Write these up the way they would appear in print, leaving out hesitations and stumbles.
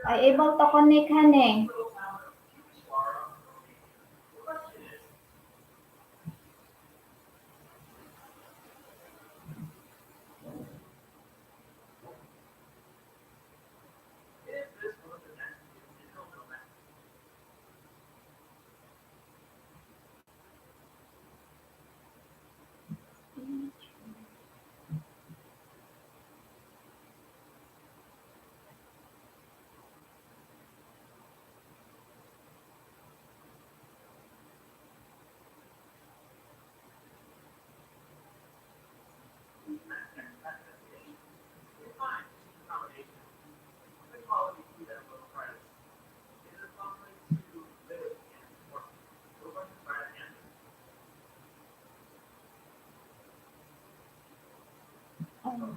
I able to connect honey. Um,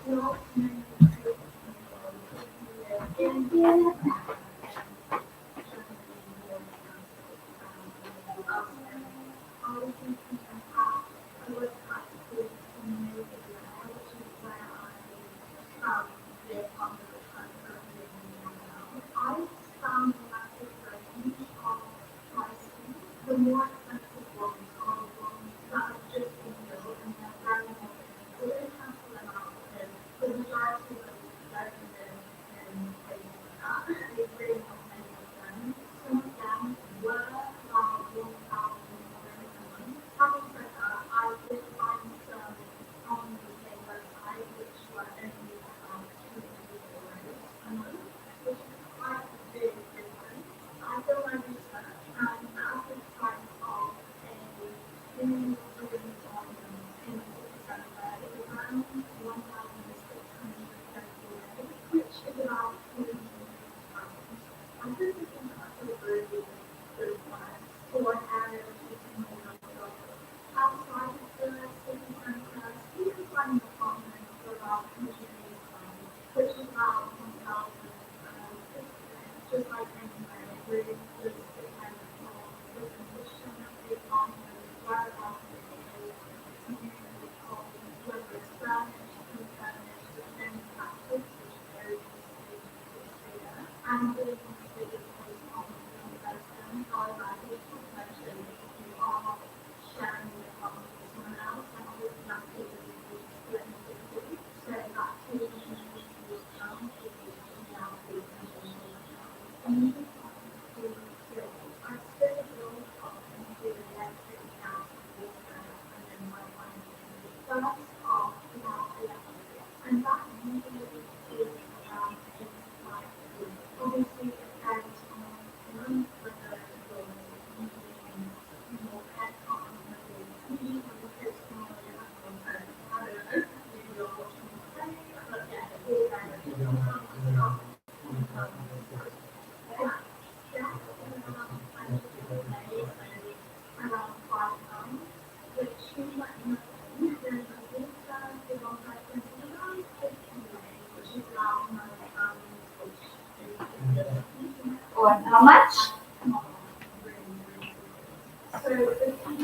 What? How much?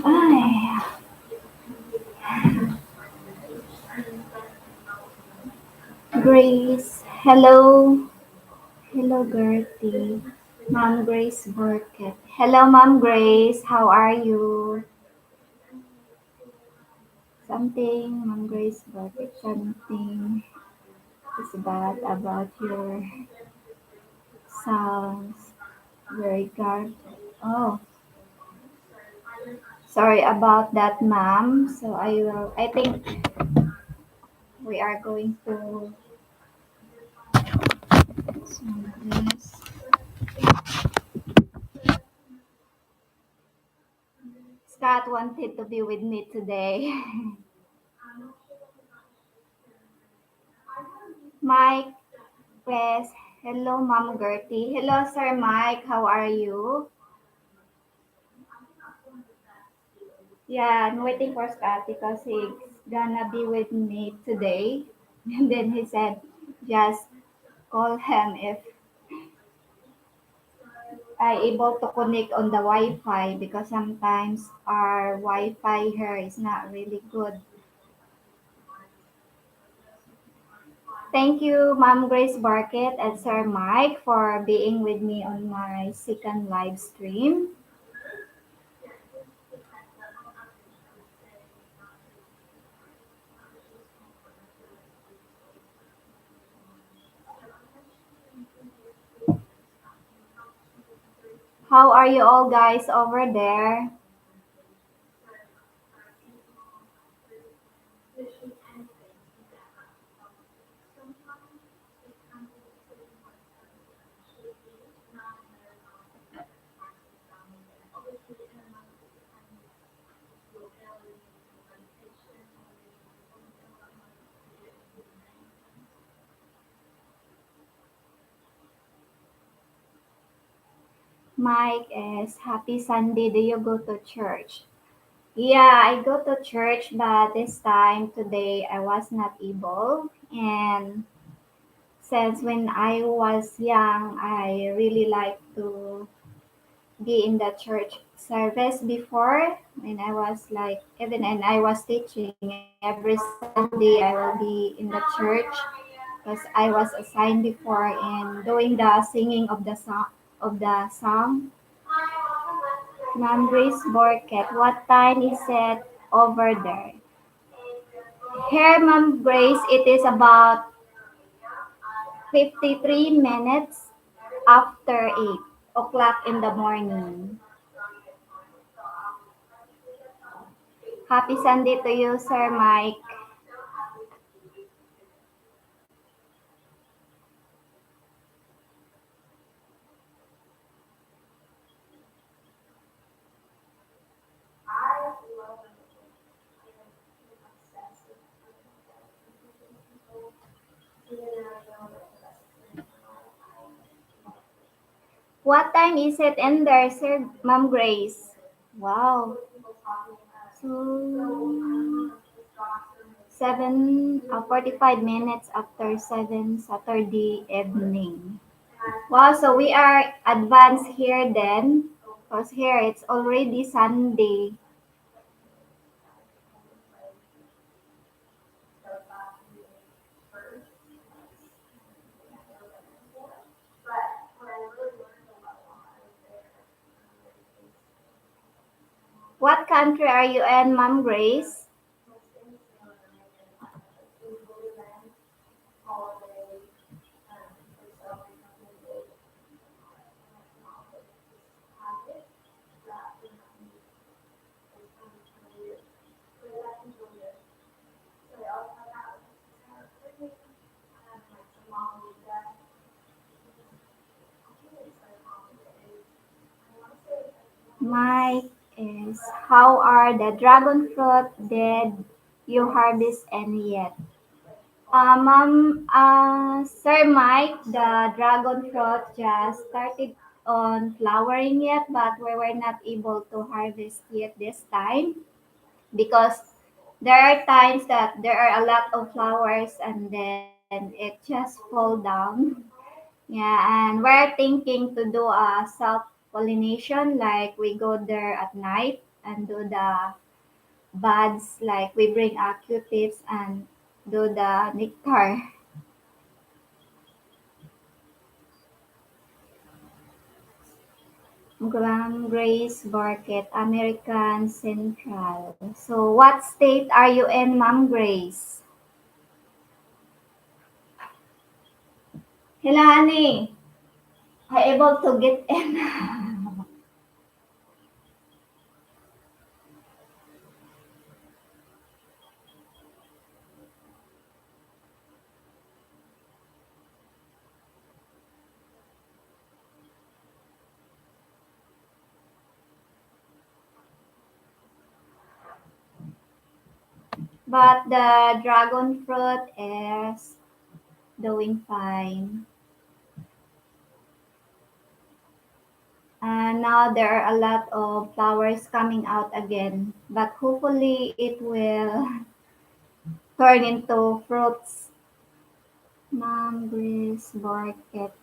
Ay, Grace. Hello. Hello, Gertie. Mom Grace Burkett. Hello, Mom Grace. How are you? Something, Mom Grace Burkett. Something is about your sounds. Very guard. Oh, sorry about that, ma'am. So I will. I think we are going to. Yes. Scott wanted to be with me today. Mike, yes. Hello, Mom Gertie. Hello, Sir Mike. How are you? Yeah, I'm waiting for Scott because he's gonna be with me today. And then he said, just call him if I able to connect on the Wi-Fi because sometimes our Wi-Fi here is not really good. Thank you, Ma'am Grace Barkett and Sir Mike for being with me on my second live stream. How are you all guys over there? Mike is happy Sunday. Do you go to church? Yeah, I go to church, but this time today I was not able. And since when I was young, I really like to be in the church service before when I was like even and I was teaching every Sunday I will be in the church because I was assigned before in doing the singing of the song. Ma'am Grace Borket, what time is it over there? Here, Ma'am Grace, it is about 53 minutes after 8 o'clock in the morning. Happy Sunday to you, Sir Mike. What time is it in there, Sir Ma'am Grace? Wow. So 45 minutes after 7 Saturday evening. Wow, so we are advanced here then. Because here it's already Sunday. What country are you in, Ma'am Grace? Mike is how are the dragon fruit did you harvest any yet? Sir Mike, the dragon fruit just started on flowering yet, but we were not able to harvest yet this time because there are times that there are a lot of flowers and then it just fall down. Yeah, and we're thinking to do a self pollination, like we go there at night and do the buds, like we bring our Q-tips and do the nectar. Graham Grace Barket, American Central. So, what state are you in, Ma'am Grace? Hello, honey. I able to get in. But the dragon fruit is doing fine. And now there are a lot of flowers coming out again. But hopefully it will turn into fruits. Ma'am Grace Barket.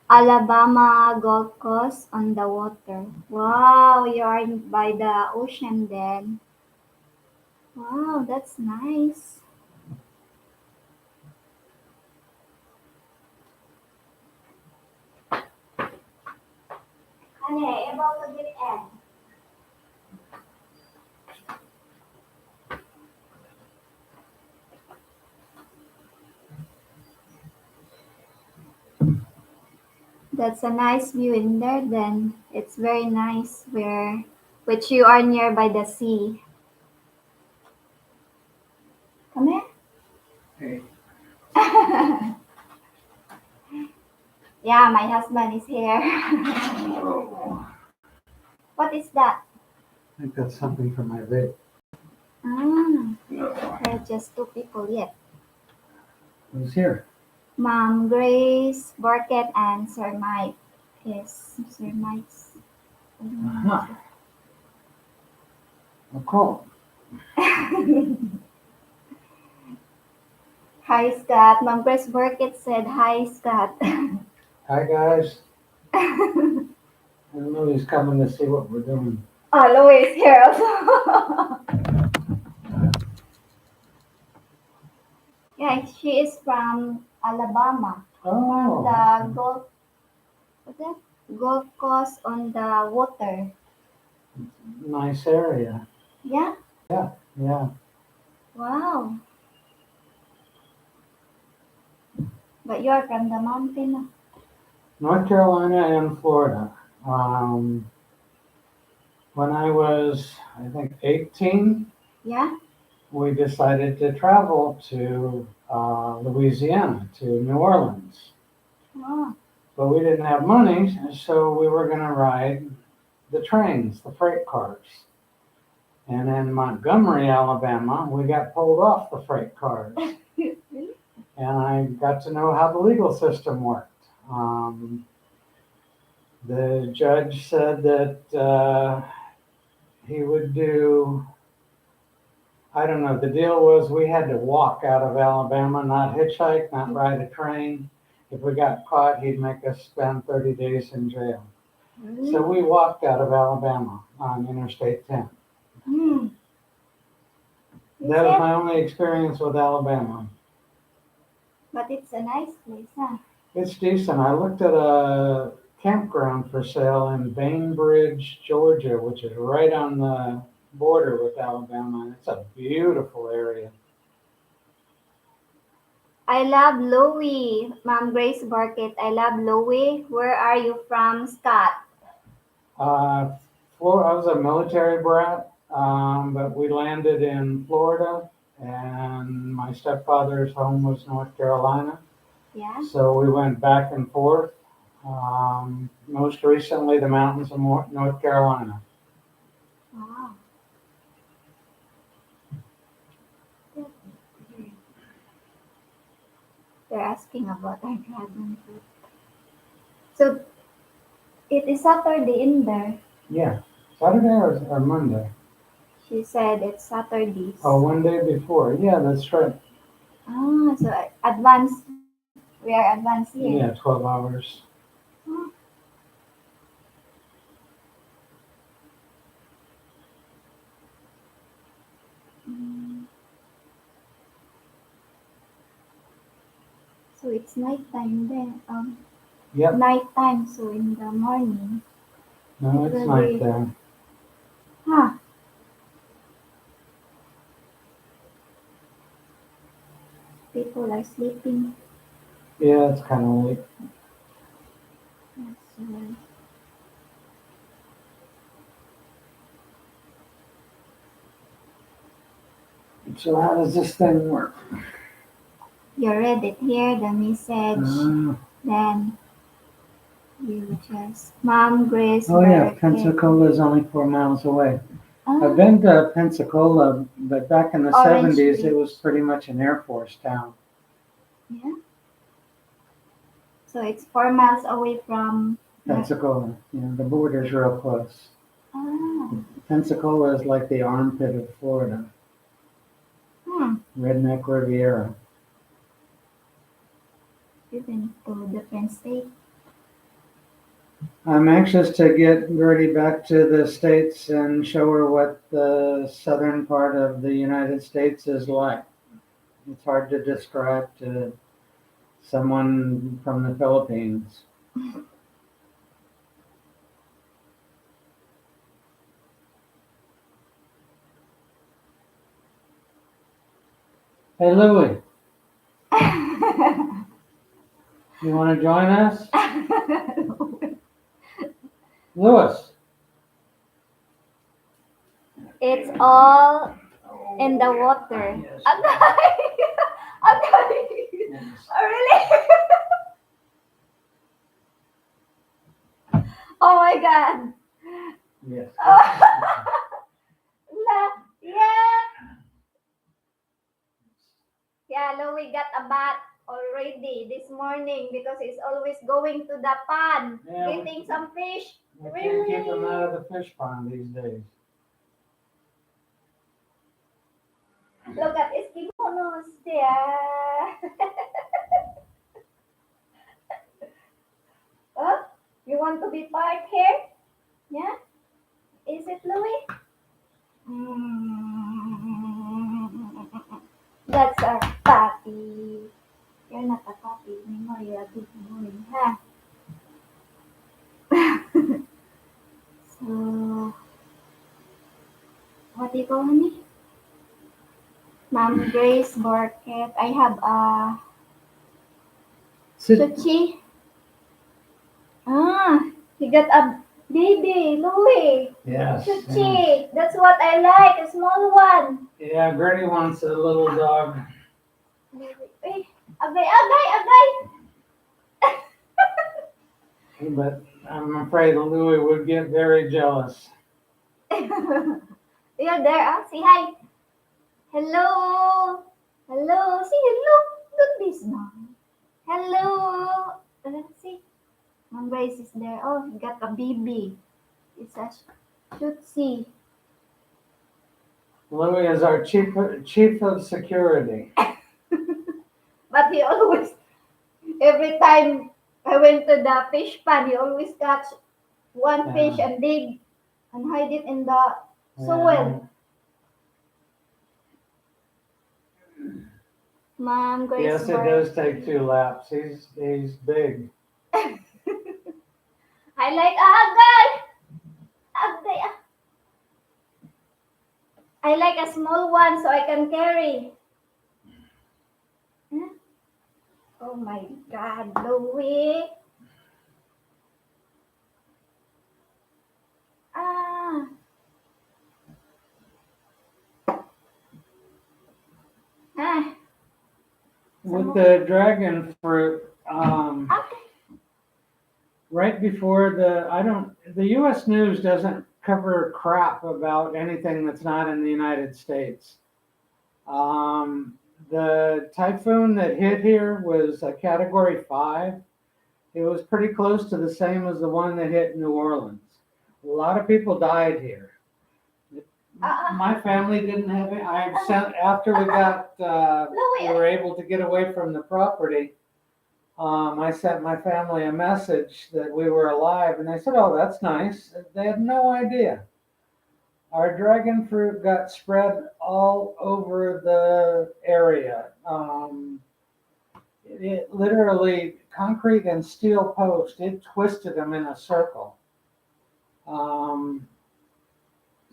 Alabama Gold Coast on the water. Wow, you are by the ocean then. Wow, that's nice. Honey, about to get in. That's a nice view in there then. It's very nice where which you are near by the sea. Come here. Hey, Yeah, my husband is here. What is that? I think that's something from my vape. Ah, there are just two people yet. Who's here? Mom Grace, Burkett, and Sir Mike. Yes, Sir Mike's. Aha. Oh, cool. Hi, Scott. Ma'am Grace Burkett said, hi, Scott. Hi, guys. And Louie's coming to see what we're doing. Oh, Louis here also. Yeah, she is from Alabama. From Oh, the Gulf, what's that? Gulf Coast on the water. nice area. Yeah? Yeah, yeah. Wow. But you're from the mountain. North Carolina and Florida. Um, when I was, I think, 18, Yeah? we decided to travel to Louisiana, to New Orleans. Oh. But we didn't have money, so we were going to ride the trains, the freight cars. And in Montgomery, Alabama, we got pulled off the freight cars. And I got to know how the legal system worked. The judge said that he would do, I don't know, the deal was we had to walk out of Alabama, not hitchhike, not ride a train. If we got caught, he'd make us spend 30 days in jail. So Really? we walked out of Alabama on Interstate 10. Hmm. Is That was it? my only experience with Alabama. But it's a nice place, huh? It's decent. I looked at a campground for sale in Bainbridge, Georgia, which is right on the border with Alabama. It's a beautiful area. I love Louie. Ma'am Grace Burkett. I love Louie. Where are you from, Scott? Uh, I was a military brat, but we landed in Florida, and my stepfather's home was North Carolina. Yeah? So we went back and forth. Most recently, the mountains of North Carolina. Wow. They're asking about our dragon fruit. So it is Saturday in there. Yeah, Saturday or Monday? She said it's Saturdays. Oh, one day before. Yeah, that's right. Ah, so advance. We are advanced here. Yeah, 12 hours. Oh, mm. So it's nighttime then. Yep. Nighttime. So in the morning No, it it's will night be. there. Huh? People are sleeping. Yeah, it's kind of late. That's why. So how does this thing work? You read it here, the message. Uh, Then you just Mom Grace oh yeah, Burkett. Pensacola is only 4 miles away. I've Ah, been to Pensacola, but back in the Orange 70s, it Beach. was pretty much an Air Force town. Yeah. So it's 4 miles away from the. Pensacola, the border's real close. Ah. Pensacola is like the armpit of Florida, Hmm. Redneck Riviera. You've been to different state. I'm anxious to get Gertie back to the States and show her what the southern part of the United States is like. It's hard to describe to someone from the Philippines. Hey, Louie, you want to join us? Louis. It's all in the water. Yes. Agay! Agay! Yes. Oh, really? Oh my god. Yes. Yeah. Yeah, Louie got a bath already this morning because he's always going to the pond Yeah, getting some fish. we can't keep them Really? out of the fish pond these days. Look at Eskimonos there. be part here? Yeah? Is it Louis? Mm, that's our puppy. You're not a puppy anymore. You're a big boy, huh? So, what do you call me? Ma'am Grace Borket. I have a Sit. Suchi. Ah, he got a baby, Louis. Yes. Yes. Suchi. That's what I like, a small one. Yeah, Gertie wants a little dog. Eh, agay, agay, agay. But I'm afraid Louis would get very jealous. You're there, ah? Say hi. Hello. Hello. Say hello. Look this now. Hello. Let's see. Mom Grace is there. Oh, he got a baby. It's a Shutzi. Louis is our chief of security. But he always, every time I went to the fish pond, he always catch one fish Yeah. and dig and hide it in the soil. Yeah. Mom Grace Yes, it does take 2 laps. He's big. I like agay. Agay. I like a small one so I can carry. Huh? Oh my God, Louie. Ah, ah. With the dragon fruit, Okay. right before the U.S. news doesn't cover crap about anything that's not in the United States. Um, the typhoon that hit here was a Category 5. It was pretty close to the same as the one that hit New Orleans. A lot of people died here. My family didn't have it. I sent after we were able to get away from the property. I sent my family a message that we were alive, and they said, "Oh, that's nice." They had no idea. Our dragon fruit got spread all over the area. It literally concrete and steel post. It twisted them in a circle. Um,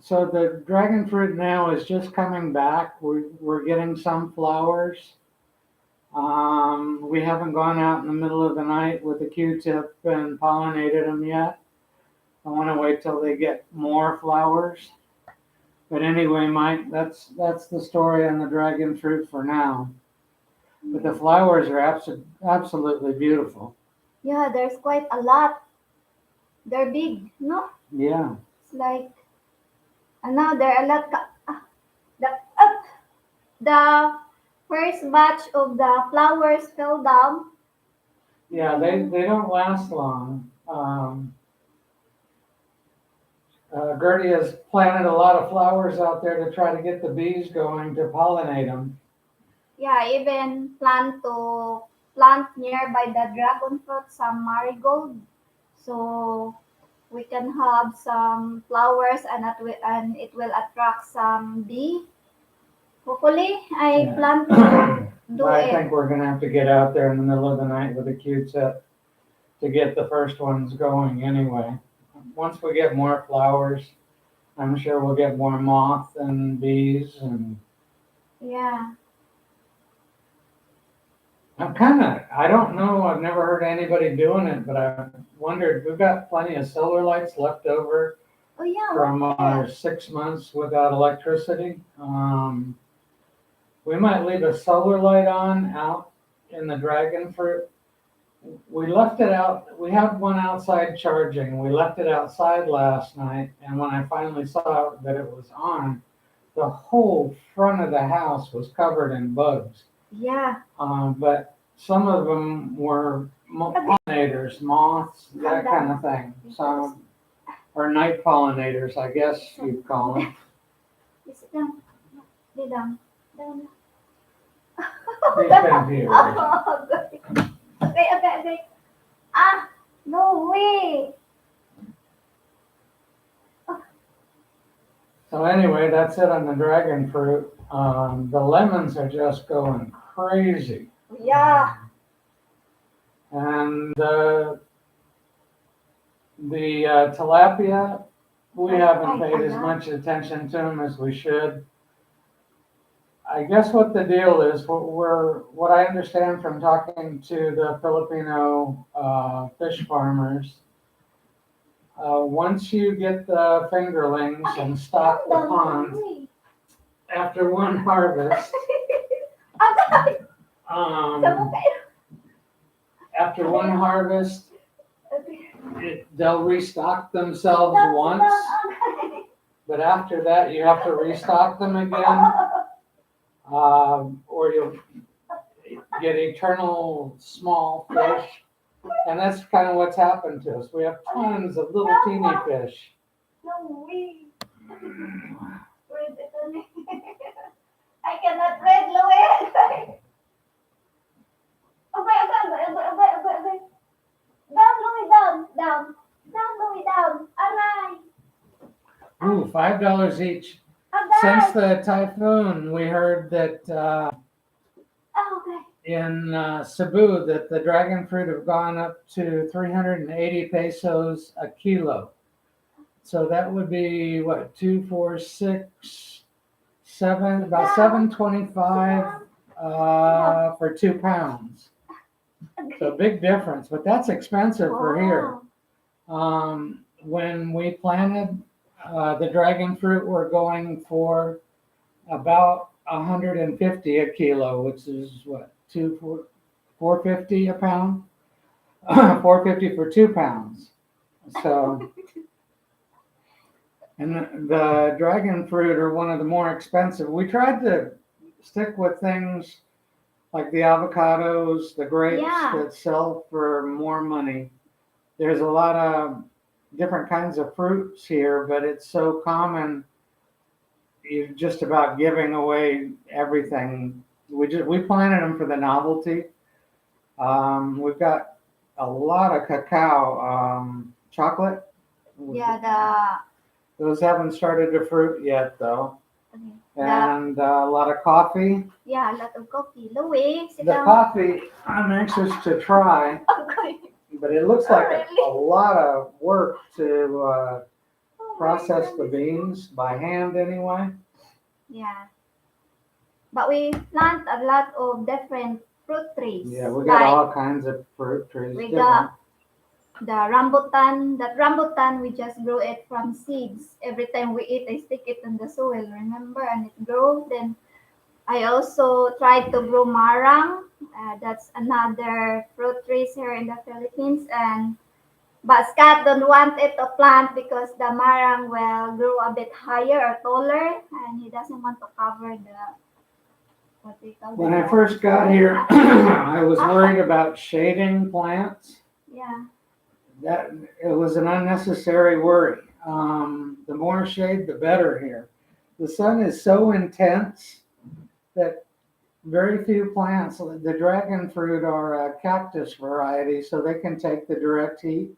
so the dragon fruit now is just coming back. We're getting some flowers. We haven't gone out in the middle of the night with a Q-tip and pollinated them yet. I want to wait till they get more flowers. But anyway, Mike, that's the story on the dragon fruit for now. But the flowers are absolutely beautiful. Yeah, there's quite a lot. They're big, no? Yeah. It's like, and now there are a lot. The, uh, the first batch of the flowers fell down. Yeah, they don't last long. Gertie has planted a lot of flowers out there to try to get the bees going to pollinate them. Yeah, even plant nearby the dragon fruit some marigold, so we can have some flowers and it will attract some bee. Hopefully, I Yeah. plan to do I it. think we're gonna have to get out there in the middle of the night with a Q-tip to get the first ones going anyway. Once we get more flowers, I'm sure we'll get more moth and bees, and Yeah, I don't know, I've never heard anybody doing it, but I wondered, we've got plenty of solar lights left over oh yeah, from what our else? 6 months without electricity. We might leave a solar light on out in the dragon fruit. We left it out. We had one outside charging. We left it outside last night, and when I finally saw that it was on, the whole front of the house was covered in bugs. Yeah, But some of them were pollinators, moths, that kind of thing. Some or night pollinators, I guess you'd call them. sit down, lay down, down. They spend here. Oh, okay, okay, okay. Ah, no way. So anyway, that's it on the dragon fruit. The lemons are just going crazy. Yeah. And the tilapia, we haven't paid as much attention to them as we should. I guess what the deal is, what I understand from talking to the Filipino fish farmers, once you get the fingerlings and stock the pond, after one harvest, um, after one harvest, they'll restock themselves once, but after that, you have to restock them again, or you'll get eternal small fish. And that's kind of what's happened to us. We have tons of little teeny fish. No way. I cannot read, Louie. Okay, okay, okay, okay, okay, okay. Down, Louie, down, down. Down, Louie, down. Aray. Ooh, $5 each. Aray. Since the typhoon, we heard that Okay. in Cebu that the dragon fruit have gone up to 380 pesos a kilo. So that would be what, 2, 4, 6, 7, about 725 for 2 pounds. So big difference, but that's expensive for here. When we planted the dragon fruit, we're going for about 150 a kilo, which is what, 450 a pound, 450 for 2 pounds. So, and the dragon fruit are one of the more expensive. We tried to stick with things like the avocados, the grapes that sell for more money. There's a lot of different kinds of fruits here, but it's so common. You're just about giving away everything. We planted them for the novelty. We've got a lot of cacao chocolate. Yeah, Those haven't started to fruit yet, though. okay. And a lot of coffee. Yeah, a lot of coffee. Louie, sit The down. coffee, I'm anxious to try, Okay. but it looks like Really? a lot of work to process the beans by hand anyway. Yeah. But we plant a lot of different fruit trees. Yeah, we got like, all kinds of fruit trees. We different. got the rambutan. That rambutan, we just grow it from seeds. Every time we eat, I stick it in the soil, remember? And it grows. Then I also tried to grow marang. That's another fruit trees here in the Philippines. But Scott don't want it to plant because the marang will grow a bit higher or taller, and he doesn't want to cover the what they call When I first got here, I was worried about shading plants. Yeah. That it was an unnecessary worry. The more shade, the better here. The sun is so intense that very few plants, the dragon fruit are a cactus variety, so they can take the direct heat.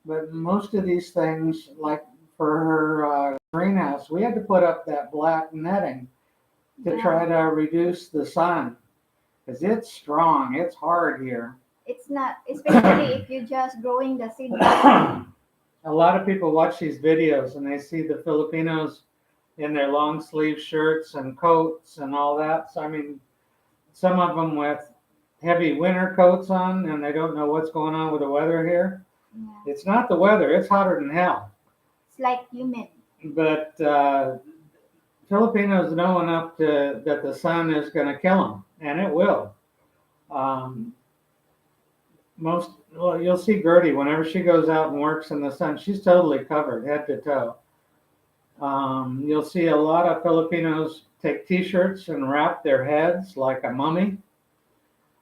But most of these things, like for her greenhouse, we had to put up that black netting to try to reduce the sun because it's strong. It's hard here. It's not, especially if you're just growing the seed. A lot of people watch these videos and they see the Filipinos in their long sleeve shirts and coats and all that. So, I mean, some of them with heavy winter coats on and they don't know what's going on with the weather here. Yeah. It's not the weather, it's hotter than hell. It's like humid. But Filipinos know enough that the sun is going to kill them, and it will. You'll see Gertie whenever she goes out and works in the sun. She's totally covered head to toe. You'll see a lot of Filipinos take T-shirts and wrap their heads like a mummy.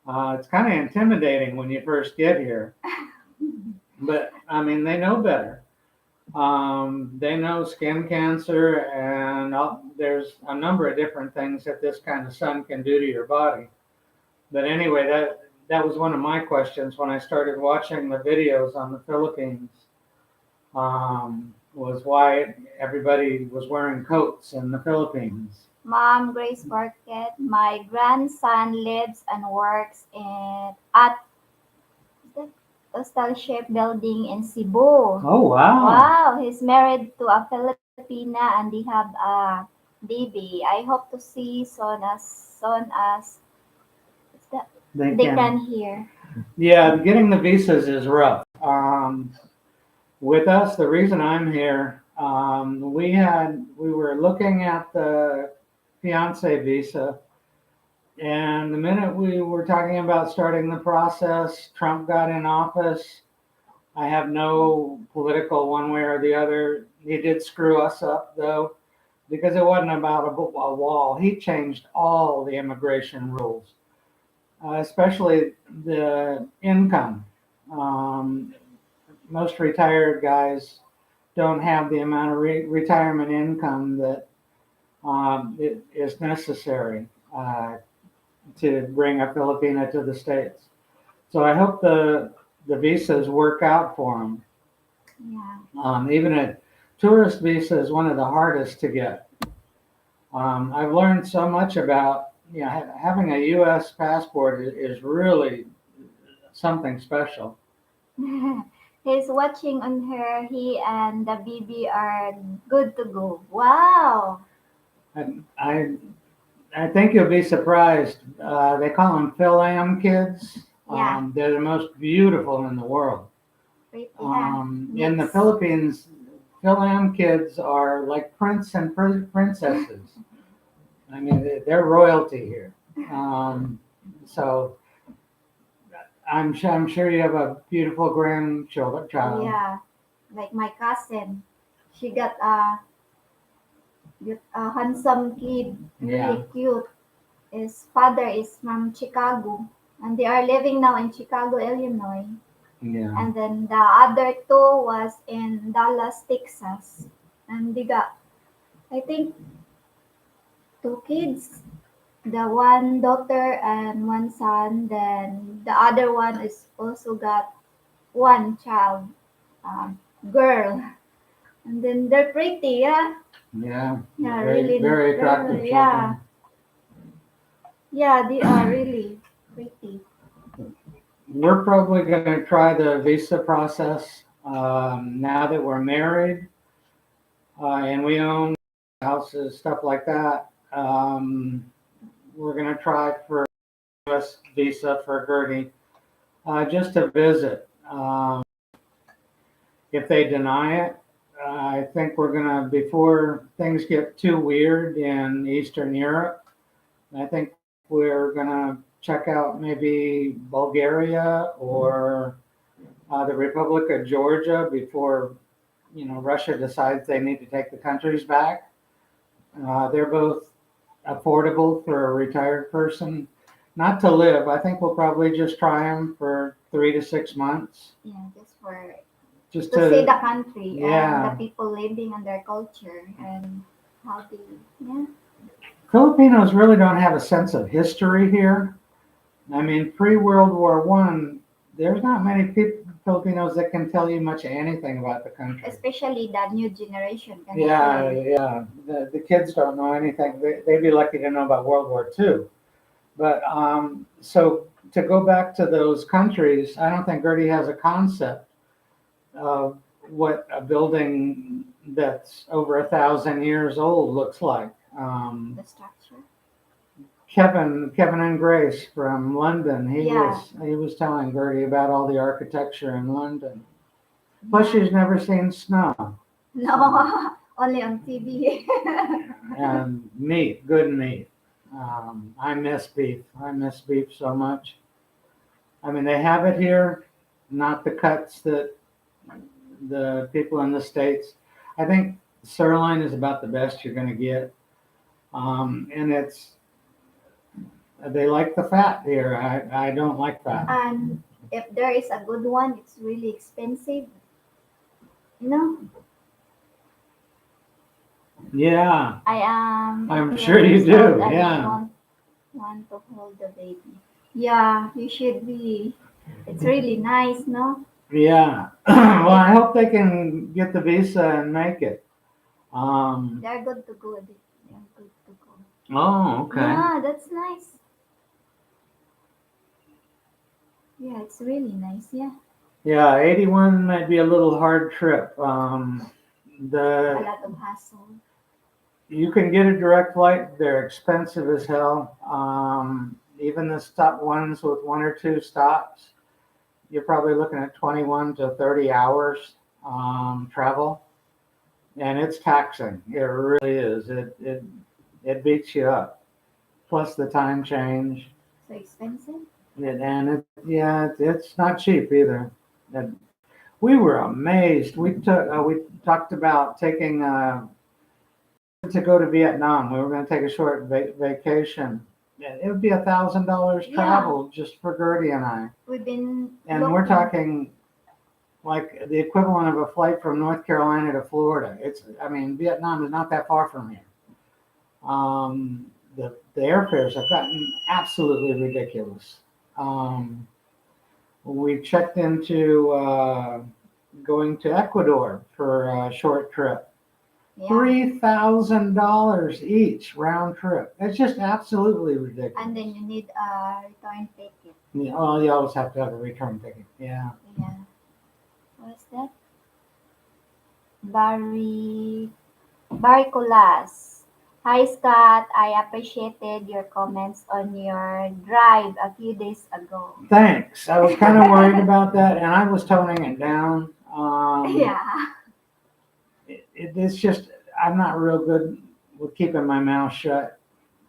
It's kind of intimidating when you first get here, but I mean they know better. They know skin cancer, and there's a number of different things that this kind of sun can do to your body. But anyway, that was one of my questions when I started watching the videos on the Philippines. was why everybody was wearing coats in the Philippines. Mom Grace Market. My grandson lives and works at the Coastal Ship Building in Cebu. Oh, wow. Wow, he's married to a Filipina and they have a baby. I hope to see soon as They they can. can hear. Yeah, getting the visas is rough. With us, the reason I'm here, we were looking at the fiance visa, and the minute we were talking about starting the process, Trump got in office. I have no political one way or the other. He did screw us up though, because it wasn't about a wall. He changed all the immigration rules, especially the income. Um, Most retired guys don't have the amount of retirement income that it is necessary to bring a Filipina to the States. So I hope the visas work out for them. Yeah. Even a tourist visa is one of the hardest to get. I've learned so much about, having a U.S. passport is really something special. He's watching on her. He and the baby are good to go. Wow. And I think you'll be surprised. They call them Philam kids. Yeah. They're the most beautiful in the world. Pretty, yeah. In the Mix. Philippines, Philam kids are like prince and princesses. I mean, they're royalty here. So I'm sure you have a beautiful grandchild. Child. Yeah. Like my cousin. She got a handsome kid. Yeah, Really cute. His father is from Chicago. And they are living now in Chicago, Illinois. yeah, And then the other two was in Dallas, Texas. And they got, I think, two kids. The one daughter and one son. Then the other one is also got one child, girl. And then they're pretty, yeah. yeah. Yeah, Very, really, very attractive very, yeah. children. Yeah, they are really pretty. We're probably going to try the visa process now that we're married and we own houses, stuff like that. We're going to try for U.S. visa for Gertie just to visit. If they deny it, I think we're going to, before things get too weird in Eastern Europe, I think we're going to check out maybe Bulgaria or the Republic of Georgia before Russia decides they need to take the countries back. They're both affordable for a retired person. Not to live. I think we'll probably just try them for 3 to 6 months, Yeah, just for just to see to, the country and the yeah. people living and their culture and how they, yeah. Filipinos really don't have a sense of history here. I mean, pre-World War One, there's not many Filipinos that can tell you much of anything about the country. Especially the new generation cannot Yeah, tell. yeah. The kids don't know anything. They'd be lucky to know about World War Two. But so to go back to those countries, I don't think Gertie has a concept of what a building that's over 1,000 years old looks like. The structure. Kevin and Grace from London, Yeah, he was telling Gertie about all the architecture in London. Plus, yeah. she's never seen snow. So, No, only on TV. and meat, good meat. I miss beef. I miss beef so much. I mean, they have it here, not the cuts that the people in the States. I think sirloin is about the best you're going to get. And they like the fat here. I don't like fat. And if there is a good one, it's really expensive. You know, Yeah, I am I'm 8 sure you years old do. and I Yeah. don't want to hold the baby. Yeah, you should be. It's really nice, no? Yeah. Well, I hope they can get the visa and make it. Um, They're good to go. They're good to go. oh, okay. Yeah, that's nice. Yeah, it's really nice. Yeah, Yeah, 81 might be a little hard trip. a The lot of hassle. You can get a direct flight. They're expensive as hell. Even the stop ones with one or two stops, you're probably looking at 21 to 30 hours travel, and it's taxing. It really is. It beats you up. Plus the time change, So expensive. and yeah, it's not cheap either. And we were amazed. We talked about taking to go to Vietnam. We were going to take a short vacation. And it would be $1,000 Yeah, travel just for Gertie and I. we've been And we're looking. talking like the equivalent of a flight from North Carolina to Florida. I mean, Vietnam is not that far from here. The airfares have gotten absolutely ridiculous. Um, we checked into going to Ecuador for a short trip. Yeah, $3,000 each round trip. It's just absolutely and ridiculous. then you need a return ticket. Yeah, well, you always have to have a return ticket. Yeah. Yeah, what's that? Barry Barcolas. Hi Scott, I appreciated your comments on your drive a few days ago. Thanks. I was kind of worried about that, and I was toning it down. Yeah, It's just I'm not real good with keeping my mouth shut.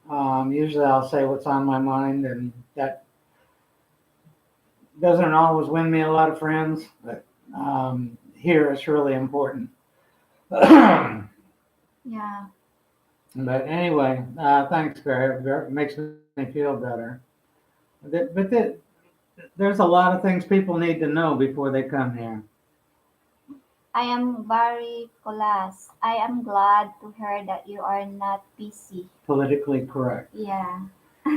Usually, I'll say what's on my mind, and that doesn't always win me a lot of friends. But here, it's really important. But yeah. anyway, thanks, Barry. It makes me feel better. There's a lot of things people need to know before they come here. I am Barry Colas. I am glad to hear that you are not busy. Politically correct. Yeah.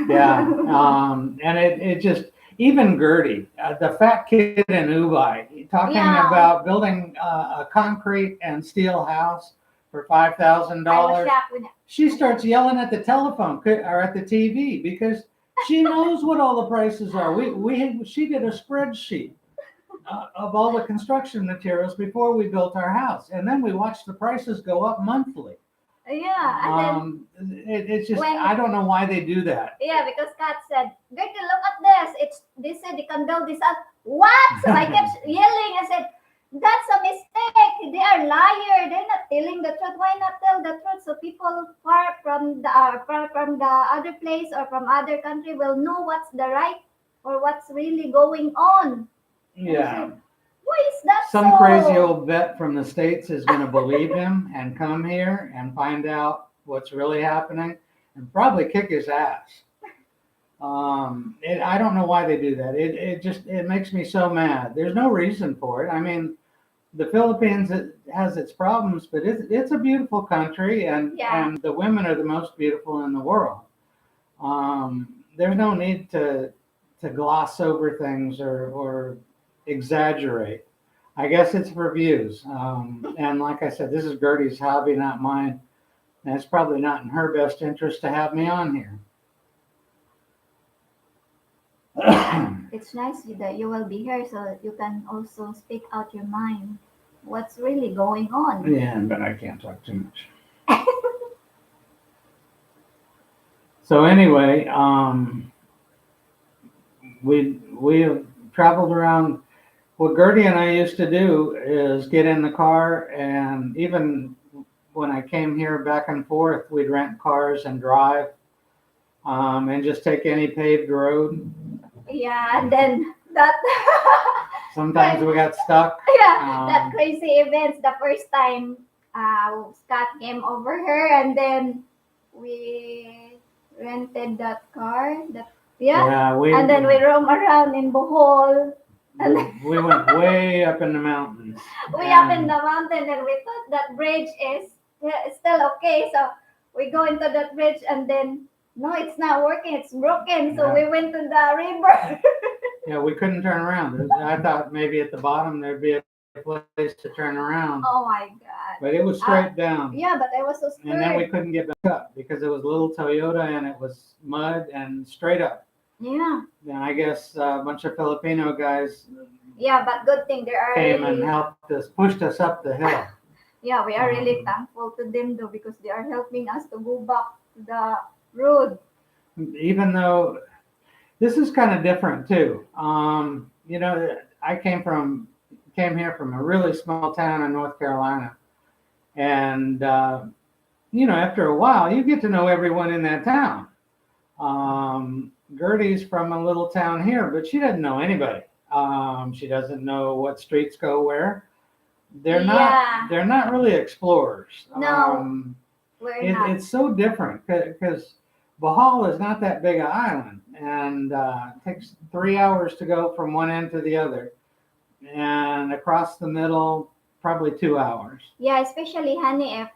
Yeah. And it just, even Gertie, the fat kid in Ubai, talking Yeah, about building a concrete and steel house for I was $5,000. shocked when She starts yelling at the telephone or at the TV because she knows what all the prices are. She did a spreadsheet of all the construction materials before we built our house, and then we watched the prices go up monthly. yeah, and then It's just when I don't know why they do that. yeah, because Kat said, "Gertie, look at this. It's they said you can build this up." What? So I kept yelling. I said, "That's a mistake. They are liar. They're not telling the truth. Why not tell the truth so people far from the other place or from other country will know what's the right or what's really going on?" And I Yeah, said, "Why is that some crazy so?" old vet from the States is going to believe him and come here and find out what's really happening and probably kick his ass. I don't know why they do that. It makes me so mad. There's no reason for it. I mean, the Philippines has its problems, but it's a beautiful country, Yeah. and the women are the most beautiful in the world. There's no need to gloss over things or exaggerate. I guess it's for views. And like I said, this is Gertie's hobby, not mine. And it's probably not in her best interest to have me on here. It's nice that you will be here so that you can also speak out your mind. What's really going on? Yeah, but I can't talk too much. So anyway, we have traveled around. What Gertie and I used to do is get in the car, and even when I came here back and forth, we'd rent cars and drive, and just take any paved road. Yeah, and then that Sometimes we got stuck. yeah, that Um, crazy events the first time Scott came over here and then we rented that car. That yeah. yeah, And then we roam around in Bohol and we went way up in the mountains, we up in and the mountain and we thought that bridge is still okay. So we go into that bridge and then no, it's not working. It's broken. So yeah, we went to the river. Yeah, we couldn't turn around. I thought maybe at the bottom there'd be a place to turn around, Oh my but God. it was straight down. Yeah, but I was so And then we scared. couldn't get back up because it was a little Toyota and it was mud and straight up. Yeah. And I guess a bunch of Filipino guys Yeah, but good thing there are came and really, helped us, pushed us up the hill. yeah, we are really thankful to them though because they are helping us to go back to the road. Even though this is kind of different too. I came here from a really small town in North Carolina, and after a while, you get to know everyone in that town. Gertie's from a little town here, but she doesn't know anybody. She doesn't know what streets go where. They're not. Yeah. They're not really explorers. No, we're not. It's so different because Bahal is not that big an island, and it takes 3 hours to go from one end to the other, and across the middle, probably 2 hours. Yeah, especially honey, if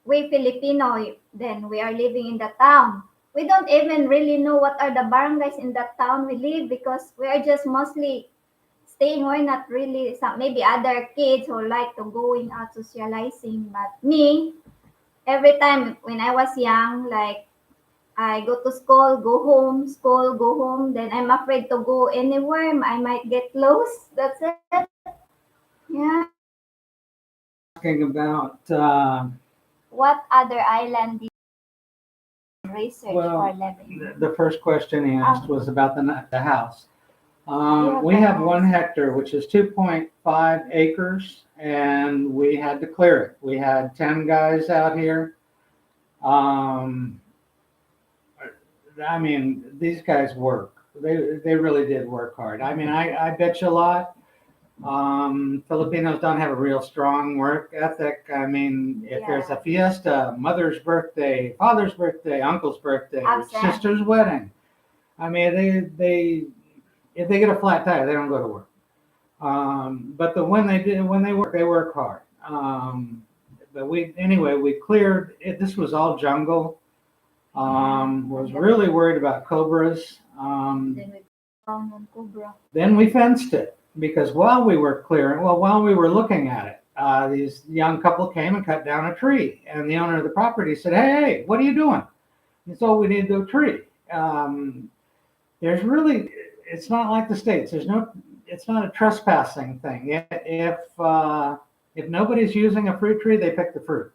we Filipino, then we are living in the town. We don't even really know what are the barangays in that town we live because we are just mostly staying. We're not really some maybe other kids who like to going out socializing, but me, every time when I was young, like I go to school, go home, then I'm afraid to go anywhere. I might get lost. That's it. Yeah. Asking about What other island did you research for well, living? the first question he asked was about the house. Yeah, We the have 1 hectare, house. which is 2.5 acres, and we had to clear it. We had 10 guys out here. Um, I mean, these guys work. They really did work hard. I mean, I bet you a lot. Filipinos don't have a real strong work ethic. I mean, if there's a Yeah. fiesta, mother's birthday, father's birthday, uncle's birthday, Absent. sister's wedding. I mean, they if they get a flat tire, they don't go to work. But when they work hard. But we cleared it. This was all jungle. Yeah. Was really worried about cobras. Then we found one cobra. Then we fenced it because while we were looking at it, these young couple came and cut down a tree, and the owner of the property said, "Hey, what are you doing?" And so we need the tree. Um, there's really, it's not like the states. It's not a trespassing thing. If nobody's using a fruit tree, they pick the fruit.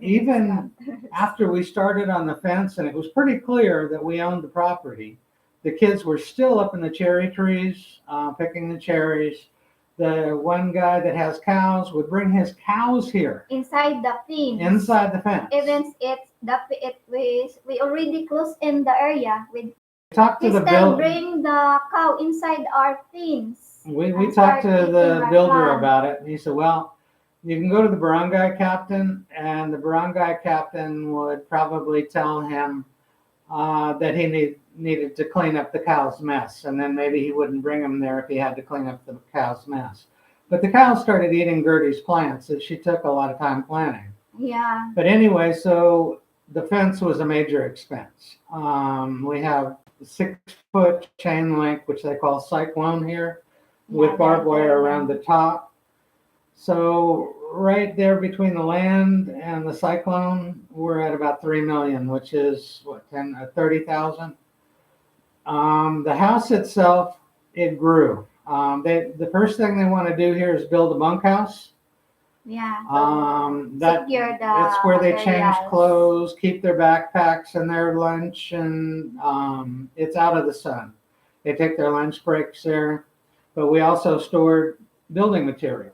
Even after we started on the fence and it was pretty clear that we owned the property, the kids were still up in the cherry trees, picking the cherries. The one guy that has cows would bring his cows here Inside the fence. inside the fence. Even it's the it we already closed in the area. We Talked to he the still bill. bring the cow inside our fence. We And talked start to eating the our builder plant. about it, and he said, "Well, you can go to the barangay captain, and the barangay captain would probably tell him that he needed to clean up the cow's mess, and then maybe he wouldn't bring him there if he had to clean up the cow's mess." But the cow started eating Gertie's plants that she took a lot of time planting. Yeah. But anyway, so the fence was a major expense. We have 6 foot chain link, which they call cyclone here, with Yeah, barbed wire very around the top. So right there between the land and the cyclone, we're at about 3 million, which is what 30,000. The house itself, it grew. The first thing they want to do here is build a bunkhouse. Yeah. Secure the That's where they change materials. clothes, keep their backpacks and their lunch, and it's out of the sun. They take their lunch breaks there, but we also stored building material.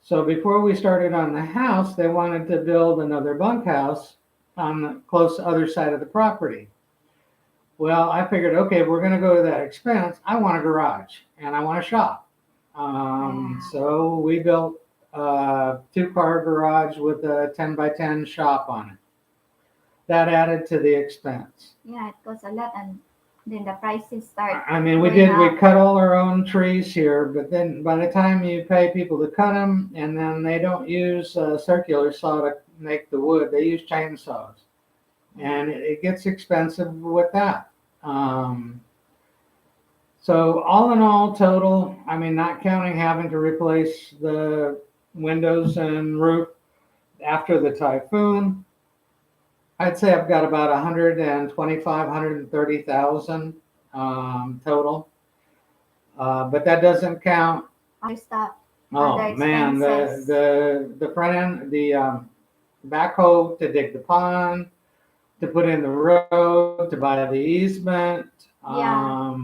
So before we started on the house, they wanted to build another bunkhouse on the close other side of the property. Well, I figured, okay, if we're going to go to that expense, I want a garage and I want a shop. So we built a 2-car garage with a 10 by 10 shop on it. That added to the expense. Yeah, it costs a lot, and then the prices start. I mean, going we up. cut all our own trees here, but then by the time you pay people to cut them, and then they don't use a circular saw to make the wood, they use chainsaws. And it gets expensive with that. Um, So all in all, total, I mean, not counting having to replace the windows and roof after the typhoon, I'd say I've got about 125, 130,000 total. But that doesn't count. other stuff, Oh man, other expenses. the front end, the backhoe to dig the pond, to put in the road, to buy the easement, Yeah,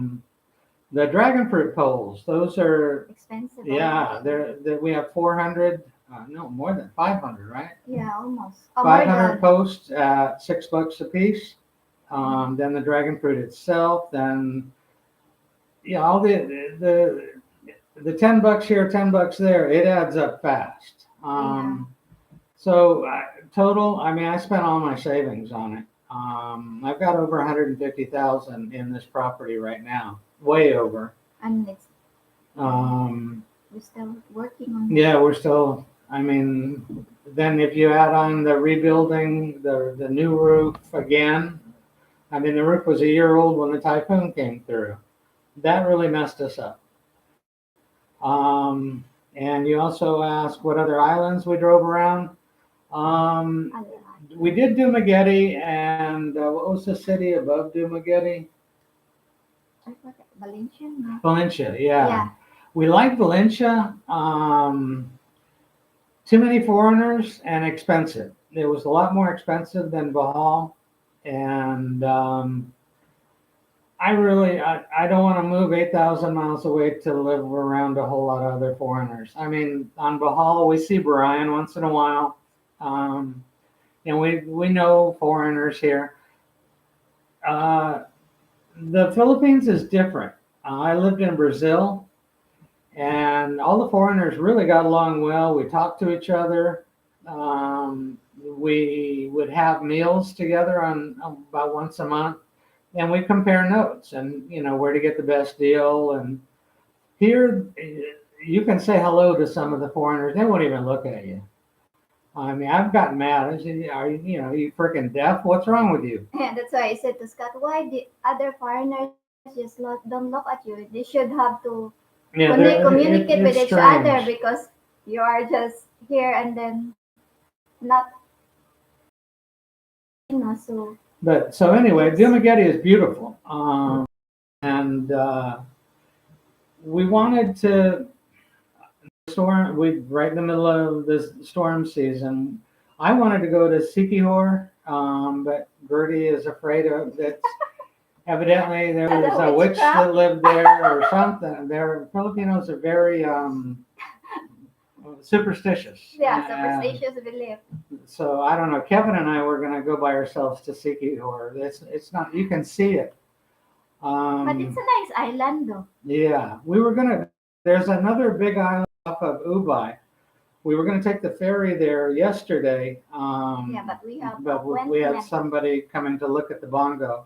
the dragon fruit poles. Those are, expensive yeah, already. we have 400, no more than 500, right? Yeah, almost. Oh, more 500 than. posts at $6 a piece. Then the dragon fruit itself. Then yeah, all the $10 here, $10 there. It adds up fast. Yeah. So total, I mean, I spent all my savings on it. I've got over 150,000 in this property right now, way over. And it's Um, we're still working on it. yeah, we're still. I mean, then if you add on the rebuilding, the new roof again. I mean, the roof was a year old when the typhoon came through. That really messed us up. And you also asked what other islands we drove around. Um, A lot. we did Dumaguete, and what was the city above Dumaguete? I forgot. Valencia? No. Valencia, yeah. Yeah. We like Valencia. Too many foreigners and expensive. It was a lot more expensive than Bahal, and I don't want to move 8,000 miles away to live around a whole lot of other foreigners. I mean, on Bahal, we see Brian once in a while, um, and we know foreigners here. Uh, the Philippines is different. I lived in Brazil, and all the foreigners really got along well. We talked to each other. We would have meals together on about once a month, and we compare notes and where to get the best deal. And here, you can say hello to some of the foreigners; they won't even look at you. I mean, I've gotten mad. I said, "Are you freaking deaf? What's wrong with you?" Yeah, that's why I said to Scott, why the other foreigners just don't look at you? They should have to Yeah, communicate with it's each other strange. because you are just here and then not so But so anyway, it's Dumaguete is beautiful, and we wanted to storm. We right in the middle of this storm season. I wanted to go to Sikihor, but Gertie is afraid of it. Evidently, there was the a witch that witchcraft. lived there or something. There, Filipinos are very superstitious, Yeah, and superstitious belief. so I don't know. Kevin and I were going to go by ourselves to Sikihor. It's not. You can see it. But it's Um, a nice island though. yeah, we were gonna. There's another big island off of Ubai. We were gonna take the ferry there yesterday, Yeah, but we have but we had appointment. somebody coming to look at the bongo.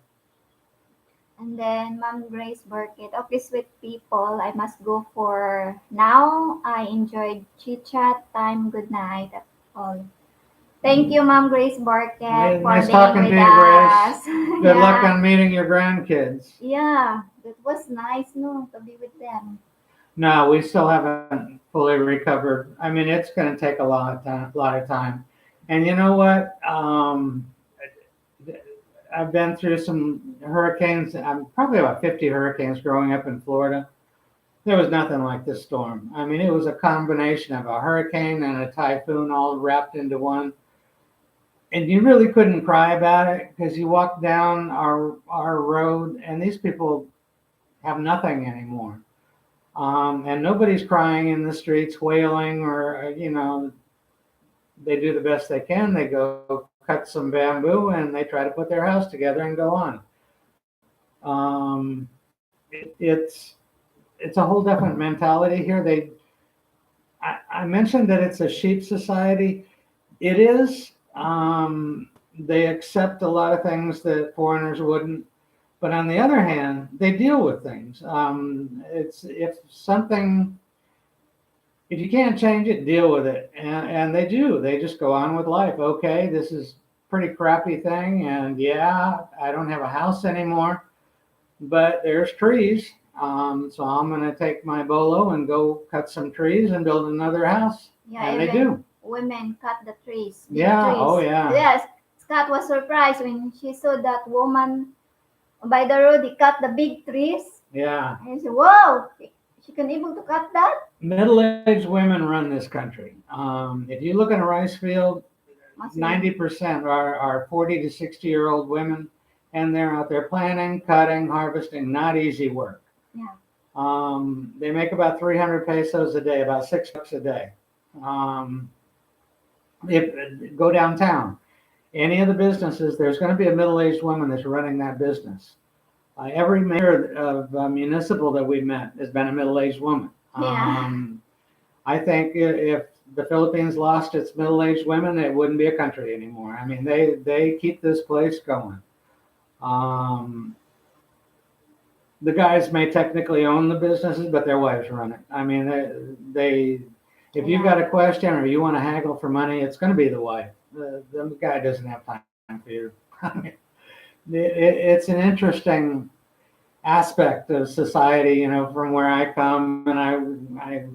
And then Mom Grace Burkett. Okay, sweet people, I must go for now. I enjoyed chit chat time. Good night at all. Thank you, Mom Grace Burkett, for Nice being talking with to you, Grace. us. Good luck Yeah, on meeting your grandkids. yeah, that was nice, no, to be with them. No, we still haven't fully recovered. I mean, it's going to take a lot of time. And you know what? I've been through some hurricanes. I'm probably about 50 hurricanes growing up in Florida. There was nothing like this storm. I mean, it was a combination of a hurricane and a typhoon all wrapped into one. And you really couldn't cry about it because you walk down our road and these people have nothing anymore. And nobody's crying in the streets, wailing, or they do the best they can. They go cut some bamboo and they try to put their house together and go on. It's a whole different mentality here. I mentioned that it's a sheep society. It is. They accept a lot of things that foreigners wouldn't. But on the other hand, they deal with things. It's if something, if you can't change it, deal with it, and they do. They just go on with life. Okay, this is pretty crappy thing, and yeah, I don't have a house anymore, but there's trees. So I'm going to take my bolo and go cut some trees and build another house. Yeah, And they even do. women cut the trees, big Yeah. Oh, trees. yeah. Yes, Scott was surprised when she saw that woman by the road. He cut the big trees. Yeah. And he said, "Wow, she can able to cut that." Middle-aged women run this country. If you look at a rice field, Must be- 90% are 40 to 60-year-old women, and they're out there planting, cutting, harvesting. Not easy work. Yeah, They make about 300 pesos a day, about $6 a day. Um, if go downtown, any of the businesses, there's going to be a middle-aged woman that's running that business. Every mayor of municipal that we've met has been a middle-aged woman. yeah, I think if the Philippines lost its middle-aged women, it wouldn't be a country anymore. I mean, they keep this place going. Um, the guys may technically own the businesses, but their wives run it. I mean, they if you've got yeah, a question or you want to haggle for money, it's going to be the wife. The guy doesn't have time for you. I mean, it's an interesting aspect of society, from where I come, and I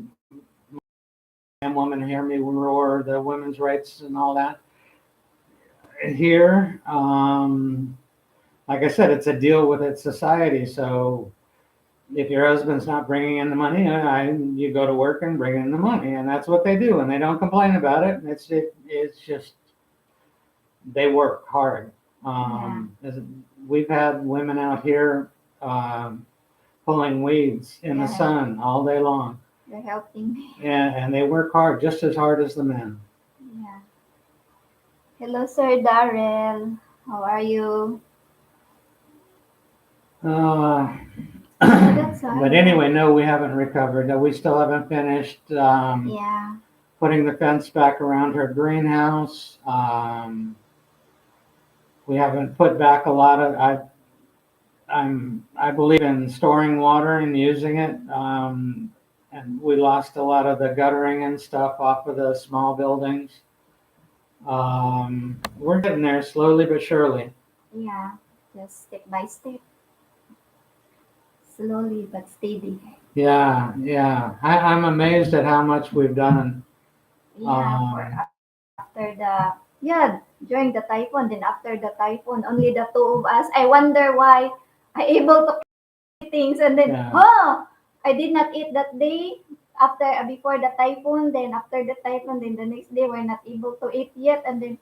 man, woman, hear me roar, the women's rights and all that. Here, like I said, it's a deal with its society. So if your husband's not bringing in the money, you go to work and bring in the money, and that's what they do, and they don't complain about it. It's just they work hard. yeah, We've had women out here um, pulling weeds in the yeah. sun all day long, They're helping me. and they work hard, just as hard as the men. Yeah. Hello, Sir Darrell. How are you? Uh, Oh, that's all but right. anyway, no, we haven't recovered. We still haven't finished Yeah, putting the fence back around her greenhouse. We haven't put back a lot of. I believe in storing water and using it. And we lost a lot of the guttering and stuff off of the small buildings. We're getting there slowly but surely. yeah. Just step by step, slowly but steady. Yeah, yeah. I'm amazed at how much we've done. Yeah, for Um, after yeah, during the typhoon, then after the typhoon, only the two of us. I wonder why I able to eat things, and then yeah. huh, I did not eat that day after before the typhoon. Then after the typhoon, then the next day we're not able to eat yet, and then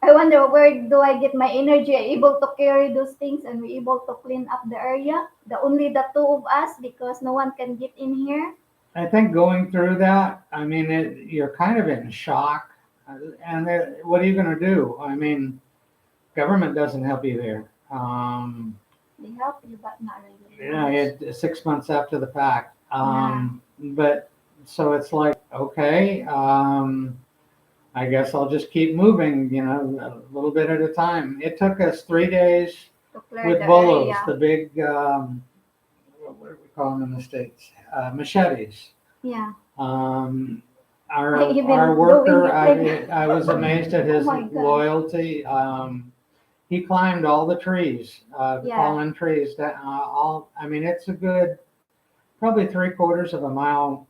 I wonder where do I get my energy? I able to carry those things, and we able to clean up the area. The only the two of us because no one can get in here. I think going through that, I mean, you're kind of in shock. And what are you going to do? I mean, government doesn't help you here. They help you, but not really You know, much. 6 months after the fact. Yeah, But so it's like, okay, I guess I'll just keep moving, a little bit at a time. It took us 3 days to clear with the bolos, area. the big, what do we call them in the States? Machetes. Yeah. Um, I our even doing worker, it like, I was amazed at oh his my God. loyalty. He climbed all the trees, the Yeah, fallen trees. I mean, it's a good, probably 3/4 of a mile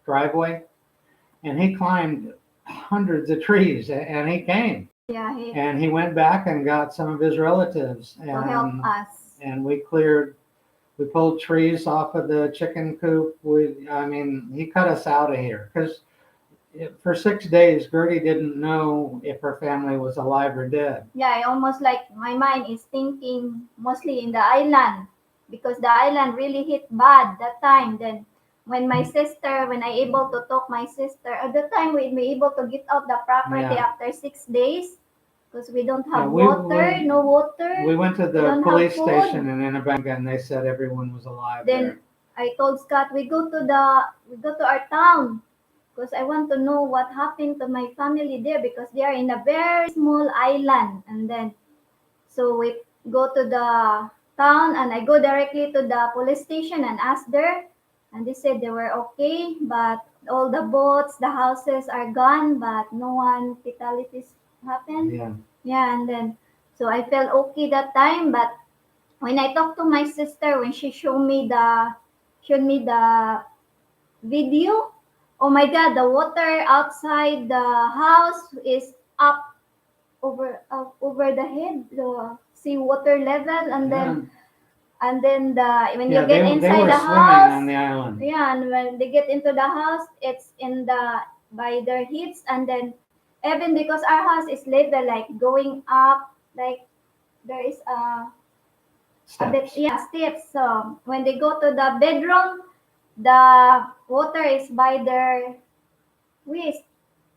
driveway, and he climbed hundreds of trees, and he came, yeah, and he went back and got some of his relatives, to help and us. we pulled trees off of the chicken coop. I mean, he cut us out of here because for 6 days, Gertie didn't know if her family was alive or dead. Yeah, I almost like my mind is thinking mostly in the island because the island really hit bad that time. Then when I able to talk my sister, at the time we be able to get out the property Yeah, after 6 days because we don't yeah. have water, no water, We went to we the don't have police food. station in Inabanga, and they said everyone was alive Then there. I told Scott we go to our town because I want to know what happened to my family there because they are in a very small island. And then so we go to the town and I go directly to the police station and ask there. And they said they were okay, but all the boats, the houses are gone, but no one fatalities happened. Yeah, Yeah, and then so I felt okay that time, but When I talked to my sister, when she showed me the video, oh my God, the water outside the house is up over the head, the sea water level, and Yeah. then the when you Yeah, get they inside were the swimming house, on the island. yeah, and when they get into the house, it's in the by their heats, and then even because our house is level, like going up, like there is a bit, Steps. yeah, steps. So when they go to the bedroom, the water is by their waist.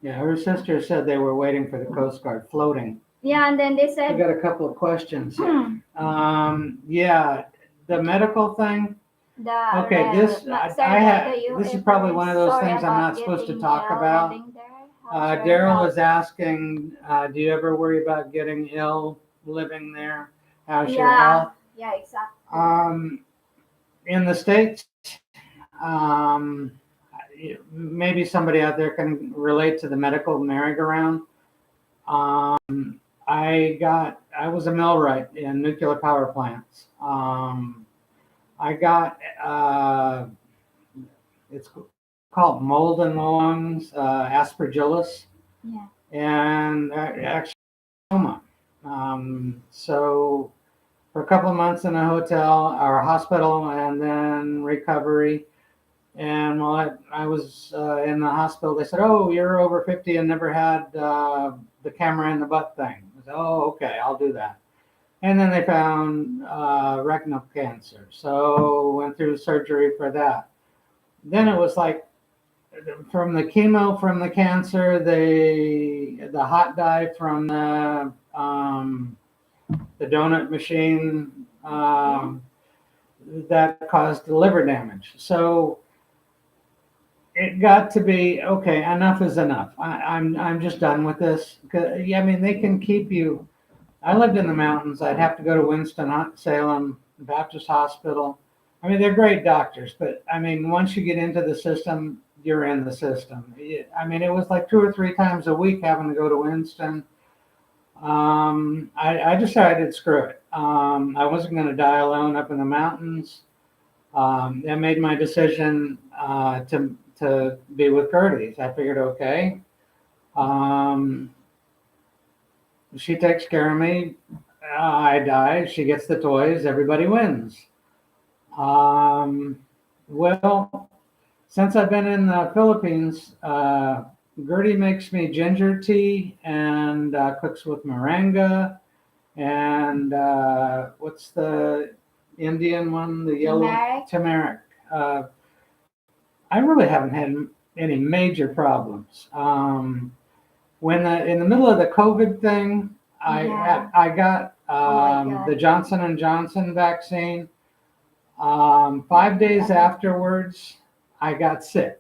Yeah, her sister said they were waiting for the Coast Guard floating. Yeah, and then they We said, got a couple of questions here. Yeah, the medical thing. Okay, Sir, I do had you this is probably ever one of those sorry things I'm about not supposed to getting talk ill about. living there? How's your Daryl health? was asking, do you ever worry about getting ill living there? How's your Yeah, health? yeah, exactly. Um, in the States, maybe somebody out there can relate to the medical merry-go-round. I was a millwright in nuclear power plants. I got, it's called mold in the lungs, aspergillus, Yeah. and actually coma. So for a couple of months in a hotel or a hospital and then recovery. And while I was in the hospital, they said, "Oh, you're over 50 and never had the camera in the butt thing." I said, "Oh, okay, I'll do that." And then they found rectal cancer, so went through surgery for that. Then it was like from the chemo, from the cancer, the hot dye from the donut machine Yeah. that caused liver damage. So it got to be okay. Enough is enough. I'm just done with this. 'Cause, yeah, I mean, they can keep you. I lived in the mountains. I'd have to go to Winston-Salem Baptist Hospital. I mean, they're great doctors, but I mean, once you get into the system, you're in the system. I mean, it was like 2 or 3 times a week having to go to Winston. I decided, screw it. I wasn't going to die alone up in the mountains. I made my decision to be with Gertie's. I figured, okay, um, she takes care of me. I die. She gets the toys. Everybody wins. Um, well, since I've been in the Philippines, Gertie makes me ginger tea and cooks with moringa and what's the Indian one? The yellow Turmeric. turmeric. Uh, I really haven't had any major problems. When in the middle of the COVID thing, Yeah. I got Oh my the God. Johnson and Johnson vaccine. 5 days afterwards, I got sick.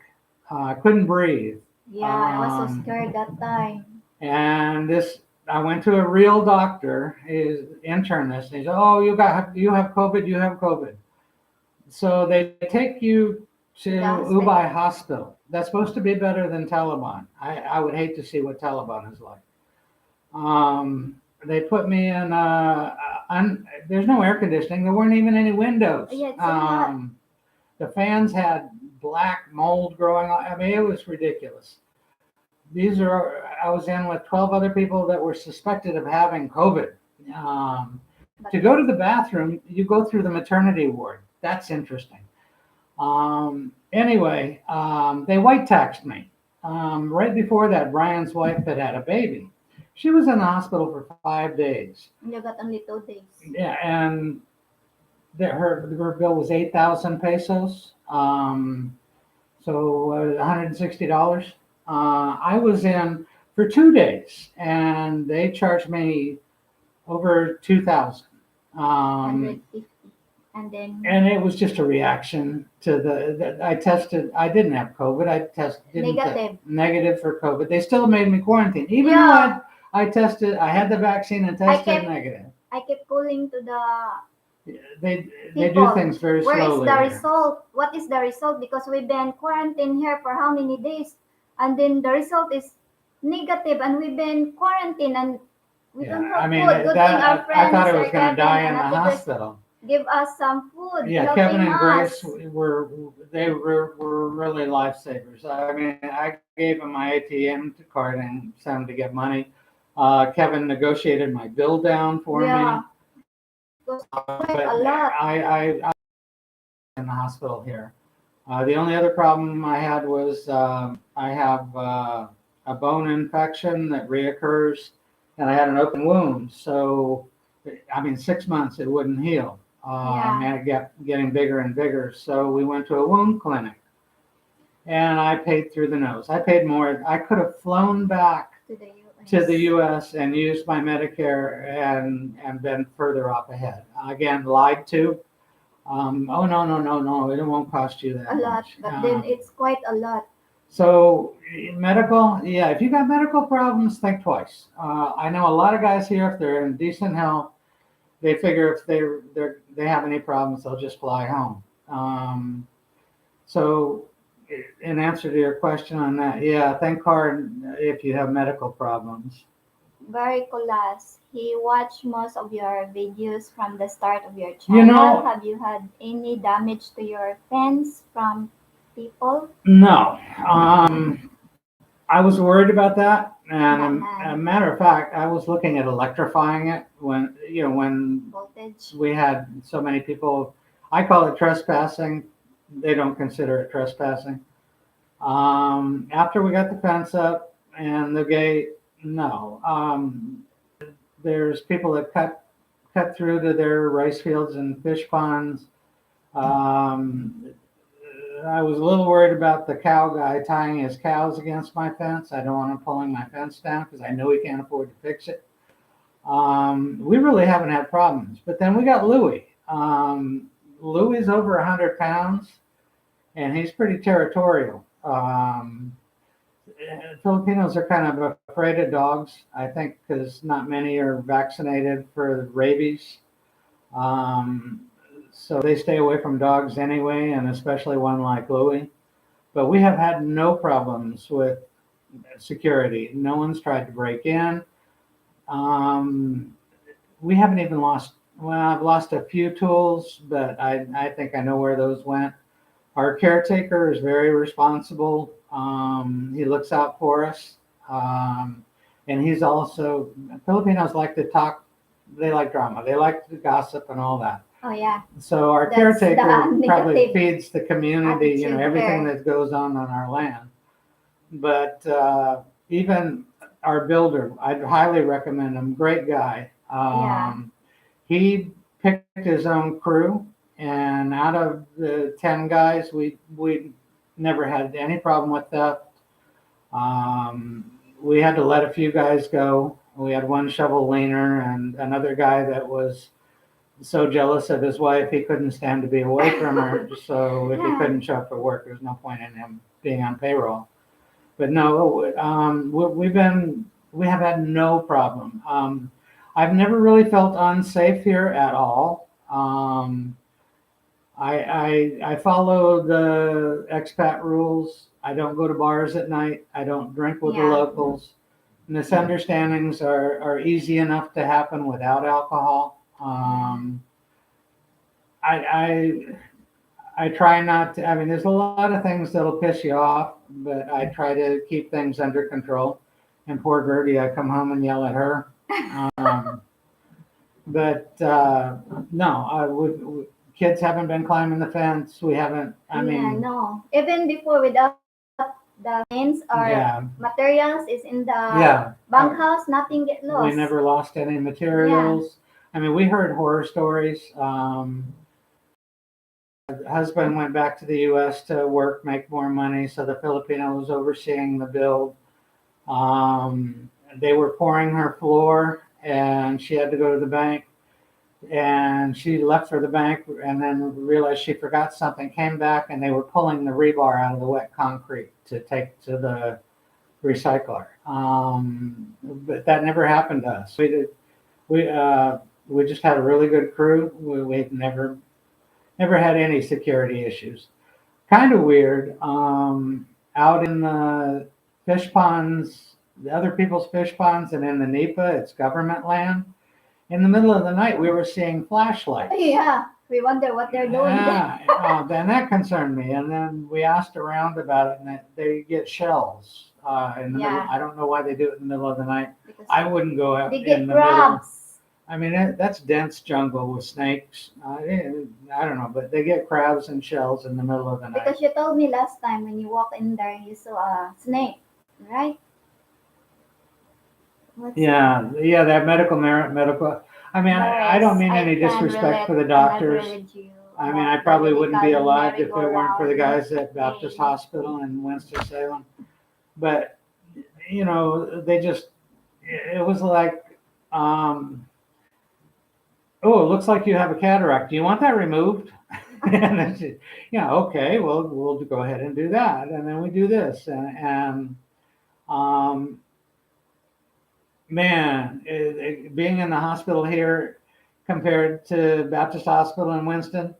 I couldn't breathe. Yeah, I was so Um, scared that time. and this, I went to a real doctor, his internist, and he said, "Oh, you have COVID, you have COVID." So they take you to To the Ubud hospital. Hospital. That's supposed to be better than Taliban. I would hate to see what Taliban is like. They put me in. There's no air conditioning. There weren't even any windows. Yeah, it's so hot. The fans had black mold growing on. I mean, it was ridiculous. I was in with 12 other people that were suspected of having COVID. Um, But to go to the bathroom, you go through the maternity ward. That's interesting. Anyway, they white taxed me. Right before that, Brian's wife had a baby. She was in the hospital for 5 days. you got only 2 days. Yeah, and her bill was 8,000 pesos. So $160. I was in for 2 days, and they charged me over 2,000. Um, 150. And then and it was just a reaction to I tested. I didn't have COVID. I didn't negative. negative for COVID. They still made me quarantine, even though Yeah, I tested. I had the vaccine and I tested kept negative. I kept calling to the They do people. things very Where is slowly the here. result? What is the result? Because we've been quarantined here for how many days? And then the result is negative, and we've been quarantined, and we Yeah, don't I have mean food. Good thing our I thought friend I was Sir going to Kevin die in and the Ate Chris, hospital. give us some food, Yeah, Kevin helping and Grace us. were really lifesavers. I mean, I gave them my ATM card and sent them to get money. Kevin negotiated my bill down for me. Yeah, because it's But quite a lot. I in the hospital here. The only other problem I had was I have a bone infection that reoccurs, and I had an open wound. So, I mean, 6 months it wouldn't heal, Yeah, and it kept getting bigger and bigger. So we went to a wound clinic, and I paid through the nose. I paid more. I could have flown back to the to the US. U.S. and used my Medicare and been further up ahead. Again, lied to. Oh no, no, no, no! It won't cost you A that lot, much. but then it's quite a lot. So medical, yeah. If you got medical problems, think twice. I know a lot of guys here, if they're in decent health, they figure if they have any problems, they'll just fly home. So, in answer to your question on that, yeah, think hard if you have medical problems. Very colas. He watched most of your videos from the start of your You channel. know, Have you had any damage to your fence from people? no. I was worried about that, and a Uh-huh. matter of fact, I was looking at electrifying it when Voltage. we had so many people. I call it trespassing. They don't consider it trespassing. After we got the fence up and the gate, no. There's people that cut through to their rice fields and fish ponds. Um, I was a little worried about the cow guy tying his cows against my fence. I don't want him pulling my fence down because I know he can't afford to fix it. We really haven't had problems. But then we got Louie. Louie's over 100 pounds, and he's pretty territorial. Filipinos are kind of afraid of dogs, I think, because not many are vaccinated for rabies. Um, so they stay away from dogs anyway, and especially one like Louie. But we have had no problems with security. No one's tried to break in. Um, we haven't even lost. Well, I've lost a few tools, but I think I know where those went. Our caretaker is very responsible. He looks out for us, and he's also Filipinos like to talk. They like drama. They like to gossip and all that. Oh yeah, So our that's the caretaker probably negative feeds the community, attitude everything there. that goes on our land. But even our builder, I'd highly recommend him. Great guy. Yeah, He picked his own crew, and out of the 10 guys, we never had any problem with theft. We had to let a few guys go. We had one shovel leaner and another guy that was so jealous of his wife he couldn't stand to be away from her. So if he yeah, couldn't show up for work, there's no point in him being on payroll. But no, we have had no problem. I've never really felt unsafe here at all. I follow the expat rules. I don't go to bars at night. I don't drink with the yeah, locals. Misunderstandings are easy enough to happen without alcohol. yeah, I try not to. I mean, there's a lot of things that'll piss you off, but I try to keep things under control. And poor Gertie, I come home and yell at her. Um, but no, kids haven't been climbing the fence. We haven't. I yeah. mean, No, even before without the fence or yeah, materials is in the yeah. bunkhouse, nothing get We lost. never lost any Yeah, materials. I mean, we heard horror stories. Husband went back to the U.S. to work, make more money, so the Filipino was overseeing the build. They were pouring her floor, and she had to go to the bank. And she left for the bank, and then realized she forgot something. Came back, and they were pulling the rebar out of the wet concrete to take to the recycler. But that never happened to us. We we just had a really good crew. We've never had any security issues. Kind of weird. Out in the fish ponds, the other people's fish ponds, and in the NEPA, it's government land. In the middle of the night, we were seeing flashlights. yeah. We wonder what they're doing there. Yeah, then that concerned me. And then we asked around about it, and they get shells in the middle. Yeah, I don't know why they do it in the middle of the night. because I wouldn't go out they in get the middle. crabs. I mean, that's dense jungle with snakes. I don't know, but they get crabs and shells in the middle of the night. Because you told me last time when you walked in there, you saw a snake, right? What's Yeah, that medical. I mean, I don't Doris, mean I any can disrespect relate for the and agree doctors. with you I mean, I about the probably wouldn't be medical alive if it weren't for the merry-go-round guys at Baptist thing. Hospital in Winston-Salem. But they just it was like, um, oh, it looks like you have a cataract. Do you want that removed? And it's, okay, well, we'll go ahead and do that, and then we do this, and um, man, being in the hospital here compared to Baptist Hospital in Winston,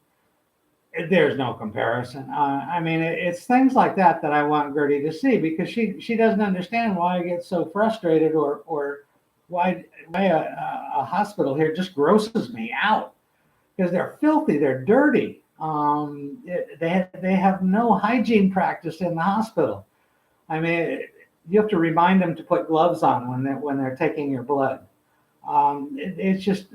there's no comparison. I mean, it's things like that I want Gertie to see, because she doesn't understand why I get so frustrated, or why a hospital here just grosses me out, because they're filthy, they're dirty. They have no hygiene practice in the hospital. I mean, you have to remind them to put gloves on when they're taking your blood. It's just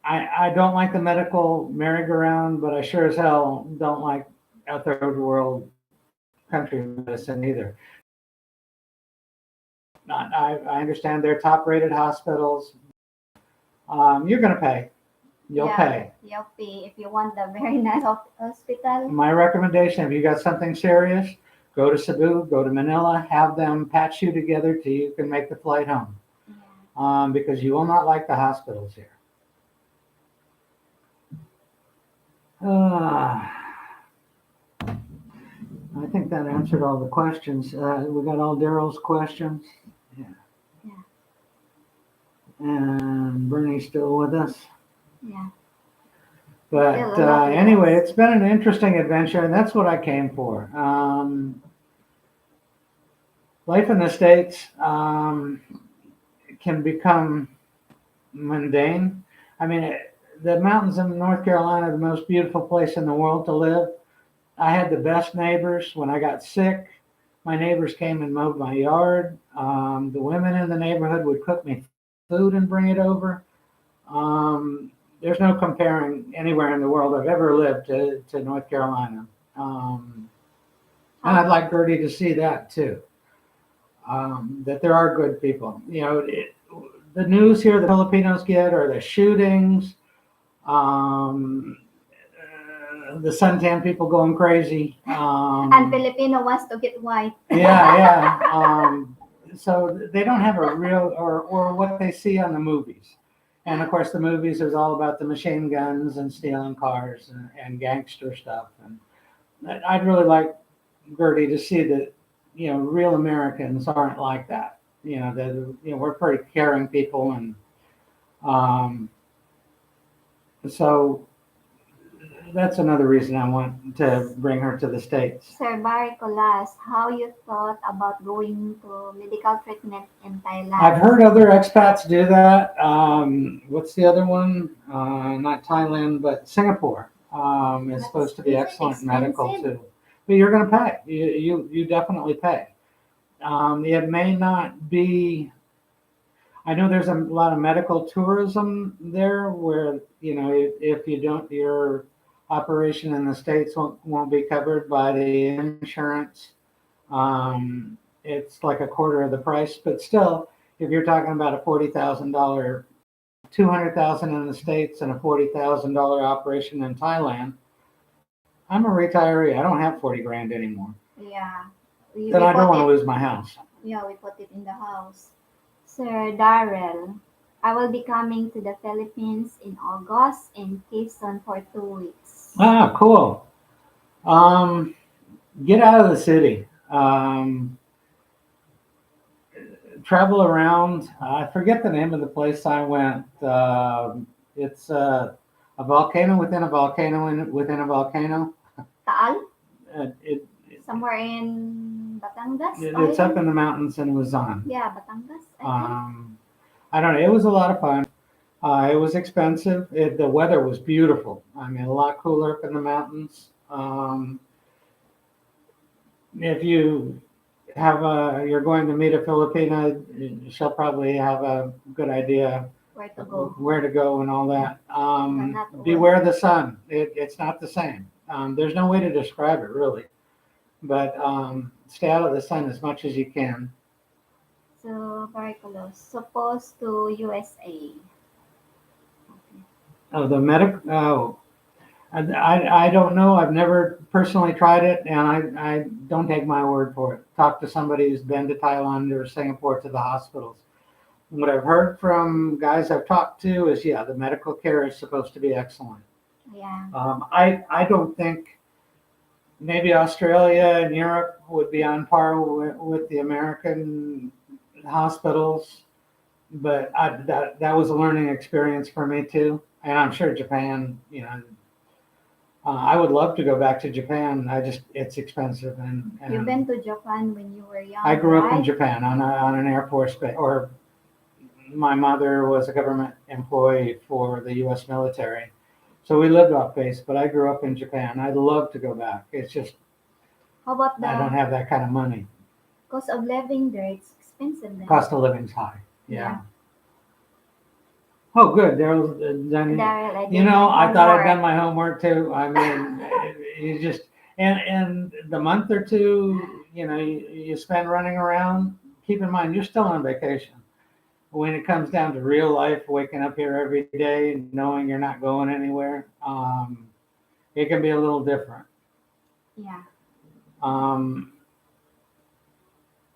I, I don't like the medical merry-go-round, but I sure as hell don't like a third world country medicine either. I understand they're top-rated hospitals. You're going to pay. You'll Yeah, pay. you'll pay if you want the very nice hospital. My recommendation: if you got something serious, go to Cebu, go to Manila, have them patch you together till you can make the flight home. Yeah. Because you will not like the hospitals here. Uh, I think that answered all the questions. We got all Daryl's questions. Yeah. Yeah. And Bernie's still with us. Yeah. But Still anyway, yes. it's been an interesting adventure, and that's what I came for. Life in the States can become mundane. I mean, the mountains in North Carolina are the most beautiful place in the world to live. I had the best neighbors. When I got sick, my neighbors came and mowed my yard. The women in the neighborhood would cook me food and bring it over. There's no comparing anywhere in the world I've ever lived to North Carolina. And I'd like Gertie to see that too, that there are good people. The news here the Filipinos get are the shootings, um, the suntan people going crazy. And Filipino wants to get white. Yeah. So they don't have a real, or what they see on the movies. And of course, the movies is all about the machine guns and stealing cars and gangster stuff. And I'd really like Gertie to see that, real Americans aren't like that. That we're pretty caring people, and um, so that's another reason I want to bring her to the States. Sir Barry Colas, how you thought about going to medical treatment in I've Thailand? heard other expats do that. What's the other one? Not Thailand, but Singapore is supposed to be Is it excellent medical expensive? too. But you're going to pay. You definitely pay. It may not be. I know there's a lot of medical tourism there, where if you don't, your operation in the States won't be covered by the insurance. It's like a quarter of the price, but still, if you're talking about a $40,000, 200,000 in the States and a $40,000 operation in Thailand, I'm a retiree. I don't have 40 grand anymore. Yeah. Then We I don't put want to it, lose my house. yeah, we put it in the house. Sir Darrell, I will be coming to the Philippines in August in Quezon for 2 weeks. Ah, cool. Um, get out of the city. Travel around. I forget the name of the place I went. It's a volcano within a volcano within a volcano. Taal? Uh, it, Somewhere in Batangas it's up in Island? the mountains in Luzon. Yeah, Batangas, I think. Um, I don't know. It was a lot of fun. It was expensive. The weather was beautiful. I mean, a lot cooler up in the mountains. If you're going to meet a Filipina, she'll probably have a good idea Where to go? where to go and all that. But not all. Beware of the sun. It's not the same. There's no way to describe it really, but stay out of the sun as much as you can. So very close. Supposed to USA. Okay. Oh, the medic. Oh, I don't know. I've never personally tried it, and I don't take my word for it. Talk to somebody who's been to Thailand or Singapore to the hospitals. What I've heard from guys I've talked to is, yeah, the medical care is supposed to be excellent. Yeah. I don't think maybe Australia and Europe would be on par with the American hospitals, but that was a learning experience for me too. And I'm sure Japan, I would love to go back to Japan. It's expensive, You've and been to Japan when you were young, I grew up in right? Japan on an Air Force base, or my mother was a government employee for the U.S. military, so we lived off base. But I grew up in Japan. I'd love to go back. It's just How about I don't the have that kind of money. cost of living there? It's expensive then. Cost of living's high. Yeah. Yeah. Oh, good. Daryl, then Daryl, I did my I thought I'd done homework. my homework too. I mean, you just and the month or two, you spend running around. Keep in mind, you're still on vacation. When it comes down to real life, waking up here every day, knowing you're not going anywhere, it can be a little different. Yeah. Um,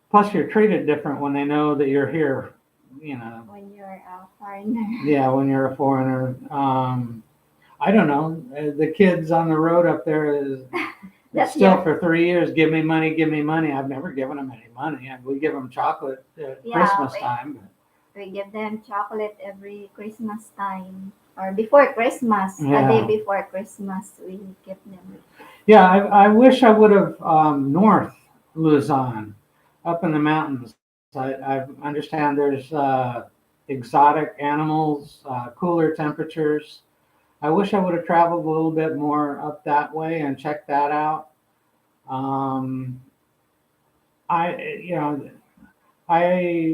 Plus, you're treated different when they know that you're here. You know, When you're a foreigner. yeah, when you're a foreigner. I don't know. The kids on the road up there is That's still your for 3 years. Give me money, give me money. I've never given them any money. And we give them chocolate at yeah. Christmas time. We give them chocolate every Christmas time or before Christmas. A day Yeah, before Christmas, we give them. yeah. I wish I would have north Luzon, up in the mountains. I understand there's exotic animals, cooler temperatures. I wish I would have traveled a little bit more up that way and checked that out. Um, I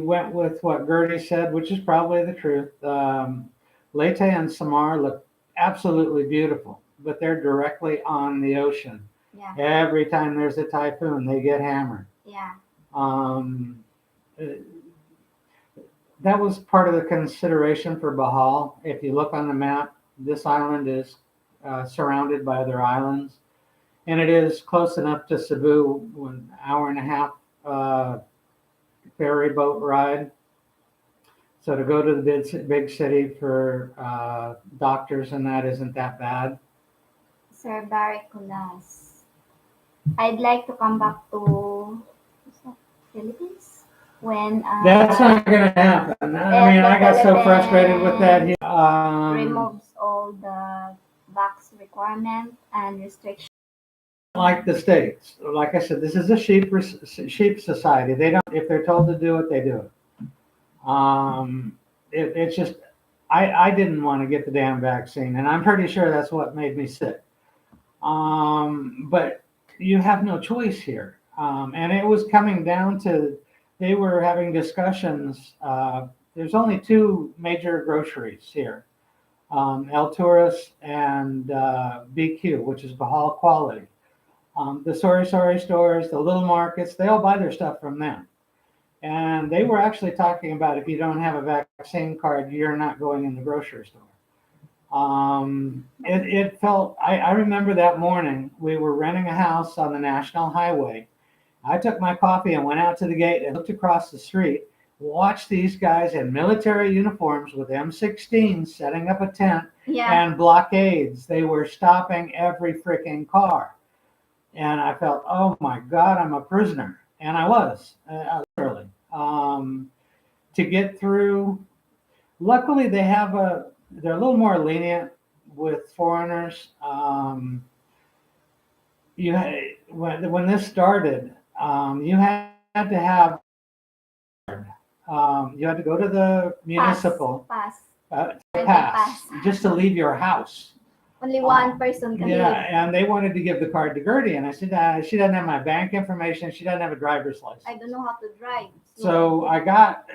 went with what Gertie said, which is probably the truth. Leyte and Samar look absolutely beautiful, but they're directly on the ocean. Yeah. Every time there's a typhoon, they get hammered. Yeah. Um, uh, that was part of the consideration for Bahal. If you look on the map, this island is surrounded by other islands, and it is close enough to Cebu, 1 hour and a half uh, ferry boat ride. So to go to the big city for doctors and that isn't that bad. Sir Baricolas. I'd like to come back to what's that, Philippines when That's not going to happen. I mean, if the I got so frustrated with that Philippines here. removes all the vax requirement and restrictions. Like the states, like I said, this is a sheep society. They don't. If they're told to do it, they do it. It's just I didn't want to get the damn vaccine, and I'm pretty sure that's what made me sick. But you have no choice here. And it was coming down to they were having discussions. There's only two major groceries here, El Tourist and BQ, which is Bahal Quality. The Sori stores, the little markets, they all buy their stuff from them. And they were actually talking about if you don't have a vaccine card, you're not going in the grocery store. It felt, I remember that morning, we were renting a house on the National Highway. I took my coffee and went out to the gate and looked across the street, watched these guys in military uniforms with M16s setting up a tent Yeah. and blockades. They were stopping every freaking car. And I felt, oh my God, I'm a prisoner. And I was, literally. To get through, luckily they're a little more lenient with foreigners. When this started, you had to have, you had to go to the Pass. municipal Pass. to Rental pass, pass. just to leave your house. Only one person can Yeah, leave. and they wanted to give the card to Gertie, and I said, she doesn't have my bank information. She doesn't have a driver's license. I don't know how to drive. So I got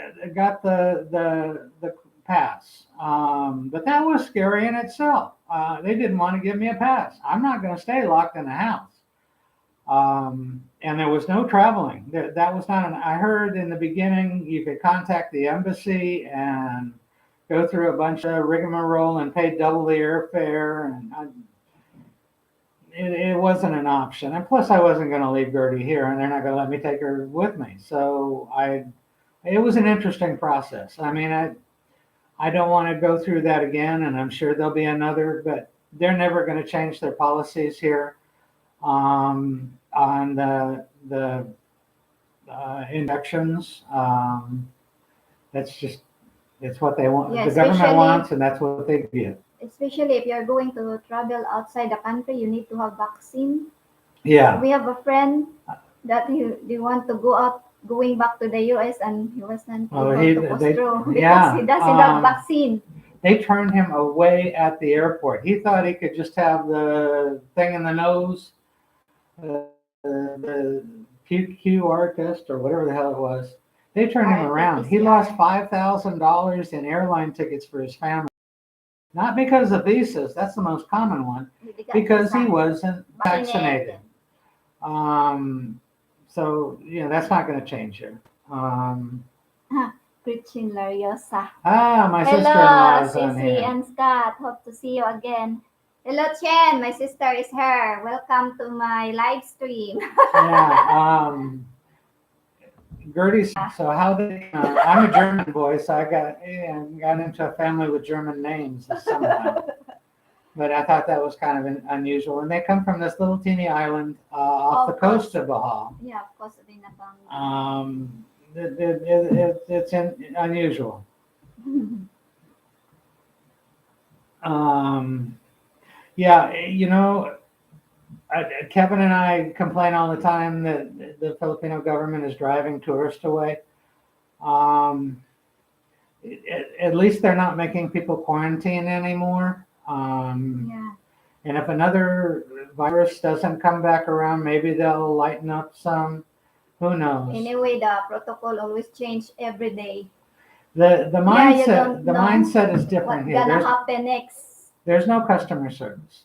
the pass, but that was scary in itself. They didn't want to give me a pass. I'm not going to stay locked in the house. And there was no traveling. That was not I heard in the beginning you could contact the embassy and go through a bunch of rigmarole and pay double the airfare, and it wasn't an option. And plus, I wasn't going to leave Gertie here, and they're not going to let me take her with me. So it was an interesting process. I mean, I don't want to go through that again, and I'm sure there'll be another, but they're never going to change their policies here on the injections. That's just it's what they want. Yeah, The government especially wants, and that's what they give. especially if you're going to travel outside the country, you need to have vaccine. Yeah. We have a friend that he want to go out, going back to the US, and he wasn't Oh, able to push through because yeah. he doesn't have vaccine. They turned him away at the airport. He thought he could just have the thing in the nose, the QR test or whatever the hell it was. They turned him around. He lost $5,000 in airline tickets for his family. Not because of visas, that's the most common one, because he wasn't vaccinated. So, that's not going to change here. Christine Lariosa. My Hello, sister-in-law is on Sissy here. and Scott. Hope to see you again. Hello, Chen. My sister is her. Welcome to my live stream. Yeah. Gertie, so how did I'm a German boy, so I got into a family with German names somehow. But I thought that was kind of unusual. And they come from this little teeny island off the coast of Baja. Yeah, of course, Vinabang. It's unusual. Yeah, Kevin and I complain all the time that the Filipino government is driving tourists away. At least they're not making people quarantine anymore. Yeah. And if another virus doesn't come back around, maybe they'll lighten up some. Who knows? Anyway, the protocol always change every day. The mindset is different here. What's gonna happen next? There's no customer service.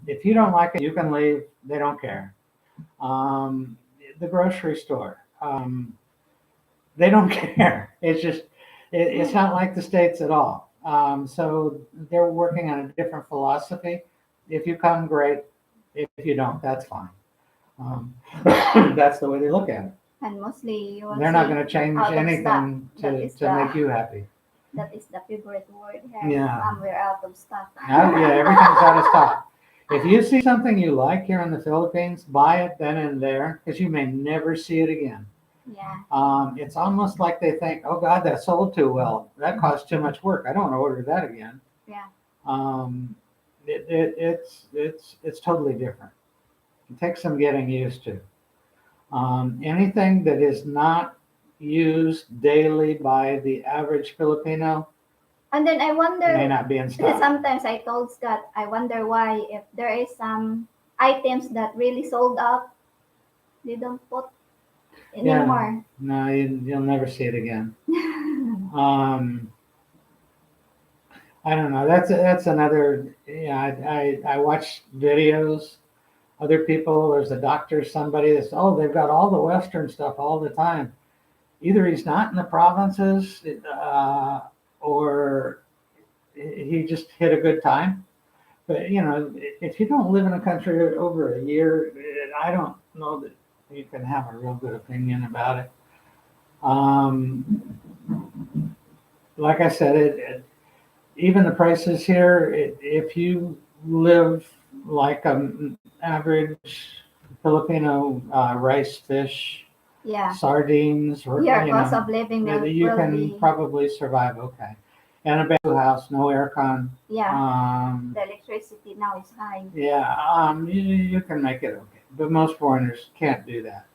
If you don't like it, you can leave. They don't care. The grocery store, they don't care. It's just, it's not like the States at all. So they're working on a different philosophy. If you come, great. If you don't, that's fine. That's the way they look at it. And mostly they're not going to change anything to make you happy. That is the favorite word here. Yeah. We're out of stock. Yeah, everything's out of stock. If you see something you like here in the Philippines, buy it then and there, because you may never see it again. Yeah. It's almost like they think, oh God, that sold too well. That cost too much work. I don't want to order that again. Yeah. It's totally different. It takes some getting used to. Anything that is not used daily by the average Filipino, and then I wonder, may not be in stock. Sometimes I told Scott, I wonder why if there is some items that really sold out, they don't put anymore. No, you'll never see it again. I don't know. That's another. Yeah, I watch videos. Other people, there's a doctor, somebody that's, they've got all the Western stuff all the time. Either he's not in the provinces, or he just hit a good time. But, if you don't live in a country over a year, I don't know that you can have a real good opinion about it. Like I said, even the prices here, if you live like an average Filipino, rice, fish, sardines, or cost of living, you can probably survive okay. And a bamboo house, no aircon. Yeah. The electricity now is high. Yeah, you can make it okay, but most foreigners can't do that.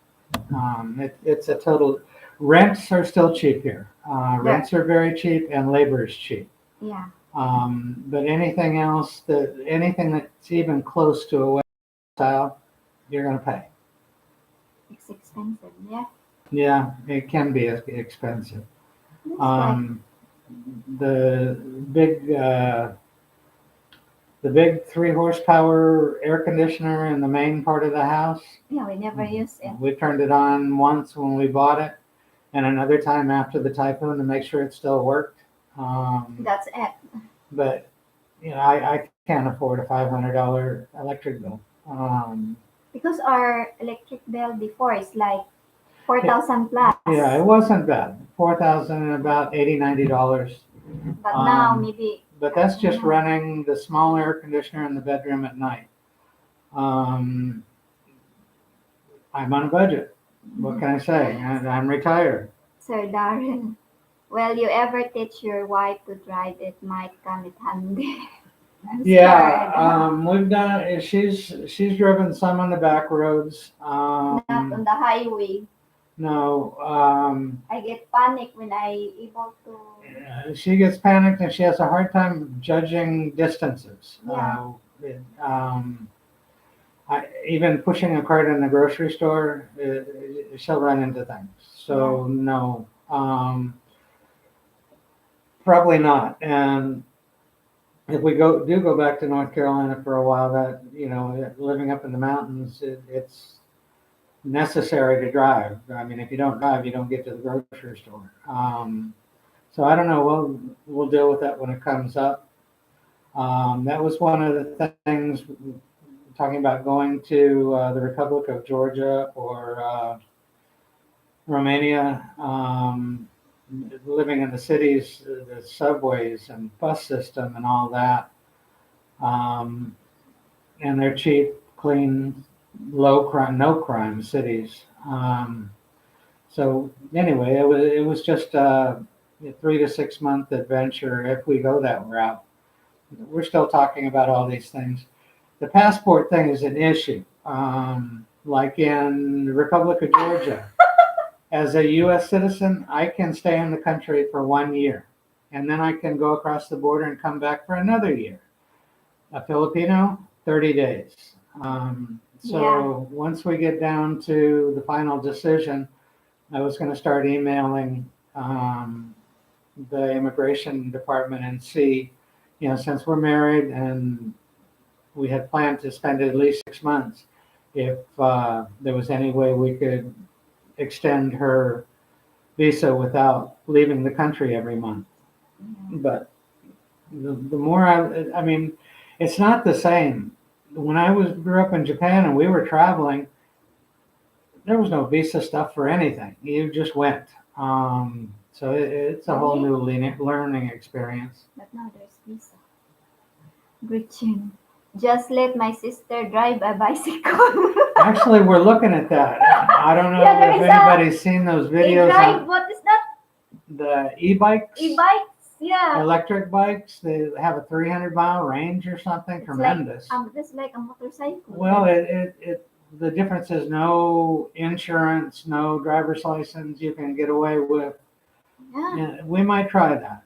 It's a total. Rents are still cheap here. Rents are very cheap, and labor is cheap. Yeah, But anything that's even close to a wet tile, you're going to pay. it's expensive. Yeah, Yeah, it can be expensive. that's why. Um, the big, uh, the big 3 horsepower air conditioner in the main part of the house, Yeah, we never use it. we turned it on once when we bought it, and another time after the typhoon to make sure it still worked. That's it. But I can't afford a $500 electric bill. Because our electric bill before is like Yeah, 4,000 yeah, it plus. wasn't bad. 4,000 and about 80, $90. But now Um, maybe, but I that's don't just know. running the small air conditioner in the bedroom at night. Um, I'm on a budget. What can I say? And I'm retired. Sir Darren, will you ever teach your wife to drive? It might come in handy. I'm Yeah, scared. we've done. She's driven some on the back roads. Not on the highway. No, I get panic when I able to. she gets panicked and she has a hard time judging distances. Yeah, Um, even pushing a cart in the grocery store, she'll run into things. yeah, So no, probably not. And if we do go back to North Carolina for a while, that living up in the mountains, it's necessary to drive. I mean, if you don't drive, you don't get to the grocery store. So I don't know. We'll deal with that when it comes up. That was one of the things talking about going to the Republic of Georgia or Romania, living in the cities, the subways and bus system and all that. Um, and they're cheap, clean, low crime, no crime cities. So anyway, it was just a 3 to 6 month adventure if we go that route. We're still talking about all these things. The passport thing is an issue. Like in the Republic of Georgia, as a U.S. citizen, I can stay in the country for 1 year, and then I can go across the border and come back for another year. A Filipino, 30 days. yeah, So once we get down to the final decision, I was going to start emailing the immigration department and see, since we're married and we had planned to spend at least 6 months, if there was any way we could extend her visa without leaving the country every month. yeah, But the more I mean, it's not the same. When grew up in Japan and we were traveling, there was no visa stuff for anything. You just went. So it's a whole really. new learning experience. But now there's visa. Gretchen, just let my sister drive a bicycle. Actually, we're looking at that. I don't Yeah, know there if is a anybody's seen those they videos drive. on What is that? the e-bikes, E-bikes. Yeah, electric bikes. They have a 300-mile range or something. it's like Tremendous. this like a motorcycle. Well, the difference is no insurance, no driver's license. You can get away with. Yeah, Yeah, we might try that.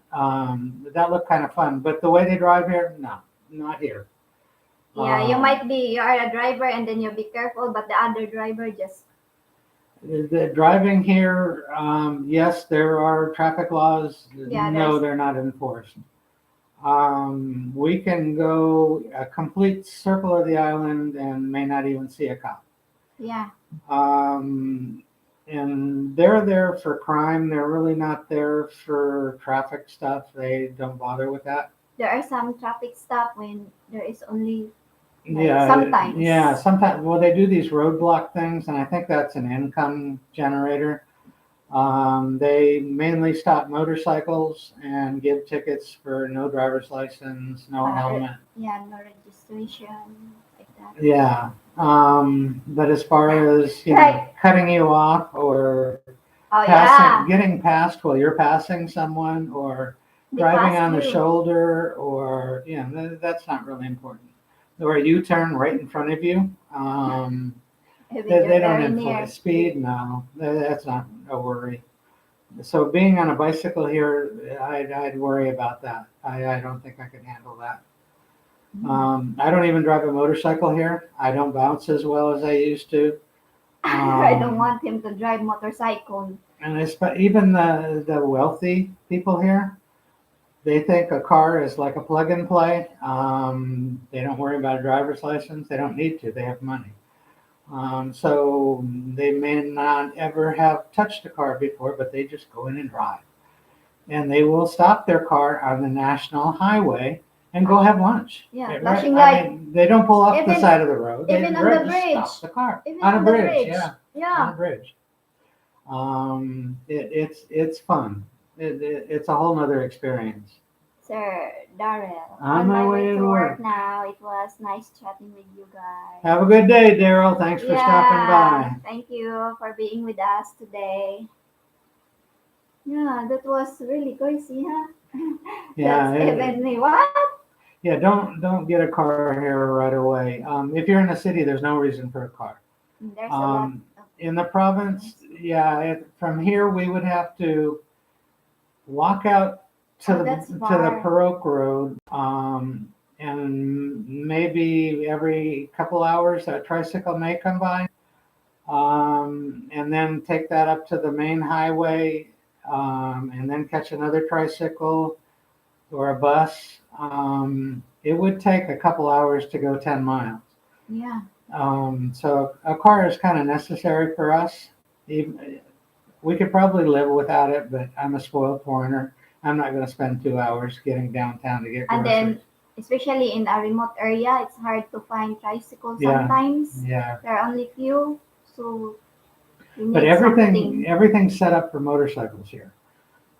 That looked kind of fun, but the way they drive here, no, not here. yeah. You Um, might be you are a driver and then you be careful, but the other driver just the driving here, yes, there are traffic laws. yeah. No, There's they're not enforced. We can go a complete circle of the island and may not even see a cop. yeah. Um, and they're there for crime. They're really not there for traffic stuff. They don't bother with that. There are some traffic stop when there is only like Yeah, yeah. sometimes. Sometimes, well, they do these roadblock things, and I think that's an income generator. They mainly stop motorcycles and give tickets for no driver's license, no Uh, helmet. yeah, no registration like that. Yeah. But as far as, Right. cutting you off or Oh yeah, getting past while you're passing someone or they driving pass on the you. shoulder or, that's not really important. Or a U-turn right in front of you. When They you're don't very enforce near. speed. No, that's not a worry. So being on a bicycle here, I'd worry about that. I don't think I could handle that. I don't even drive a motorcycle here. I don't bounce as well as I used to. I don't Um, want him to drive motorcycle. and even the wealthy people here, they think a car is like a plug and play. They don't worry about a driver's license. They don't need to. They have money. So they may not ever have touched a car before, but they just go in and drive. And they will stop their car on the national highway and go have lunch. Yeah, Right? flashing I light. mean, they don't pull off the Even side of the road. They even on the just bridge. stop the car Even on a on the bridge. bridge. Yeah, on a Yeah. bridge. It's fun. It's a whole nother experience. Sir Darrell, On on my my way way to to work work. now. It was nice chatting with you guys. Have a good day, Daryl. Thanks for stopping Yeah, by. thank you for being with us today. Yeah, that was really crazy, huh? Yeah, That's even what? yeah. Don't get a car here right away. If you're in a city, there's no reason for a car. There's a lot of In the province, yeah, from here we would have to walk out oh, that's to the far. Paroque Road, and maybe every couple hours a tricycle may come by, and then take that up to the main highway, and then catch another tricycle or a bus. It would take a couple hours to go 10 miles. Yeah. So a car is kind of necessary for us. Even, we could probably live without it, but I'm a spoiled foreigner. I'm not going to spend 2 hours getting downtown to get And groceries. then, especially in a remote area, it's hard to find tricycles Yeah, sometimes. yeah. There are only few, so you But need something. everything's set up for motorcycles here.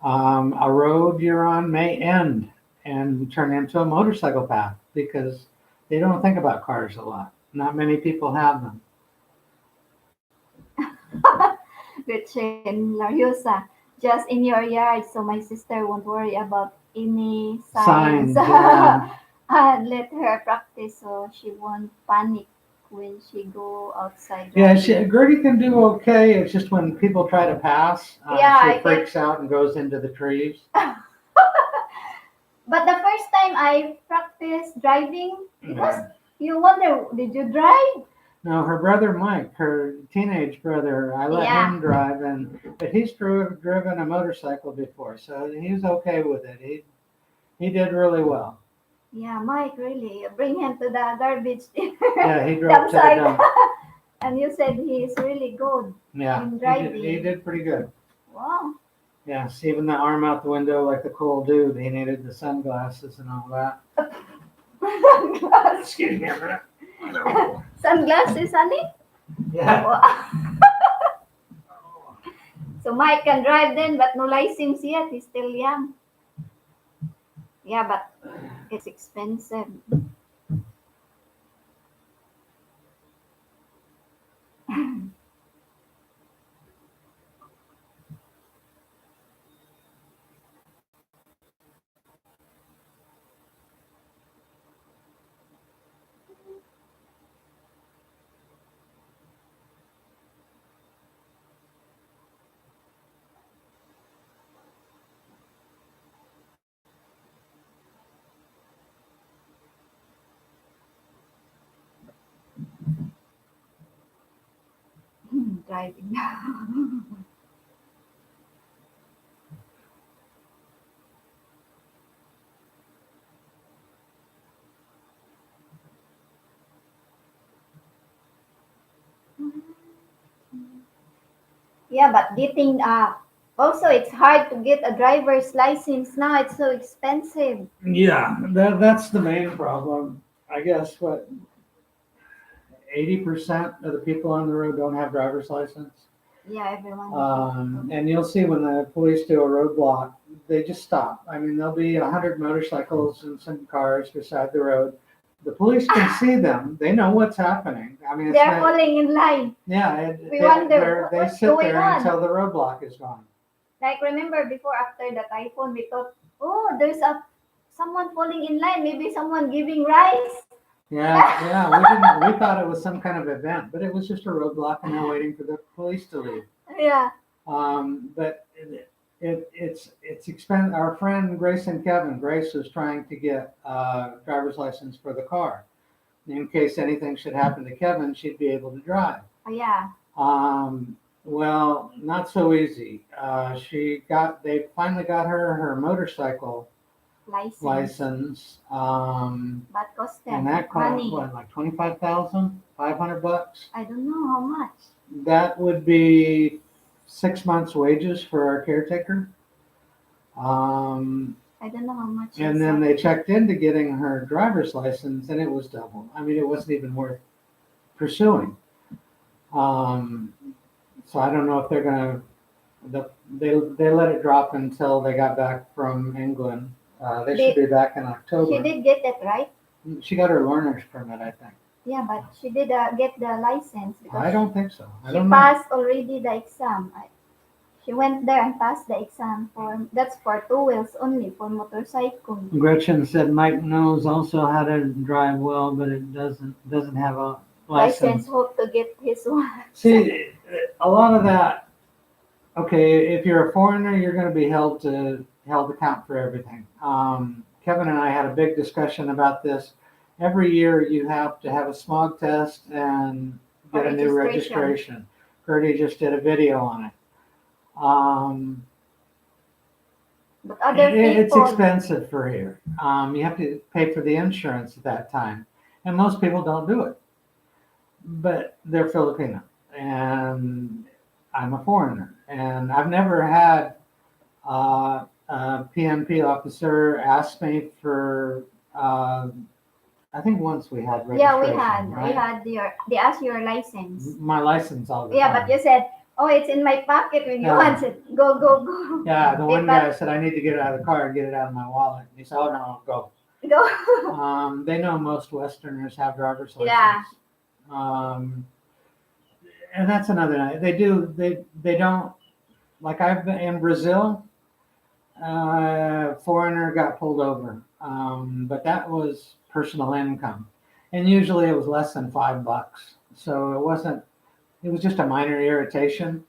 A road you're on may end and turn into a motorcycle path because they don't think about cars a lot. Not many people have them. Gretchen Lariosa, just in your yard, so my sister won't worry about any signs. Signs, yeah. And let her practice so she won't panic when she go outside Yeah, driving. Gertie can do okay. It's just when people try to pass, Yeah, she I get. freaks out and goes into the trees. But the first time I practiced driving, it was Yeah. you wonder, did you drive? No, her brother Mike, her teenage brother, I let Yeah, him drive, but he's driven a motorcycle before, so he's okay with it. He did really well. yeah, Mike, really, bring him to the garbage Yeah, he drove dump to the site. dump. And you said he is really good Yeah, in he driving. did pretty good. Wow. Yes, even the arm out the window like the cool dude. He needed the sunglasses and all that. Sunglasses. Excuse me a minute. Sunglasses, honey? Yeah. Wow. So Mike can drive then, but no license yet. He's still young. Yeah, but it's expensive. Driving. Yeah, but getting also it's hard to get a driver's license now. It's so expensive. Yeah, that's the main problem. I guess what 80% of the people on the road don't have driver's license. Yeah, everyone. And you'll see when the police do a roadblock, they just stop. I mean, there'll be 100 motorcycles and some cars beside the road. The police can see them. They know what's happening. I mean, it's They're not. falling in line. Yeah, We wonder they what's sit going there on. until the roadblock is gone. Like remember before after that iPhone, we thought, oh, there's a someone falling in line. Maybe someone giving rice. Yeah. We thought it was some kind of event, but it was just a roadblock, and they're waiting for the police to leave. Yeah. But it's expensive. Our friend Grace and Kevin. Grace was trying to get a driver's license for the car. In case anything should happen to Kevin, she'd be able to drive. Oh, yeah. Well, not so easy. They finally got her motorcycle license. But cost And them that cost money. what, like 25,000, $500? I don't know how much. That would be 6 months' wages for our caretaker. I don't know how much. And then they checked into getting her driver's license, and it was double. I mean, it wasn't even worth pursuing. Um, so I don't know if they're gonna. They let it drop until they got back from England. They should be back in She October. did get it, right? She got her learner's permit, I think. Yeah, but she did get the license I because don't think so. I she don't know. passed already the exam. She went there and passed the exam for that's for two wheels only for motorcycle. Gretchen said Mike knows also how to drive well, but it doesn't have a License license. hope to get his one. See, a lot of that. Okay, if you're a foreigner, you're going to be held account for everything. Kevin and I had a big discussion about this. Every year, you have to have a smog test and For get a new registration. registration. Gertie just did a video on it. Um, But other It's people, expensive for here. You have to pay for the insurance at that time, and most people don't do it. But they're Filipino, and I'm a foreigner, and I've never had a PNP officer ask me for. I think once we had yeah, registration, we right? had they asked your license. My license all the Yeah, time. but you said, oh, it's in my pocket when you Yeah. want it. Go, go, go. Yeah, the one They guy said I need to get it out of the car and get it out of my wallet. And he said, "Oh no, go." go. They know most Westerners have driver's license. Yeah. Um, and that's another night. They don't like I've been in Brazil. Foreigner got pulled over, but that was personal income, and usually it was less than $5. So it wasn't. It was just a minor irritation.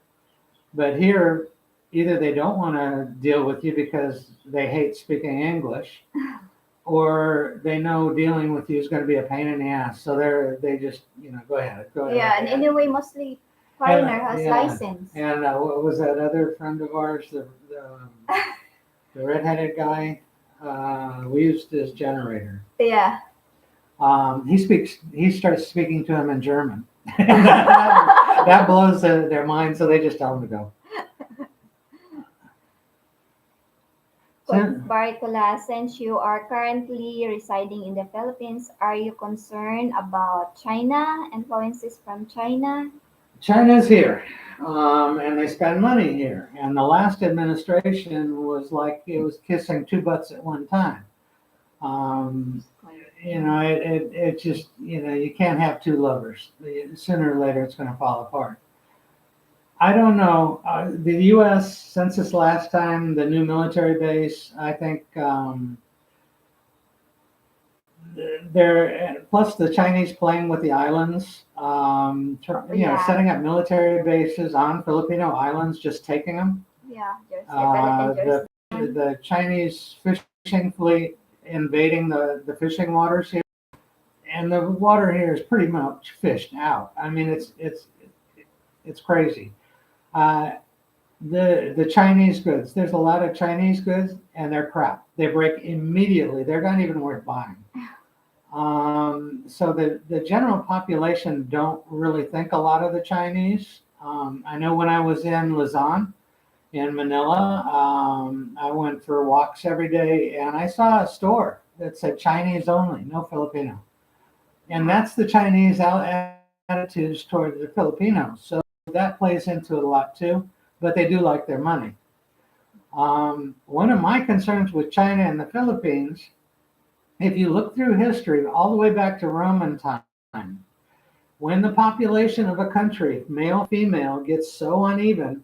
But here, either they don't want to deal with you because they hate speaking English, or they know dealing with you is going to be a pain in the ass. So they just go ahead, go ahead. Yeah, and anyway, mostly foreigner has Yeah. license. And what was that other friend of ours, the redheaded guy? We used his generator. Yeah. He starts speaking to him in German. that blows their mind, so they just tell him to go. Baricula, since you are currently residing in the Philippines, are you concerned about China, influences from China? China's here, and they spend money here. And the last administration was like it was kissing two butts at one time. Um, it just you can't have two lovers. Sooner or later, it's going to fall apart. I don't know. The U.S. since this last time, the new military base, I think they're plus the Chinese playing with the islands. Yeah. Setting up military bases on Filipino islands, just taking them. Yeah, there's The Chinese fishing fleet invading the fishing waters here, and the water here is pretty much fished out. I mean, it's crazy. Uh, the Chinese goods. There's a lot of Chinese goods, and they're crap. They break immediately. They're not even worth buying. So the general population don't really think a lot of the Chinese. I know when I was in Luzon, in Manila, I went for walks every day, and I saw a store that said Chinese only, no Filipino. And that's the Chinese attitudes toward the Filipinos. So that plays into it a lot too, but they do like their money. One of my concerns with China and the Philippines, if you look through history all the way back to Roman time, when the population of a country, male, female, gets so uneven,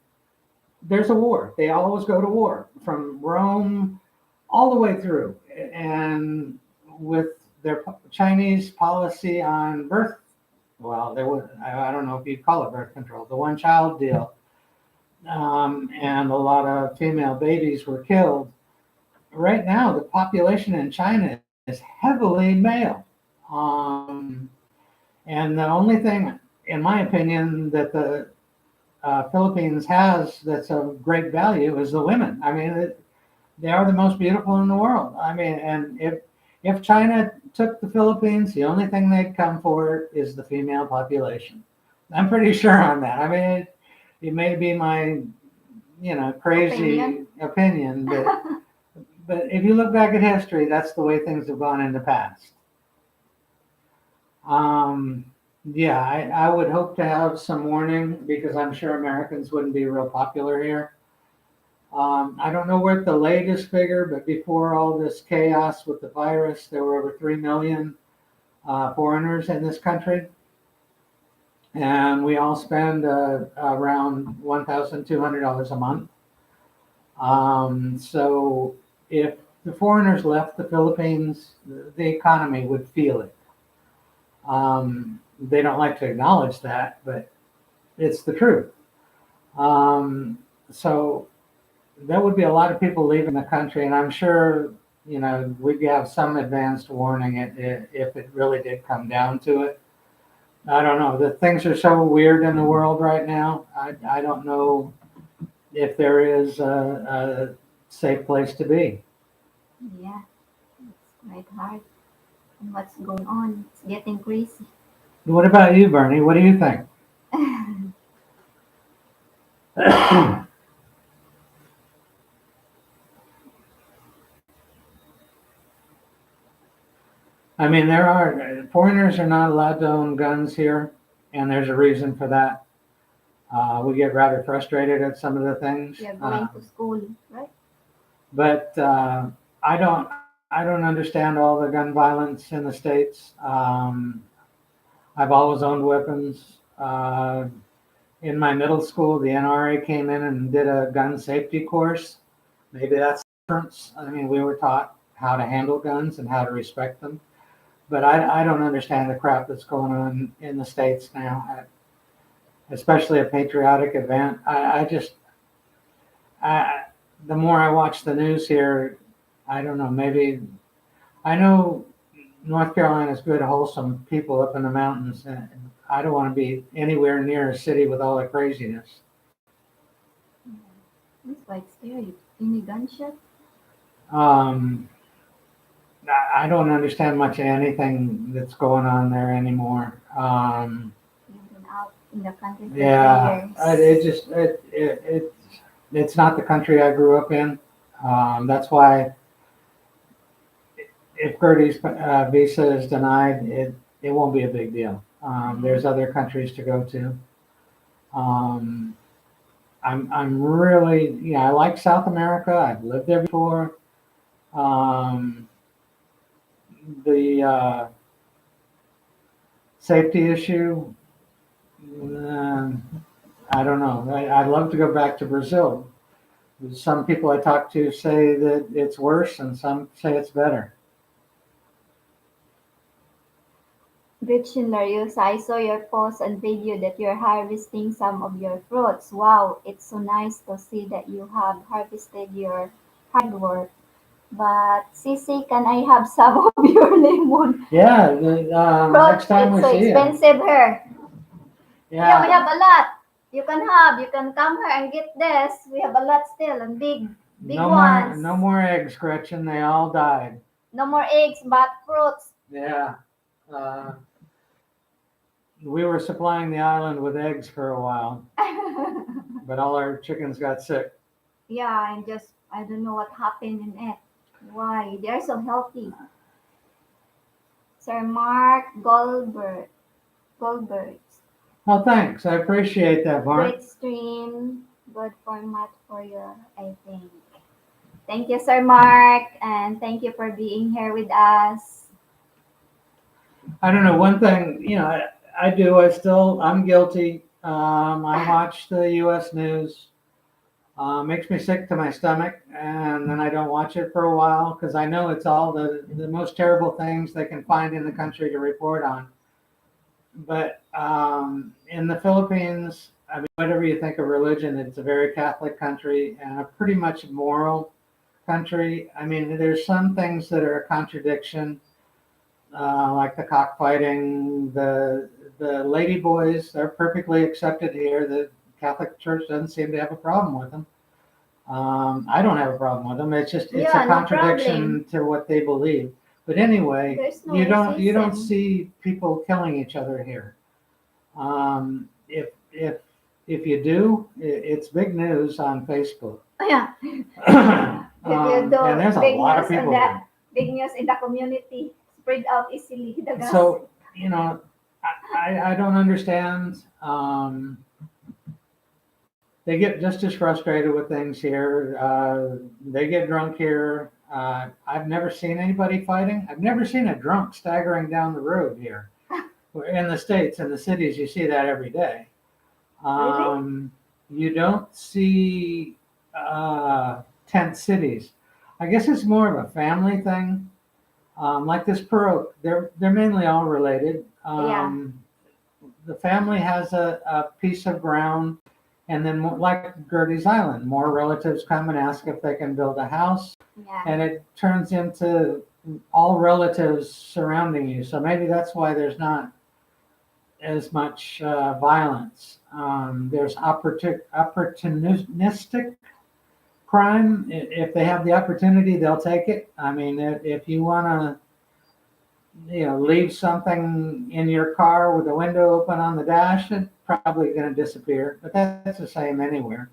there's a war. They always go to war from Rome all the way through. And with their Chinese policy on birth, well, there was, I don't know if you'd call it birth control, the one child deal. and a lot of female babies were killed. Right now, the population in China is heavily male. Um, and the only thing, in my opinion, that the Philippines has that's of great value is the women. I mean, they are the most beautiful in the world. I mean, and if China took the Philippines, the only thing they'd come for is the female population. I'm pretty sure on that. I mean, it may be my Opinion. crazy opinion, but if you look back at history, that's the way things have gone in the past. Um, yeah, I would hope to have some warning because I'm sure Americans wouldn't be real popular here. I don't know what the latest figure, but before all this chaos with the virus, there were over 3 million foreigners in this country. And we all spend around $1,200 a month. So if the foreigners left the Philippines, the economy would feel it. They don't like to acknowledge that, but it's the truth. Um, so there would be a lot of people leaving the country, and I'm sure we'd have some advanced warning if it really did come down to it. I don't know. The things are so weird in the world right now. I don't know if there is a safe place to be. Yeah, it's quite hard. And what's going on? It's getting crazy. What about you, Bernie? What do you think? I mean, there are foreigners are not allowed to own guns here, and there's a reason for that. We get rather frustrated at some of the things, You're going to school, right? but I don't understand all the gun violence in the states. I've always owned weapons. In my middle school, the NRA came in and did a gun safety course. Maybe that's the difference. I mean, we were taught how to handle guns and how to respect them. But I don't understand the crap that's going on in the states now, especially a patriotic event. I, the more I watch the news here, I don't know. Maybe I know North Carolina's good, wholesome people up in the mountains, and I don't want to be anywhere near a city with all the craziness. It's quite scary. Any gunshot? Um, I don't understand much of anything that's going on there anymore. You've been out in the country for Yeah, 3 years. it's not the country I grew up in. That's why if Gertie's visa is denied, it won't be a big deal. There's other countries to go to. Um, I'm really, I like South America. I've lived there before. Um, the safety issue, uh, I don't know. I'd love to go back to Brazil. Some people I talk to say that it's worse, and some say it's better. Rich in Larios, I saw your post and video that you're harvesting some of your fruits. Wow, it's so nice to see that you have harvested your hard work. But Sisi, can I have some of your lemon Yeah, fruit? next time It's we so see you. expensive here. Yeah, we Yeah, have a lot. You can have. You can come here and get this. We have a lot still and big ones. no more eggs, Gretchen. They all died. No more eggs, but fruits. Yeah. Uh, we were supplying the island with eggs for a while, but all our chickens got sick. Yeah, I don't know what happened in it. Why? They're so healthy. Sir Mark Goldberg. Well, thanks. I appreciate that, Mark. Great stream. Good format for your, I think. Thank you, Sir Mark, and thank you for being here with us. I don't know. One thing, I do. I'm guilty. I watch the U.S. news. Makes me sick to my stomach, and then I don't watch it for a while because I know it's all the most terrible things they can find in the country to report on. But in the Philippines, I mean, whatever you think of religion, it's a very Catholic country and a pretty much moral country. I mean, there's some things that are a contradiction, like the cockfighting, the lady boys. They're perfectly accepted here. The Catholic Church doesn't seem to have a problem with them. I don't have a problem with them. It's just it's a Yeah, no contradiction problem. to what they believe. But anyway, There's no you don't racism. see people killing each other here. If you do, it's big news on Facebook. Yeah, if you And do there's a big lot of news on people that, here. big news in the community, spread out easily the gossip. So I don't understand. They get just as frustrated with things here. They get drunk here. I've never seen anybody fighting. I've never seen a drunk staggering down the road here. In the States, in the cities, you see that every day. Really? You don't see tent cities. I guess it's more of a family thing. Like this Pearl, they're mainly all related. Yeah, The family has a piece of ground, and then like Gertie's Island, more relatives come and ask if they can build a house, yeah. and it turns into all relatives surrounding you. So maybe that's why there's not as much violence. There's opportunistic crime. If they have the opportunity, they'll take it. I mean, if you want to, leave something in your car with the window open on the dash, it's probably going to disappear. But that's the same anywhere.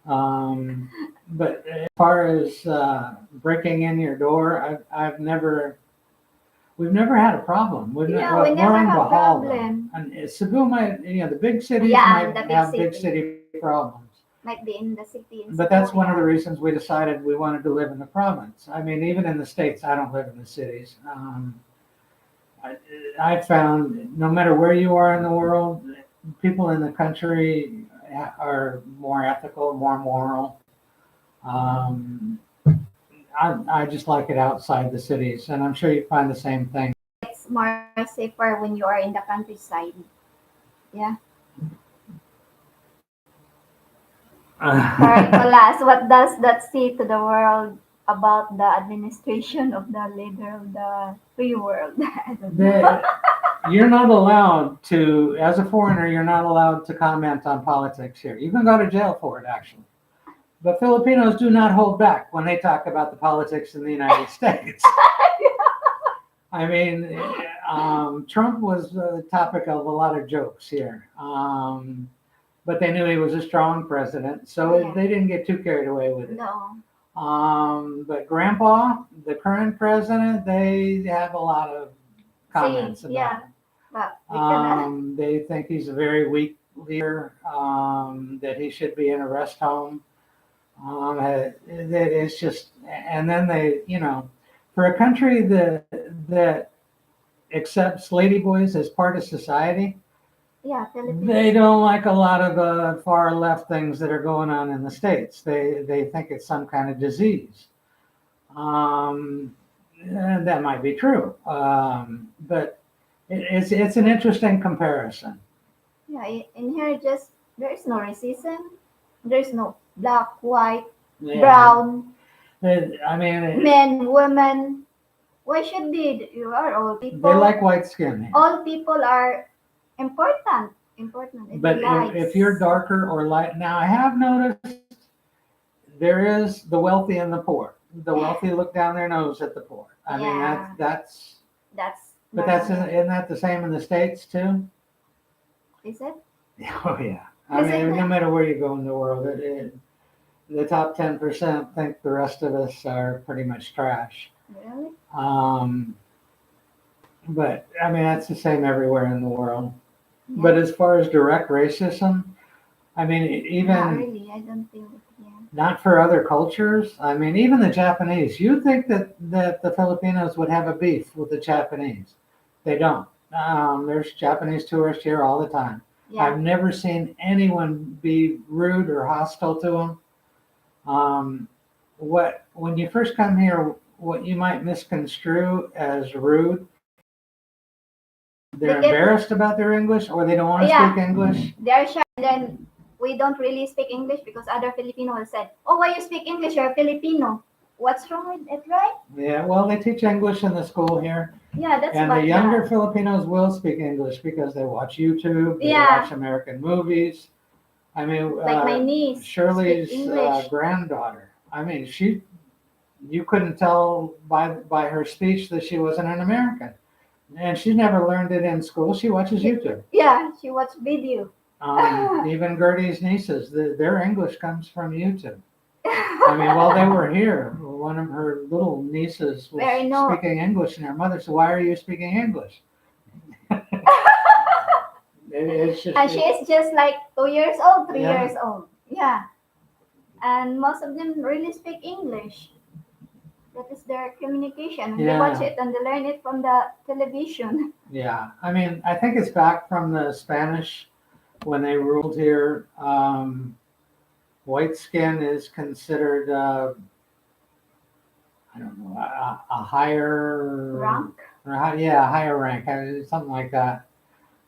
Um, but as far as breaking in your door, I've never. We've never had a problem. Yeah, we Well, we're never in have Bahal though, problem. and Cebu might, the big cities Yeah, in might the big have big city. city problems. Might be in the city in But Cebu, that's one of the yeah. reasons we decided we wanted to live in the province. I mean, even in the States, I don't live in the cities. I, I found no matter where you are in the world, people in the country are more ethical, more moral. Um, I just like it outside the cities, and I'm sure you find the same thing. It's more safer when you are in the countryside. Yeah. For Nicolas, what does that say to the world about the administration of the leader of the free world? I don't know. The, you're not allowed to, as a foreigner, you're not allowed to comment on politics here. You can go to jail for it, actually. But Filipinos do not hold back when they talk about the politics in the United States. I mean, Trump was the topic of a lot of jokes here. But they knew he was a strong president, so Yeah. they didn't get too carried away with it. No. But Grandpa, the current president, they have a lot of See, comments about yeah. him. But we cannot. They think he's a very weak leader, that he should be in a rest home. That it's just, and then for a country that accepts ladyboys as part of society, Yeah, they Philippines. don't like a lot of far left things that are going on in the States. They think it's some kind of disease. Um, and that might be true. But it's an interesting comparison. Yeah, in here just there is no racism. There's no black, white, Yeah, brown, I mean, men, women. Why should be you are all they people? like white skin here. All people are important. Important in their But if you're lives. darker or light, now I have noticed there is the wealthy and the poor. The wealthy look down their nose at the poor. I mean, Yeah, that's but normal that's here. isn't that the same in the States too? Is it? Oh yeah. I Is it? mean, no matter where you go in the world, the top 10% think the rest of us are pretty much trash. Really? Um, but I mean, that's the same everywhere in the world. But Yeah. as far as direct racism, I mean, Not even really. I don't think. Yeah. not for other cultures. I mean, even the Japanese. You think that the Filipinos would have a beef with the Japanese? They don't. There's Japanese tourists here all the time. Yeah. I've never seen anyone be rude or hostile to them. When you first come here, what you might misconstrue as rude they're They keep, embarrassed about their English or they don't want to speak yeah, English. they're shy. And then we don't really speak English because other Filipino will say, "Oh, why you speak English? You're Filipino. What's wrong with it, right?" Yeah, well, they teach English in the school here, Yeah, that's and the what younger the Filipinos will speak English because they watch YouTube, they yeah, watch American movies. I mean, like my niece speak Shirley's English. granddaughter. I mean, you couldn't tell by her speech that she wasn't an American, and she's never learned it in school. She watches YouTube. Yeah, she watched video. Even Gertie's nieces, their English comes from YouTube. I mean, while they were here, one of her little nieces was Very no. speaking English, and her mother said, "Why are you speaking English?" It's just, And she is just like 2 years old, three yeah, years old. Yeah. And most of them really speak English. That is their communication. And they watch yeah, it and they learn it from the television. yeah. I mean, I think it's back from the Spanish when they ruled here. White skin is considered, I don't know, a higher Rank? yeah, a higher rank, something like that.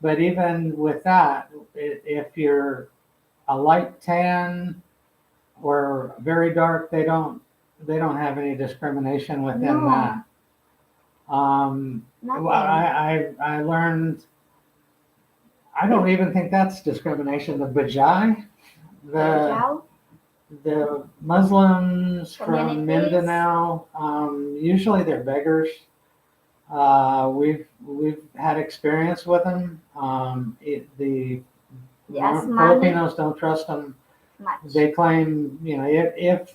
But even with that, if you're a light tan or very dark, they don't have any discrimination within No, that. Well, nothing. I learned. I don't even think that's discrimination. The Bajai, the Bajau Muslims from communities. Mindanao, usually they're beggars. We've had experience with them. The They ask money Filipinos don't trust them. much. They claim, if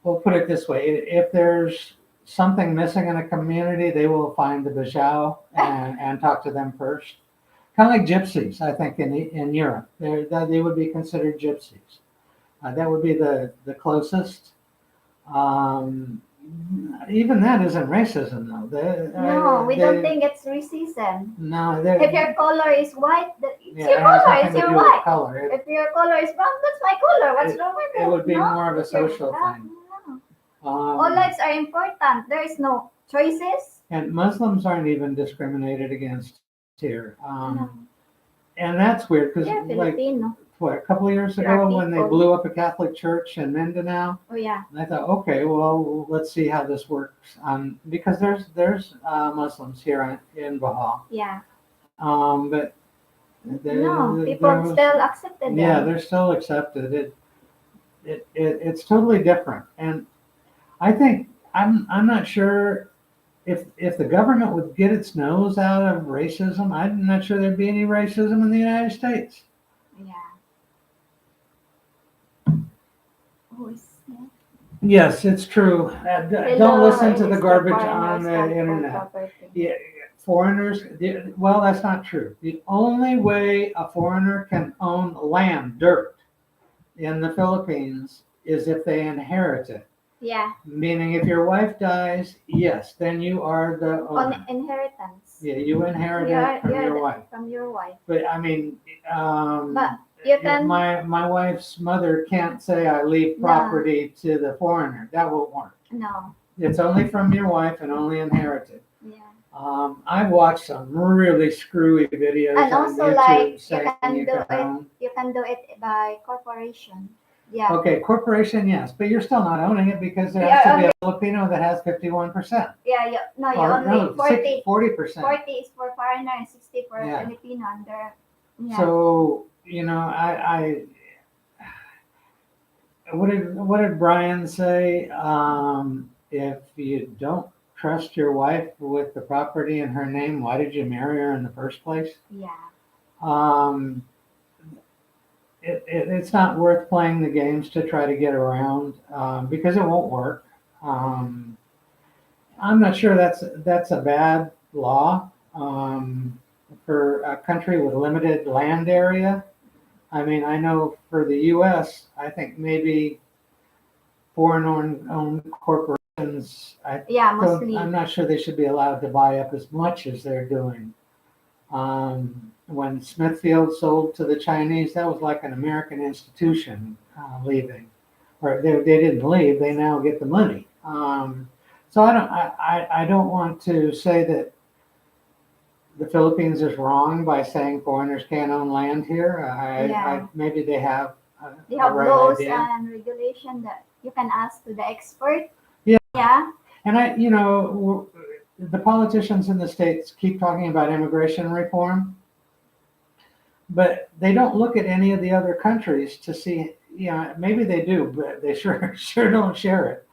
we'll put it this way, if there's something missing in a community, they will find the Bijao and talk to them first. Kind of like gypsies, I think, in Europe. They would be considered gypsies. That would be the closest. Um, Even that isn't racism, though. No, we don't think it's racism. No, If your color is white, it's yeah, your it has color, nothing it's to your do with white. color. If your color is brown, that's my color. What's wrong with It it? would be No, more of a if you're social black, thing. no. All Um, lives are important. There is no choices. and Muslims aren't even discriminated against here. No, And that's weird because, they're like, Filipino. what, a couple of years They are ago when they people. blew up a Catholic church in Mindanao, Oh yeah, I thought, okay, well, let's see how this works. Because there's Muslims here in Bahal, yeah. but No, there people was, still accepted yeah, them. they're still accepted. It's totally different, and I think I'm not sure if the government would get its nose out of racism. I'm not sure there'd be any racism in the United States. Yeah. Who is that? Yes, it's true. Don't Hello, listen it to the is the garbage on foreigners the come for internet. property. Yeah, foreigners, well, that's not true. The only way a foreigner can own land, dirt, in the Philippines is if they inherit it. Yeah, Meaning, if your wife dies, yes, then you are the on owner. inheritance. Yeah, you inherit it from your wife. From your wife. But I mean, But you can my wife's mother can't say I leave no, property to the foreigner. That won't work. no. It's only from your wife and only inherited. Yeah. I've watched some really screwy videos And on also YouTube like saying you can own. you can do it by corporation. Yeah. Okay, corporation, yes, but you're still not owning it because there You has are to be only a Filipino that has 51%. yeah, you Or only no, 40. 40%. 40 is for foreigner and 60 for Yeah. Filipino under yeah. So, what did Brian say? If you don't trust your wife with the property in her name, why did you marry her in the first place? Yeah. Um, it's not worth playing the games to try to get around because it won't work. Um, I'm not sure that's a bad law for a country with limited land area. I mean, I know for the U.S., I think maybe foreign-owned corporations. Yeah, mostly. I'm not sure they should be allowed to buy up as much as they're doing. When Smithfield sold to the Chinese, that was like an American institution leaving, or they didn't leave. They now get the money. So I don't want to say that the Philippines is wrong by saying foreigners can't own land here. Yeah. Maybe they have They a have right laws idea. and regulation that you can ask to the expert. Yeah, Yeah. and the politicians in the states keep talking about immigration reform, but they don't look at any of the other countries to see. Maybe they do, but they sure sure don't share it.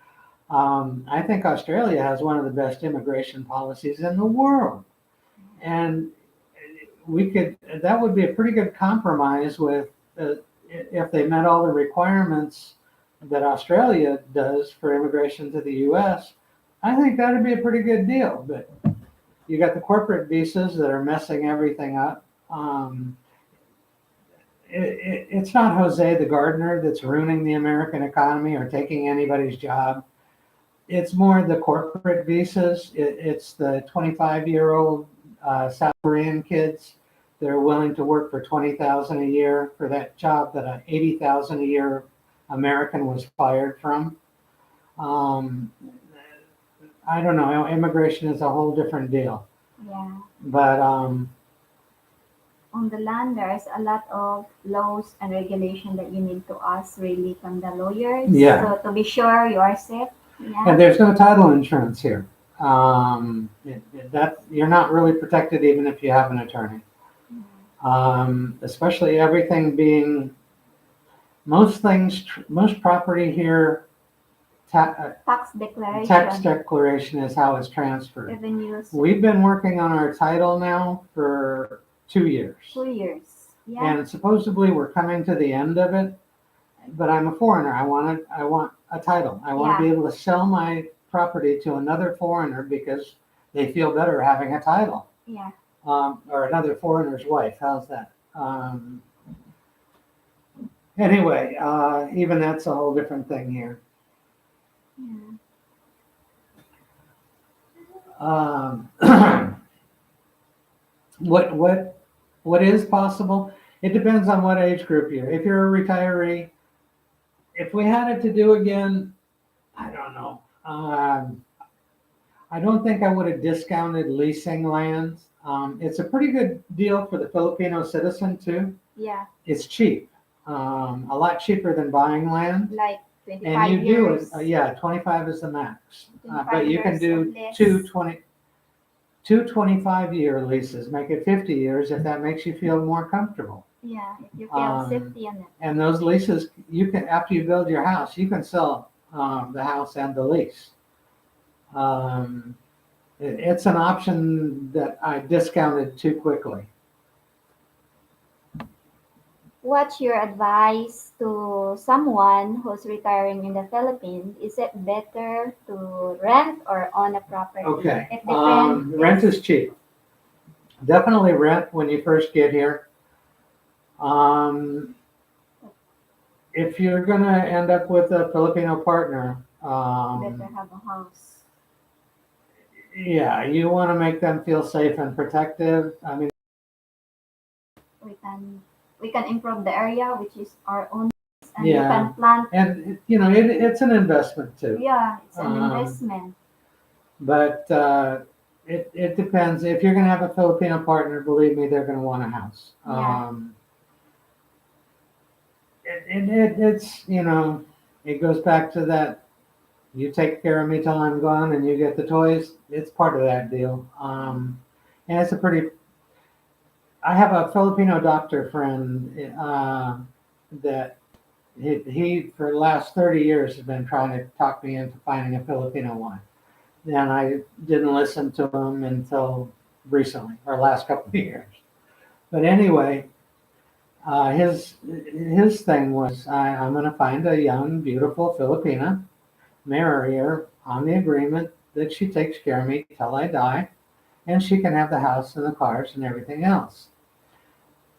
I think Australia has one of the best immigration policies in the world, and we could that would be a pretty good compromise with if they met all the requirements that Australia does for immigration to the U.S. I think that'd be a pretty good deal. But you got the corporate visas that are messing everything up. Um, it's not Jose the gardener that's ruining the American economy or taking anybody's job. It's more the corporate visas. It's the 25-year-old South Korean kids that are willing to work for 20,000 a year for that job that an 80,000 a year American was fired from. Um, I don't know. Immigration is a whole different deal. Yeah. But On the land, there's a lot of laws and regulation that you need to ask really from the lawyers. Yeah. So to be sure you are safe. And Yeah. there's no title insurance here. That you're not really protected even if you have an attorney. Especially everything being most property here, Tax declaration. tax declaration is how it's transferred. Revenues. We've been working on our title now for 2 years. 2 years. Yeah. And supposedly we're coming to the end of it, but I'm a foreigner. I want a title. I want to be able to sell my property to another foreigner because they feel better having a title. Yeah. Or another foreigner's wife. How's that? Anyway, even that's a whole different thing here. Yeah. Um, what is possible? It depends on what age group you're. If you're a retiree, if we had it to do again, I don't know. I don't think I would have discounted leasing lands. It's a pretty good deal for the Filipino citizen too. Yeah. It's cheap, a lot cheaper than buying land. Like 25 And you years. do it, 25 is the max. 25 But you can years do of lease. two 25-year leases, make it 50 years if that makes you feel more comfortable. Yeah, if you feel safety in it. And those leases, you can, after you build your house, you can sell the house and the lease. It's an option that I discounted too quickly. What's your advice to someone who's retiring in the Philippines? Is it better to rent or own a property? Okay, It depends. rent is cheap. Definitely rent when you first get here. If you're gonna end up with a Filipino partner, Better have a house. yeah, you want to make them feel safe and protective. I mean, We can improve the area, which is our own, and you yeah, can plant. and it's an investment too. Yeah, it's an Um, investment. But it depends. If you're gonna have a Filipino partner, believe me, they're gonna want a house. Yeah. It's it goes back to that. You take care of me till I'm gone, and you get the toys. It's part of that deal. And it's a pretty. I have a Filipino doctor friend that he for the last 30 years has been trying to talk me into finding a Filipino wife, and I didn't listen to him until recently, or last couple of years. But anyway, his thing was I'm going to find a young, beautiful Filipina, marry her on the agreement that she takes care of me till I die, and she can have the house and the cars and everything else.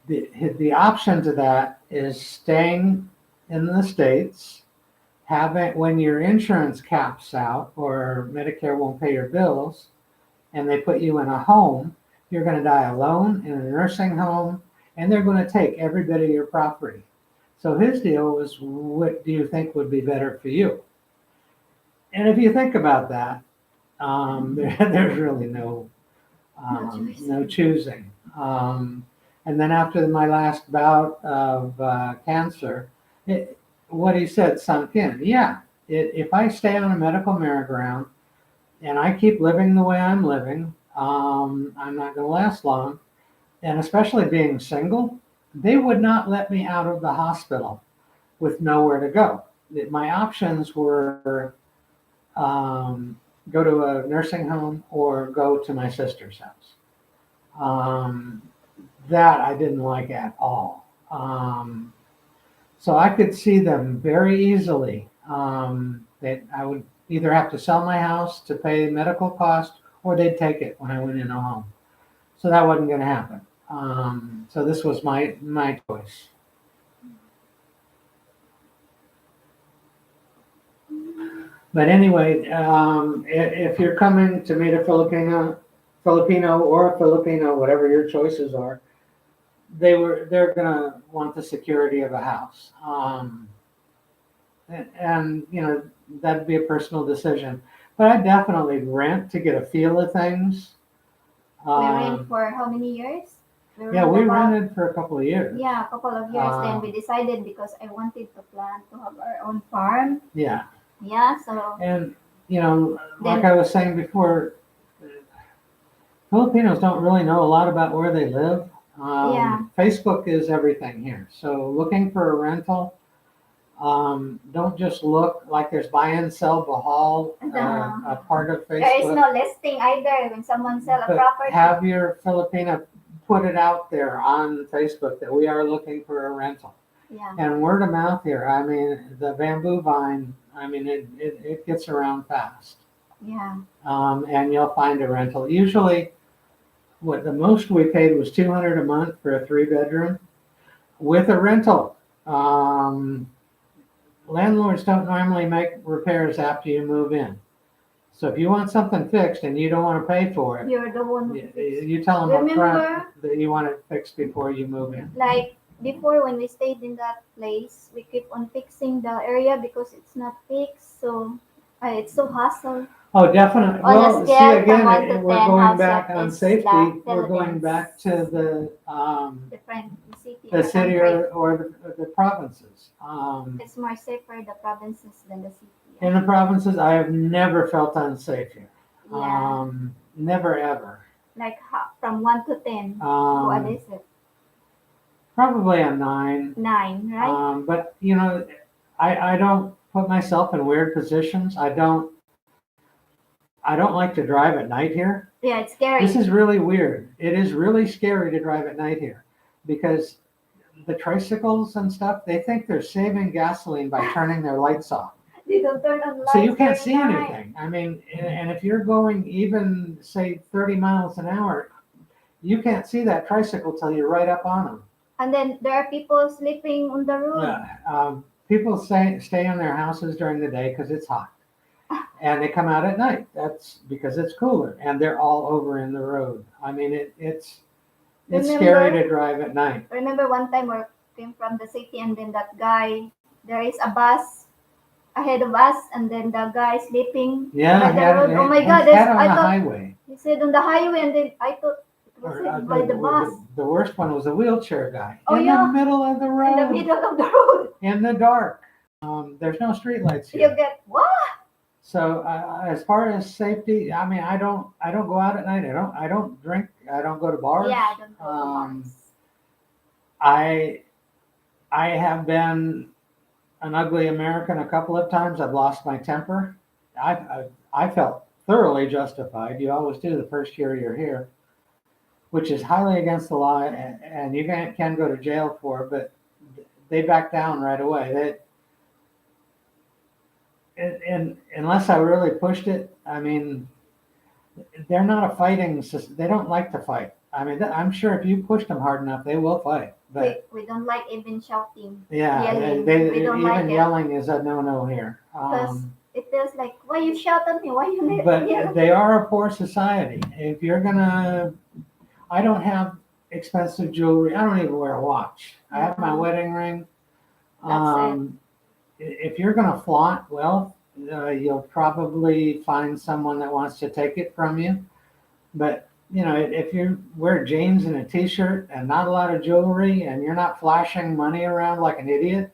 The option to that is staying in the States, having when your insurance caps out or Medicare won't pay your bills, and they put you in a home, you're going to die alone in a nursing home, and they're going to take every bit of your property. So his deal was, what do you think would be better for you? And if you think about that, there's really no No choice. no choosing. And then after my last bout of cancer, what he said sunk in. Yeah, if I stay on a medical merry-go-round and I keep living the way I'm living, I'm not going to last long. And especially being single, they would not let me out of the hospital with nowhere to go. My options were go to a nursing home or go to my sister's house. Um, that I didn't like at all. So I could see them very easily that I would either have to sell my house to pay medical costs or they'd take it when I went in a home. So that wasn't going to happen. So this was my choice. But anyway, if you're coming to meet a Filipino or a Filipino, whatever your choices are, they're gonna want the security of a house, and you know that'd be a personal decision. But I definitely rent to get a feel of things. We rent Um, for how many years? yeah, Rent we about, rented for a couple of years. yeah, a couple of years. Then we decided because I wanted to plan to have our own farm. Yeah, Yeah, so and you know, like then I was saying before, Filipinos don't really know a lot about where they live. yeah, Facebook is everything here. So looking for a rental, don't just look like there's buy and sell Bahal, a part of there is Facebook, no listing either when someone sell a but property. have your Filipina put it out there on Facebook that we are looking for a rental. Yeah, And word of mouth here, I mean, the bamboo vine, I mean, it gets around fast. yeah. And you'll find a rental. Usually, what the most we paid was 200 a month for a 3 bedroom with a rental. Um, Landlords don't normally make repairs after you move in. So if you want something fixed and you don't want to pay for it, You're the one who you, fixed. you tell them up front Remember, that you want it fixed before you move in. like before when we stayed in that place, we keep on fixing the area because it's not fixed. So it's so hassle. Oh, definitely. On a Well, see scale from again, 1 to 10, we're going how back safe on is the safety. We're going Philippines? back to Different city the and the city country. or the provinces. It's more safer the provinces than the city. In the provinces, I have never felt unsafe here. Yeah, Never ever. like from 1 to 10, what Um, is it? Probably a 9. 9, right? But you know, I don't put myself in weird positions. I don't like to drive at night here. Yeah, it's This scary. is really weird. It is really scary to drive at night here because the tricycles and stuff, they think they're saving gasoline by turning their lights off. They don't turn on So you lights can't during see night. anything. I mean, and if you're going even say 30 miles an hour, you can't see that tricycle till you're right up on them. And then there are people sleeping on the road. Yeah, people stay in their houses during the day because it's hot, and they come out at night. That's because it's cooler, and they're all over in the road. I mean, it's scary Remember, to drive at night. remember one time we came from the city and then that guy, there is a bus ahead of us and then the guy sleeping Yeah, by the road. Oh my God, head that's, on I the thought highway. he said on the highway and then I thought it was Or, hit by the bus the worst one was a wheelchair guy Oh in the yeah, middle of the in the road middle of the road. in the dark. There's no street lights You here. get what? So as far as safety, I mean, I don't go out at night. I don't drink. I don't go to bars. Yeah, I don't go to Um, bars. I I have been an ugly American a couple of times. I've lost my temper. I felt thoroughly justified. You always do the first year you're here, which is highly against the law, and you can go to jail for it. But they back down right away. And unless I really pushed it, I mean, they're not a fighting system. They don't like to fight. I mean, I'm sure if you push them hard enough, they will fight. But We don't like even shouting, yeah, yelling. they We don't like even it yelling is a no-no here. because it feels like why you shout at me? Why you But yell? they are a poor society. If you're gonna, I don't have expensive jewelry. I don't even wear a watch. I have my Mhm. wedding ring. That's it. If you're gonna flaunt wealth, you'll probably find someone that wants to take it from you. But if you wear jeans and a t-shirt and not a lot of jewelry and you're not flashing money around like an idiot,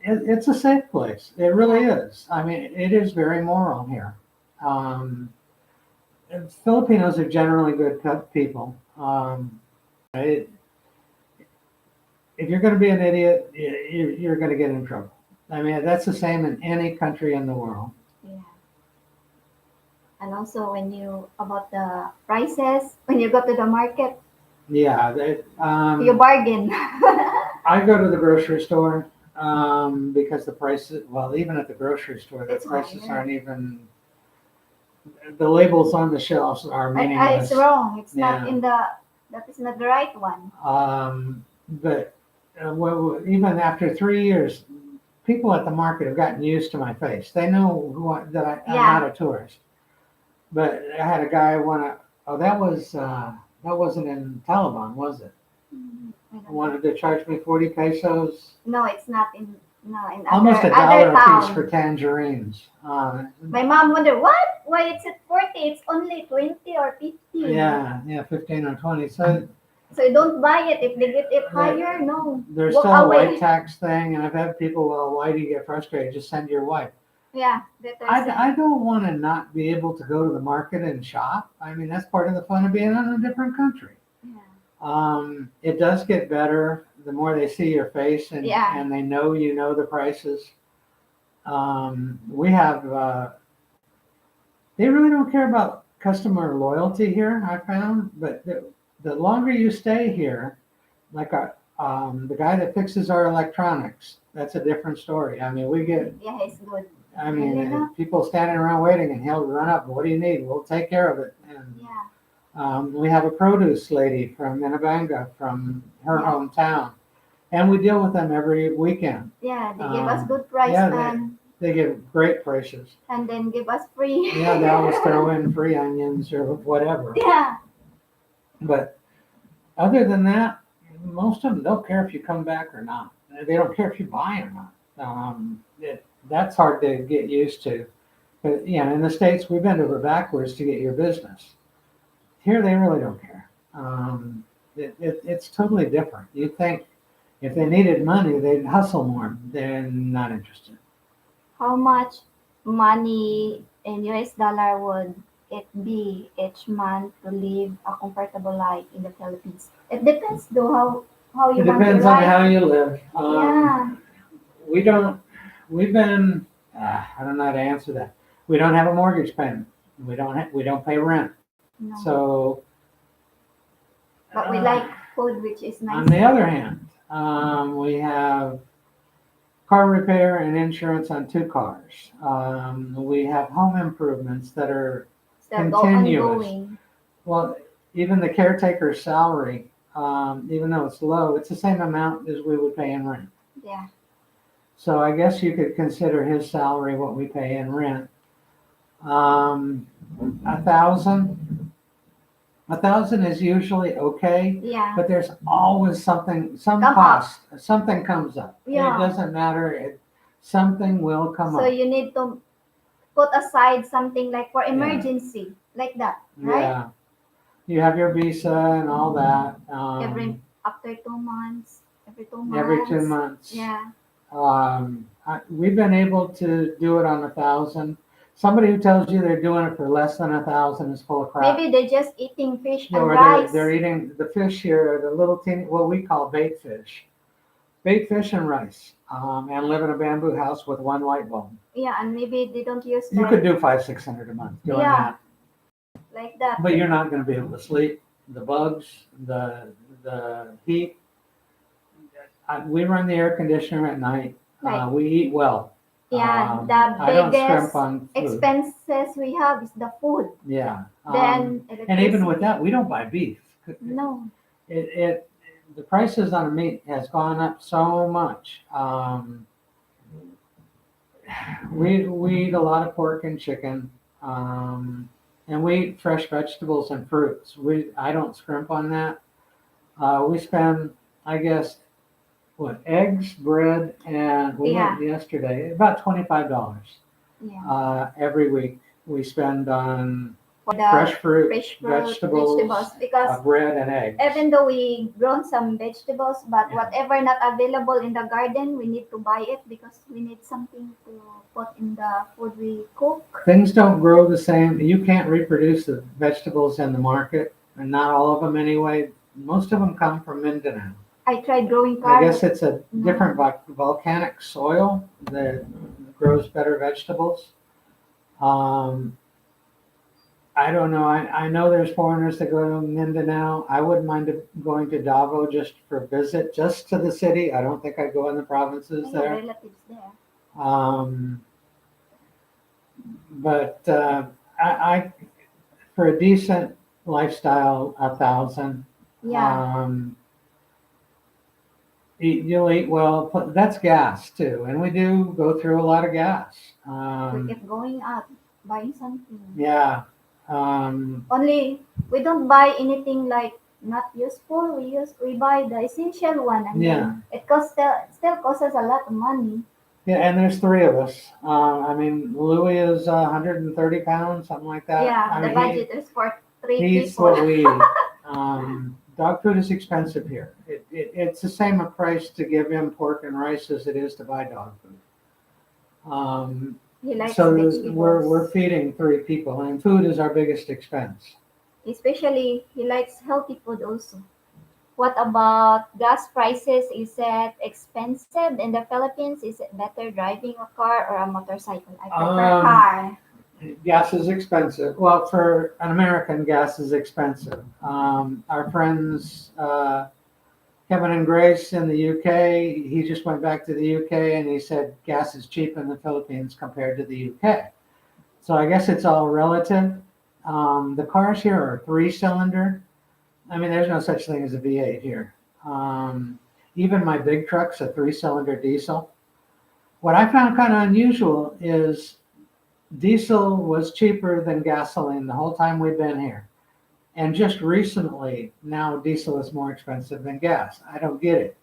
it's a safe place. It really Yeah. is. I mean, it is very moral here. Um, and Filipinos are generally good people. It, if you're going to be an idiot, you're going to get in trouble. I mean, that's the same in any country in the world. Yeah. And also when you about the prices, when you go to the market, Yeah, you bargain. I go to the grocery store because the prices, well, even at the grocery store, the It's prices higher. aren't even, the labels on the shelves are It's meaningless. wrong. It's not Yeah. in the that is not the right one. But even after 3 years, people at the market have gotten used to my face. They know I'm not Yeah. a tourist. But I had a guy oh, that wasn't in Taliban, was it? I don't know. Wanted to charge me 40 pesos, No, it's not in no in almost a other dollar a piece for town. tangerines. My mom wondered what? Why it's at 40? It's only 20 or 15. Yeah, 15 or 20. So So you don't buy it if they get it there, higher. No, there's walk still a white away. tax thing, and I've had people, well, why do you get frustrated? Just send your wife. Yeah, better I send. don't want to not be able to go to the market and shop. I mean, that's part of the fun of being in a different country. Yeah. It does get better the more they see your face Yeah. and they know the prices. We have, they really don't care about customer loyalty here, I found, but the longer you stay here, like the guy that fixes our electronics, that's a different story. I mean, Yeah, it's good. I Really mean, not? people standing around waiting and he'll run up, what do you need? We'll take care of it. And Yeah. we have a produce lady from Minabanga, from her Yeah. hometown, and we deal with them every weekend. Yeah, they give us good price Yeah, and they give great prices. then give us free. Yeah, they always throw in free onions or whatever. Yeah. But other than that, most of them don't care if you come back or not. They don't care if you buy or not. That's hard to get used to. But, in the States, we bend over backwards to get your business. Here, they really don't care. It's totally different. You'd think if they needed money, they'd hustle more. They're not interested. How much money in US dollar would it be each month to live a comfortable life in the Philippines? It depends though how you It want your depends on life. how you live. Yeah. We don't, we've been, I don't know how to answer that. We don't have a mortgage payment. We don't pay rent. No. So, But we like food which is on nice the other here. hand, we have car repair and insurance on 2 cars. We have home improvements that are So go continuous. ongoing. Well, even the caretaker's salary, even though it's low, it's the same amount as we would pay in rent. Yeah. So I guess you could consider his salary what we pay in rent. 1,000. 1,000 is usually okay, Yeah. but there's always some Come up. cost, something comes up. Yeah. It doesn't matter. Something will come So up. you need to put aside something like for Yeah. emergency, like that, right? Yeah. You have your visa and all that. Every after 2 months, every 2 months. Every 2 months. Yeah. We've been able to do it on 1,000. Somebody who tells you they're doing it for less than 1,000 is full of crap. Maybe they're just eating fish and Or rice. they're eating the fish here, the little teeny, what we call bait fish and rice, and live in a bamboo house with one light bulb. Yeah, and maybe they don't use You could do 500-600 a month doing yeah, that, like that. but you're not going to be able to sleep. The bugs, the heat. We run the air conditioner at night. Right. We eat well. Yeah, the I don't scrimp biggest on food. expenses we have is the food. Yeah. Then And even electricity. with that, we don't buy beef. No. The prices on meat has gone up so much. We eat a lot of pork and chicken, and we eat fresh vegetables and fruits. I don't scrimp on that. We spend, I guess, eggs, bread, and we Yeah. went yesterday about $25 Yeah. every week. We spend on for the fresh fruit, fresh fruit, vegetables, vegetables, because bread, and eggs. even though we grown some vegetables, but Yeah. whatever not available in the garden, we need to buy it because we need something to put in the food we cook. Things don't grow the same. You can't reproduce the vegetables in the market, and not all of them anyway. Most of them come from Mindanao. I tried growing I guess carrots. it's a different volcanic soil that grows better vegetables. Um, I don't know. I know there's foreigners that go to Mindanao. I wouldn't mind going to Davao just for a visit, just to the city. I don't think I'd go in the provinces I have there. relatives there. Um, but I for a decent lifestyle, 1,000. Yeah, Um, you'll eat well. That's gas too, and we do go through a lot of gas. we kept going out buying something. Yeah. Um, Only we don't buy anything like not useful. We buy the essential one, and yeah. then it costs still costs us a lot of money. Yeah, and there's three of us. I mean, Louis is 130 pounds, something like that. Yeah, I the mean, budget is for three he eats people. what we eat. Dog food is expensive here. It's the same a price to give him pork and rice as it is to buy dog food. He likes So we're vegetables. feeding three people, and food is our biggest expense. Especially he likes healthy food also. What about gas prices? Is it expensive in the Philippines? Is it better driving a car or a motorcycle? I prefer Um, car. Gas is expensive. Well, for an American, gas is expensive. Our friends, Kevin and Grace in the UK, he just went back to the UK and he said gas is cheap in the Philippines compared to the UK. So I guess it's all relative. The cars here are three-cylinder. I mean, there's no such thing as a V8 here. Even my big truck's a three-cylinder diesel. What I found kind of unusual is diesel was cheaper than gasoline the whole time we've been here. And just recently, now diesel is more expensive than gas. I don't get it.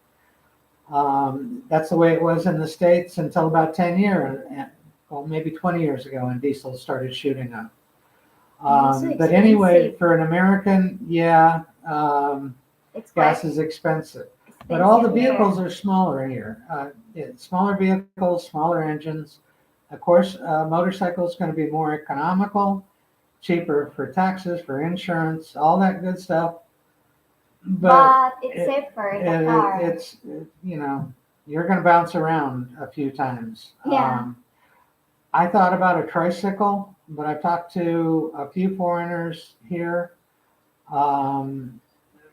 That's the way it was in the States until about 10 years, well, maybe 20 years ago, when diesel started shooting up. Also But anyway, expensive. for an American, yeah, It's gas quite is expensive. But all the expensive vehicles here. are smaller here. Smaller vehicles, smaller engines. Of course, motorcycle is going to be more economical, cheaper for taxes, for insurance, all that good stuff. But But it's it, safer, the car. it's, you know, you're going to bounce around a few times. Yeah. I thought about a tricycle, but I've talked to a few foreigners here. Um,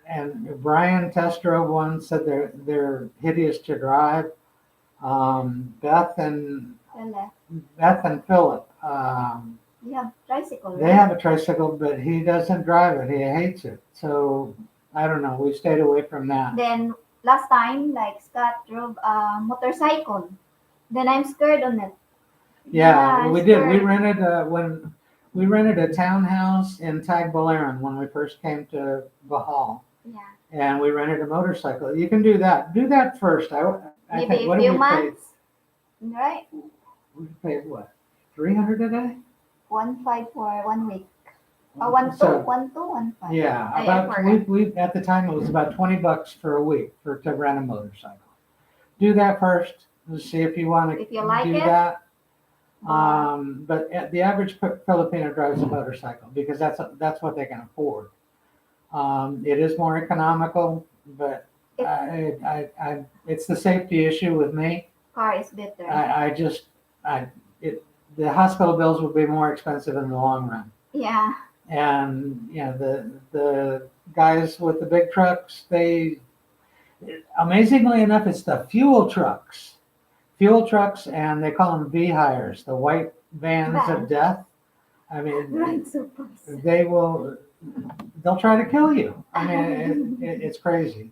and Brian test drove one, said they're hideous to drive. Beth and Well, Philip, you have tricycle, they right? have a tricycle, but he doesn't drive it. He hates it. So I don't know. We stayed away from that. Then last time, like Scott drove a motorcycle. Then I'm scared on it. Yeah, I'm we did. scared. We rented a townhouse in Tagbilaran when we first came to Bahal, Yeah. and we rented a motorcycle. You can do that. Do that first. I Maybe think a what did few we pay? months. Right? We paid what? 300 a day? 1.5 for 1 week. 1 2, So 1 2, 1 5. yeah, I about forgot. we at the time it was about $20 for a week to rent a motorcycle. Do that first. Let's see if you want If you to like do it, that. but But the average Filipino drives a motorcycle because that's what they can afford. It is more economical, but it, it's the safety issue with me. car is better. I just, I, it, the hospital bills would be more expensive in the long run. Yeah. And, you know, the guys with the big trucks, amazingly enough, it's the fuel trucks, and they call them V-hires, the white vans of Van. death. I mean, Right, so fast. they'll try to kill you. I mean, it's crazy.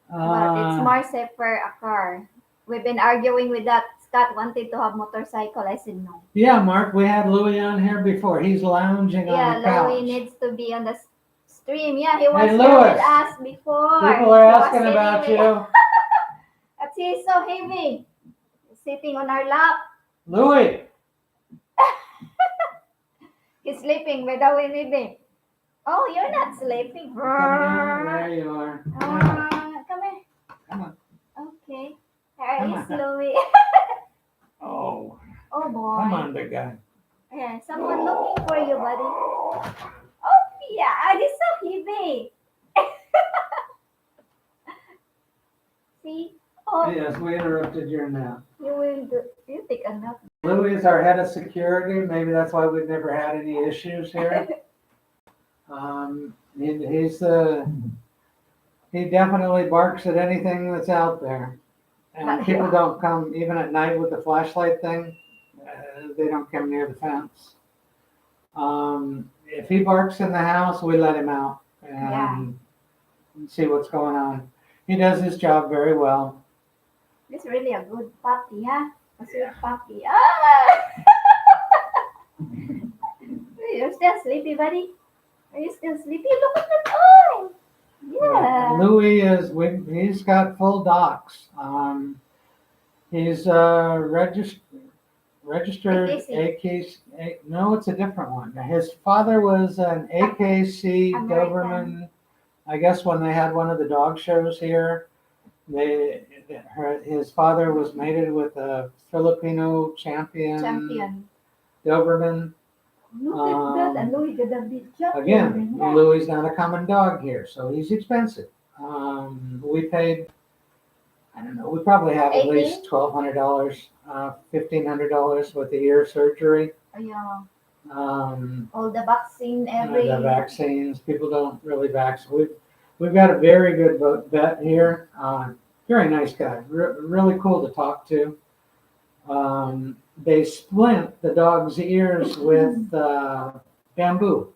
But it's Uh, more safer a car. We've been arguing with that. Scott wanted to have motorcycle. I said no. yeah, Mark, we had Louis on here before. He's lounging on Yeah, the Louis couch. needs to be on the stream. Yeah, he was Hey, here with Louis, us before. people are He was asking sitting about with you. But he's so heavy. Sitting on our lap. Louis, He's sleeping with the baby. Oh, you're not sleeping. Come here. There you are. Come here. Come on. Okay. There Come is on. Louis. Oh, Oh come boy. on, big guy. Yeah, someone looking for you, buddy. Oh yeah, it's so heavy. See? Oh, Yes, we interrupted your nap. you will do. You take a nap. Louis is our head of security. Maybe that's why we've never had any issues here. He definitely barks at anything that's out there. And But people don't come, even at night with the flashlight thing, they don't come near the fence. If he barks in the house, we let him out yeah, and see what's going on. He does his job very well. it's really a good puppy, huh? A sweet puppy. Ah! You're still sleepy, buddy? Are you still sleepy? Look at the time. Yeah. Louis he's got full docs. He's registered AKC. AKC. No, it's a different one. His father was an AKC American. Doberman. I guess when they had one of the dog shows here, his father was mated with a Filipino Champion. Doberman. Look at that. And Louis got a big champion. Again, Louis not a common dog here, so he's expensive. We paid, I don't know, we probably have at 18? least $1,200, $1,500 with the ear surgery. Yeah. Um, All the vaccine, the vaccines, people don't really vaccinate. We've got a very good vet here. Very nice guy, really cool to talk to. They splint the dog's ears with bamboo.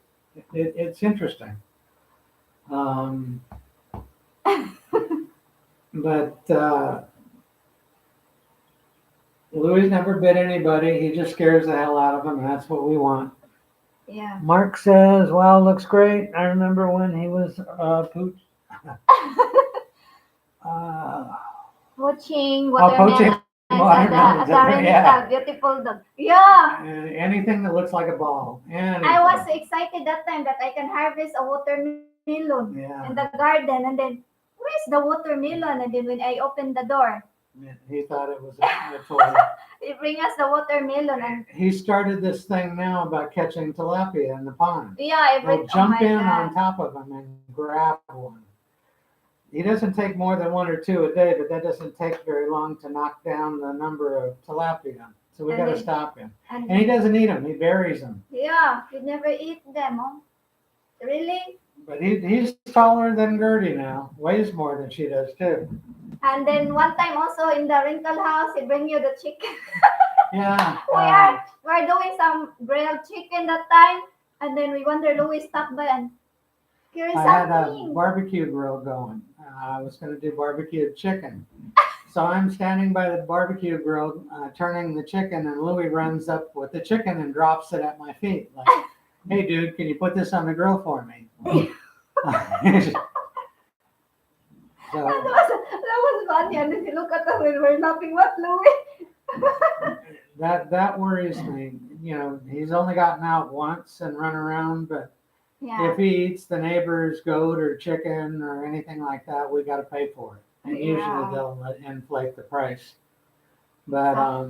It's interesting. Um, but Louis never bit anybody. He just scares the hell out of them, and that's what we want. Yeah. Mark says, "Wow, looks great." I remember when he was pooch. Poaching Poaching watermelons watermelons. at the rental. Yeah. Beautiful dog. Yeah. Anything that looks like a ball. Anything. I was excited that time that I can harvest a watermelon Yeah. in the garden, and then where's the watermelon? And then when I opened the door, He thought it was a toy. it bring us the watermelon, and He started this thing now about catching tilapia in the pond. yeah, He'll jump oh my in God. on top of them and grab one. He doesn't take more than one or two a day, but that doesn't take very long to knock down the number of tilapia. So we got to stop him. And he doesn't eat them; he buries them. Yeah, we never eat them. Huh? Really? But he's taller than Gertie now. Weighs more than she does too. And then one time also in the rental house, he bring you the chicken. Yeah. We're doing some grilled chicken that time, and then we wonder Louis stopped by and here's I had a something. barbecue grill going. I was going to do barbecued chicken. So I'm standing by the barbecue grill, turning the chicken, and Louis runs up with the chicken and drops it at my feet. Like, "Hey, dude, can you put this on the grill for me?" That was funny. And then he look at us and we're laughing. What, Louis? that worries me. You know, he's only gotten out once and run around, but Yeah. if he eats the neighbor's goat or chicken or anything like that, we got to pay for it. And usually they'll inflate the price. But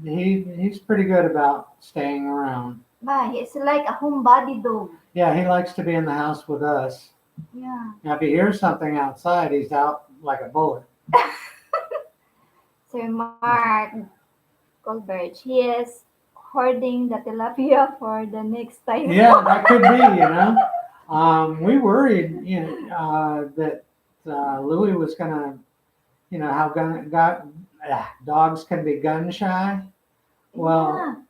he's pretty good about staying around. But he's like a homebody dog. Yeah, he likes to be in the house with us. Yeah. Now, if he hears something outside, he's out like a bullet. Sir Mark Goldberg, he is hoarding the tilapia for the next time. Yeah, that could be, you know. We worried, that Louis was gonna, how dogs can be gun shy. Well,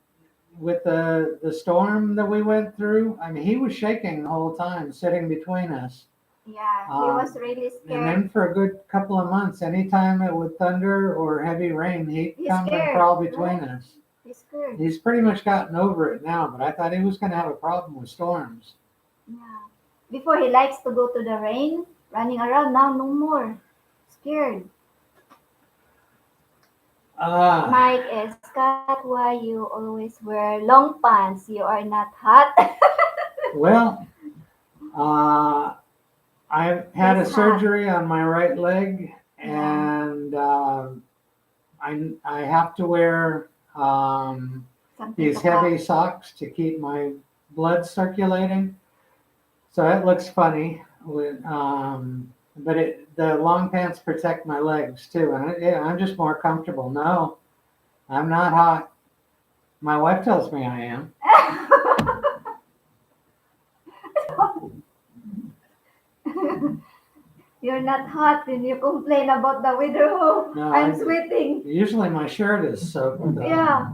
with the storm that we went through, I mean, he was shaking the whole time, sitting between us. Yeah, he was really scared. And then for a good couple of months, anytime it would thunder or heavy rain, he'd come and crawl between us. He's scared. He's pretty much gotten over it now, but I thought he was going to have a problem with storms. Yeah. Before he likes to go to the rain, running around. Now no more. Scared. Uh, Mike is cut. Why you always wear long pants? You are not hot. well, uh, I've had He's a hot. surgery on my right leg, Yeah. and I have to wear Something these to heavy cover. socks to keep my blood circulating. So it looks funny with but the long pants protect my legs too, and yeah, I'm just more comfortable. No, I'm not hot. My wife tells me I am. You're not hot and you complain about the weather. Oh, No, I'm I sweating. usually my shirt is soaked though. Yeah.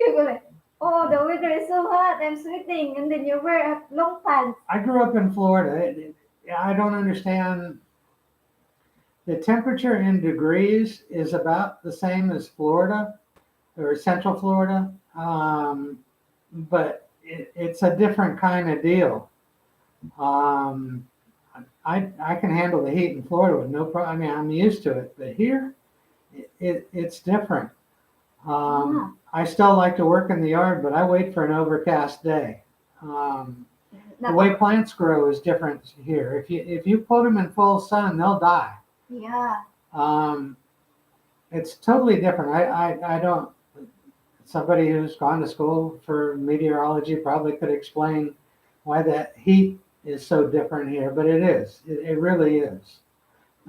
You go like, oh, the weather is so hot. I'm sweating. And then you wear a long pants. I grew up in Florida. I don't understand. The temperature in degrees is about the same as Florida or Central Florida, but it's a different kind of deal. Um, I can handle the heat in Florida with no problem. I mean, I'm used to it, but here it's different. Yeah. I still like to work in the yard, but I wait for an overcast day. Um, the Not way all. plants grow is different here. If you put them in full sun, they'll die. Yeah. Um, it's totally different. I don't. Somebody who's gone to school for meteorology probably could explain why that heat is so different here, but it is. It really is.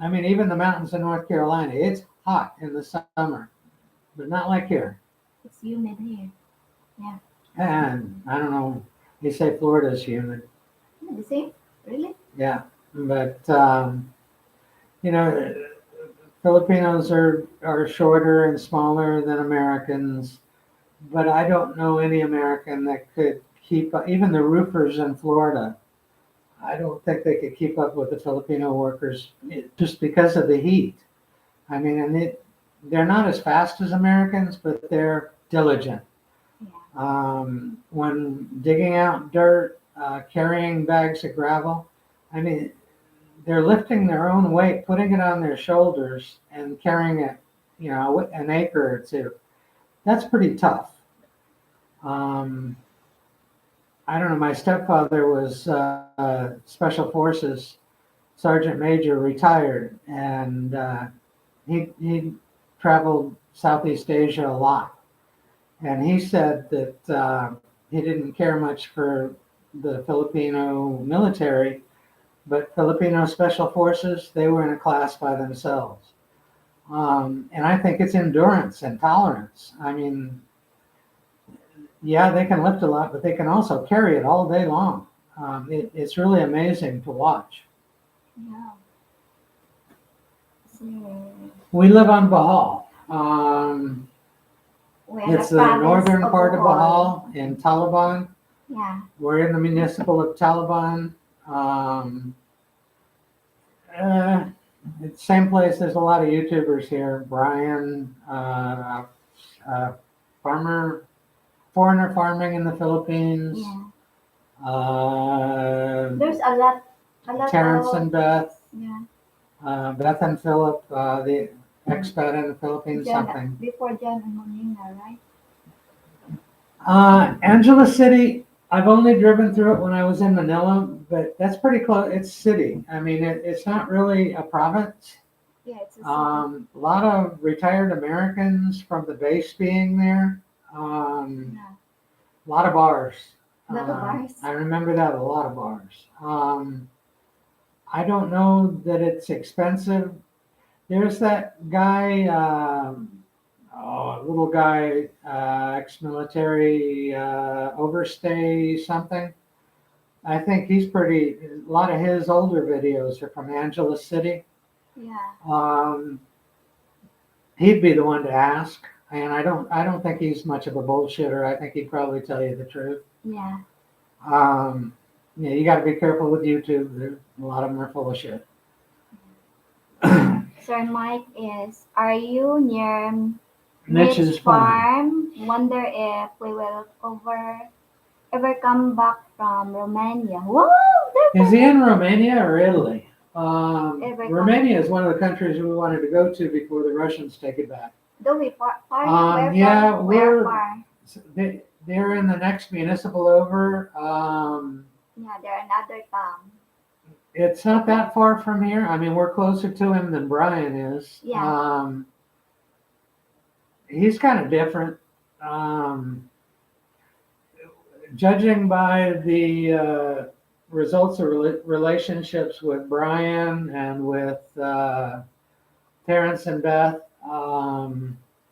I mean, even the mountains in North Carolina, it's hot in the summer, but not like here. It's humid here. Yeah. And I don't know. They say Florida's humid. Yeah, the same. Really? Yeah, but you know, Filipinos are shorter and smaller than Americans, but I don't know any American that could keep up. Even the roofers in Florida, I don't think they could keep up with the Filipino workers just because of the heat. I mean, they're not as fast as Americans, but they're diligent. Yeah. When digging out dirt, carrying bags of gravel, I mean, they're lifting their own weight, putting it on their shoulders, and carrying it, an acre or two. That's pretty tough. Um, I don't know. My stepfather was special forces sergeant major, retired, and he traveled Southeast Asia a lot. And he said that he didn't care much for the Filipino military, but Filipino special forces, they were in a class by themselves. And I think it's endurance and tolerance. I mean, yeah, they can lift a lot, but they can also carry it all day long. It's really amazing to watch. Yeah. So, We live on Bahal. we're in the It's the province northern of part of Bohol. Bahal in Taliban. Yeah. We're in the municipal of Taliban. Um, uh, it's same place. There's a lot of YouTubers here. Brian, uh, farmer, foreigner farming in the Philippines. Yeah. Uh, There's a lot Terrence of, and Beth, yeah. Beth and Philip, the expat in the Philippines, John, something. before John and Monina, right? Angela City, I've only driven through it when I was in Manila, but that's pretty close. It's city. I mean, it's not really a province. Yeah, it's a city. A lot of retired Americans from the base being there. Yeah. A lot of bars. A lot of bars. I remember that, a lot of bars. I don't know that it's expensive. There's that guy, little guy, ex-military, overstay something. I think he's pretty. A lot of his older videos are from Angeles City. Yeah. Um, he'd be the one to ask, and I don't think he's much of a bullshitter. I think he'd probably tell you the truth. Yeah. Um, yeah, you got to be careful with YouTube. A lot of them are full of shit. Sir Mike is, are you near Mitch's Mitch farm. Farm? Wonder if we will ever come back from Romania. Whoa! Is he in Romania or Italy? Every Romania is country. one of the countries we wanted to go to before the Russians take it back. Do we where Yeah, where far? they're in the next municipal over. Yeah, there are another town. It's not that far from here. I mean, we're closer to him than Brian is. Yeah. He's kind of different. Um, Judging by the results of relationships with Brian and with Terrence and Beth,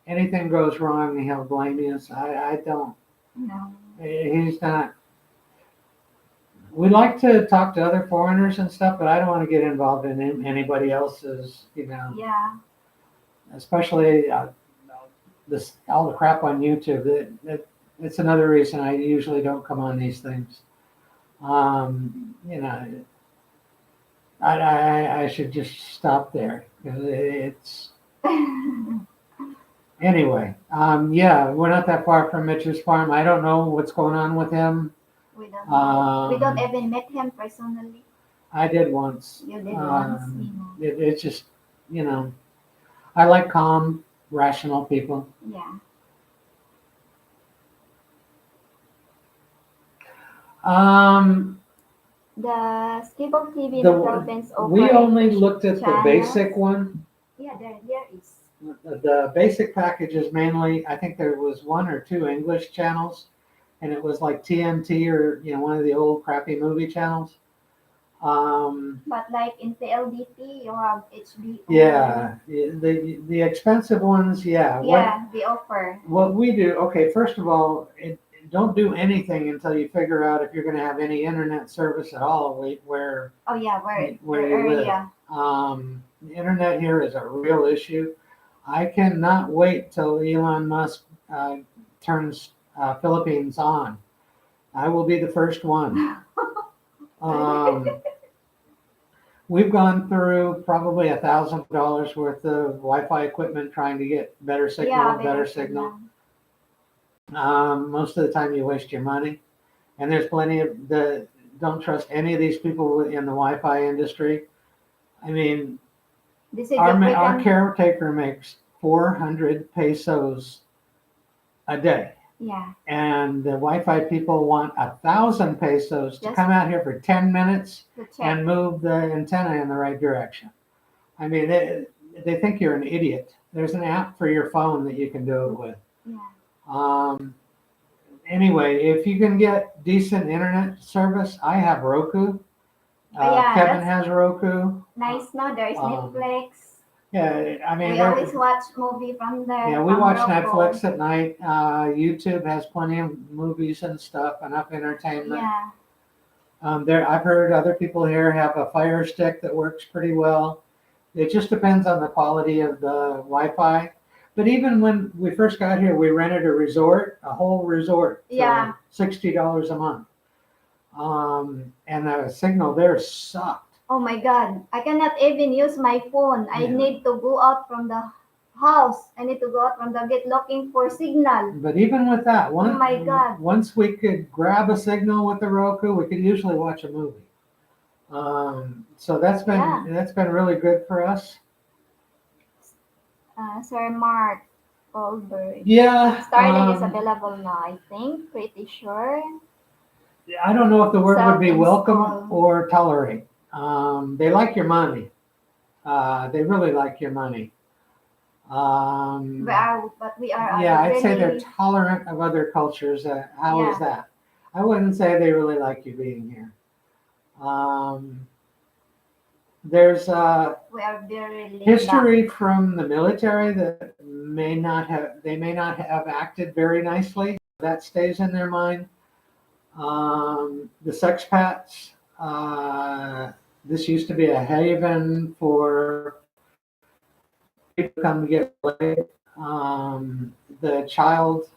anything goes wrong, he'll blame you. So I don't. No. He's not. We like to talk to other foreigners and stuff, but I don't want to get involved in anybody else's, Yeah. especially this all the crap on YouTube. It's another reason I usually don't come on these things. You know, I should just stop there because it's anyway. Yeah, we're not that far from Mitch's farm. I don't know what's going on with him. We don't know. We don't Um, even meet him personally. I did once. You did once, you know. It's just, you know, I like calm, rational people. Yeah. Um, The skip of TV in the the Philippines offer we only English looked at the channels. basic one. Yeah, there is. The basic package is mainly, I think there was one or two English channels, and it was like TNT or one of the old crappy movie channels. But like in PLDT, you have HBO. Yeah, the expensive ones, yeah. Yeah, they offer. What we do, okay, first of all, don't do anything until you figure out if you're going to have any internet service at all where Oh yeah, where where you live. area? The internet here is a real issue. I cannot wait till Elon Musk turns Philippines on. I will be the first one. Um, we've gone through probably $1,000 worth of Wi-Fi equipment trying to get better signal, Yeah, better signal. Most of the time you waste your money. And there's plenty of don't trust any of these people in the Wi-Fi industry. I mean, This is our caretaker makes 400 pesos a day. Yeah. And the Wi-Fi people want 1,000 pesos to come out here for 10 minutes and move the antenna in the right direction. I mean, they think you're an idiot. There's an app for your phone that you can do it with. Yeah. Anyway, if you can get decent internet service, I have Roku. Kevin has Roku. Nice, no? There's Netflix. Yeah, I mean, we always watch movie from there. Yeah, we watch Netflix at night. YouTube has plenty of movies and stuff, enough entertainment. Yeah. I've heard other people here have a Fire Stick that works pretty well. It just depends on the quality of the Wi-Fi. But even when we first got here, we rented a whole resort for $60 a month. And the signal there sucked. Oh my God, I cannot even use my phone. I need to go out from the house. I need to go out from the gate looking for signal. But even with that, oh my God. Once we could grab a signal with the Roku, we could usually watch a movie. So that's been really good for us. Sir Mark Goldberg. Yeah. Starlink is available now, I think. Pretty sure. I don't know if the word would be welcome or tolerate. They like your money. They really like your money. But we are. Yeah, I'd say they're tolerant of other cultures. How is that? I wouldn't say they really like you being here. There's we are very history from the military that they may not have acted very nicely. That stays in their mind. The sexpats. This used to be a haven for people to come to get laid. The child,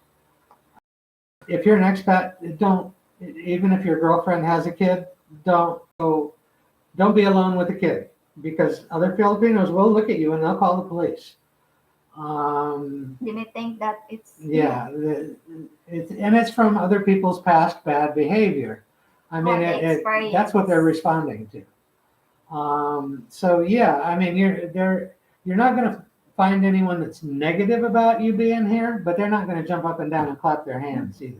if you're an expat, don't, even if your girlfriend has a kid, don't be alone with the kid, because other Filipinos will look at you and they'll call the police. They may think that it's it's from other people's past bad behavior. I mean, that's what they're responding to. So yeah, I mean, you're not going to find anyone that's negative about you being here, but they're not going to jump up and down and clap their hands either.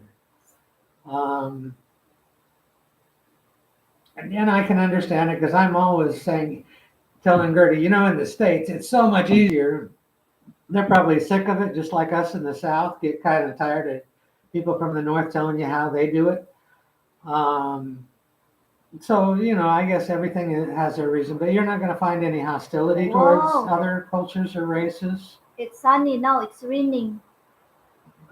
Um, and I can understand it because I'm always telling Gertie, in the States, it's so much easier. They're probably sick of it, just like us in the South, get kind of tired of people from the North telling you how they do it. Um, so, I guess everything has a reason, but you're not going to find any hostility towards Wow, other cultures or races. it's sunny now. It's raining.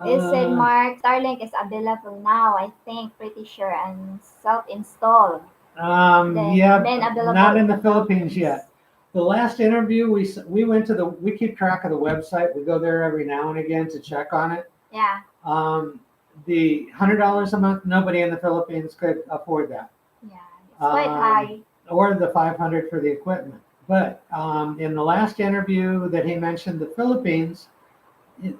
It said Uh, Mark Starlink is available now. I think, pretty sure, and self-install. Then yeah, available not in in the the Philippines Philippines. yet. The last interview we went to we keep track of the website. We go there every now and again to check on it. Yeah, Um, the $100 a month, nobody in the Philippines could afford that, yeah, it's quite um, high. or the 500 for the equipment. But in the last interview that he mentioned the Philippines,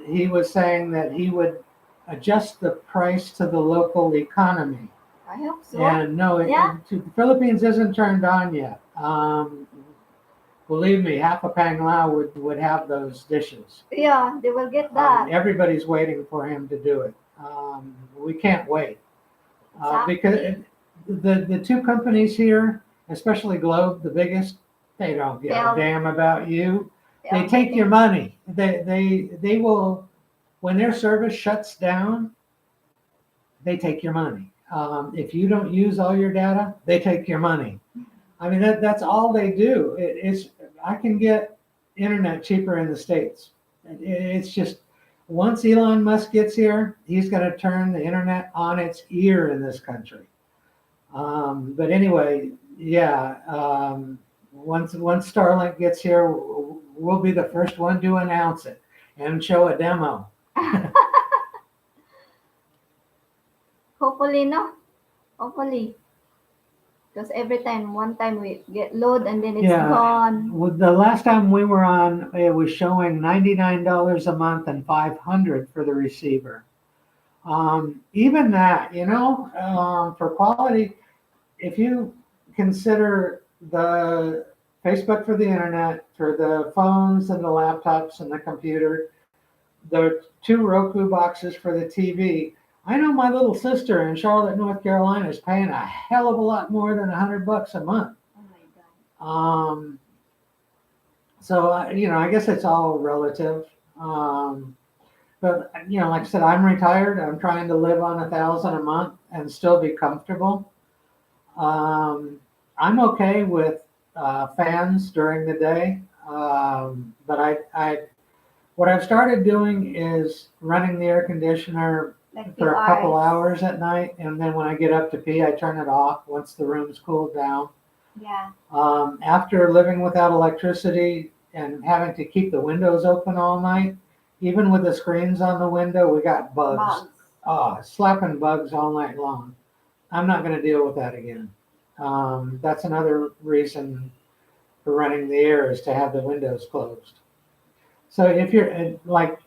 he was saying that he would adjust the price to the local economy. I hope so. And no, Yeah, the Philippines isn't turned on yet. Believe me, half of Panglao would have those dishes. yeah, they will get that. Everybody's waiting for him to do it. We can't wait because Exactly. the two companies here, especially Globe, the biggest, they don't give a They'll, damn about you. They they'll take your getting, money. They will, when their service shuts down, they take your money. If you don't use all your data, they take your money. I mean, that's all they do. I can get internet cheaper in the States. It's just once Elon Musk gets here, he's going to turn the internet on its ear in this country. But anyway, yeah, once Starlink gets here, we'll be the first one to announce it and show a demo. hopefully, no. Hopefully. Because every time, one time we get load and then it's Yeah, gone. well, the last time we were on, it was showing $99 a month and 500 for the receiver. Even that, for quality, if you consider the Facebook for the internet, for the phones and the laptops and the computer, the two Roku boxes for the TV. I know my little sister in Charlotte, North Carolina is paying a hell of a lot more than $100 a month. Oh my God. Um, so, I guess it's all relative. Um, but, like I said, I'm retired. I'm trying to live on 1,000 a month and still be comfortable. Um, I'm okay with fans during the day. But what I've started doing is running the air conditioner Like few for a couple hours. hours at night, and then when I get up to pee, I turn it off once the room's cooled down. Yeah. After living without electricity and having to keep the windows open all night, even with the screens on the window, we got bugs. Bugs. Slapping bugs all night long. I'm not going to deal with that again. That's another reason for running the air is to have the windows closed. So if you're like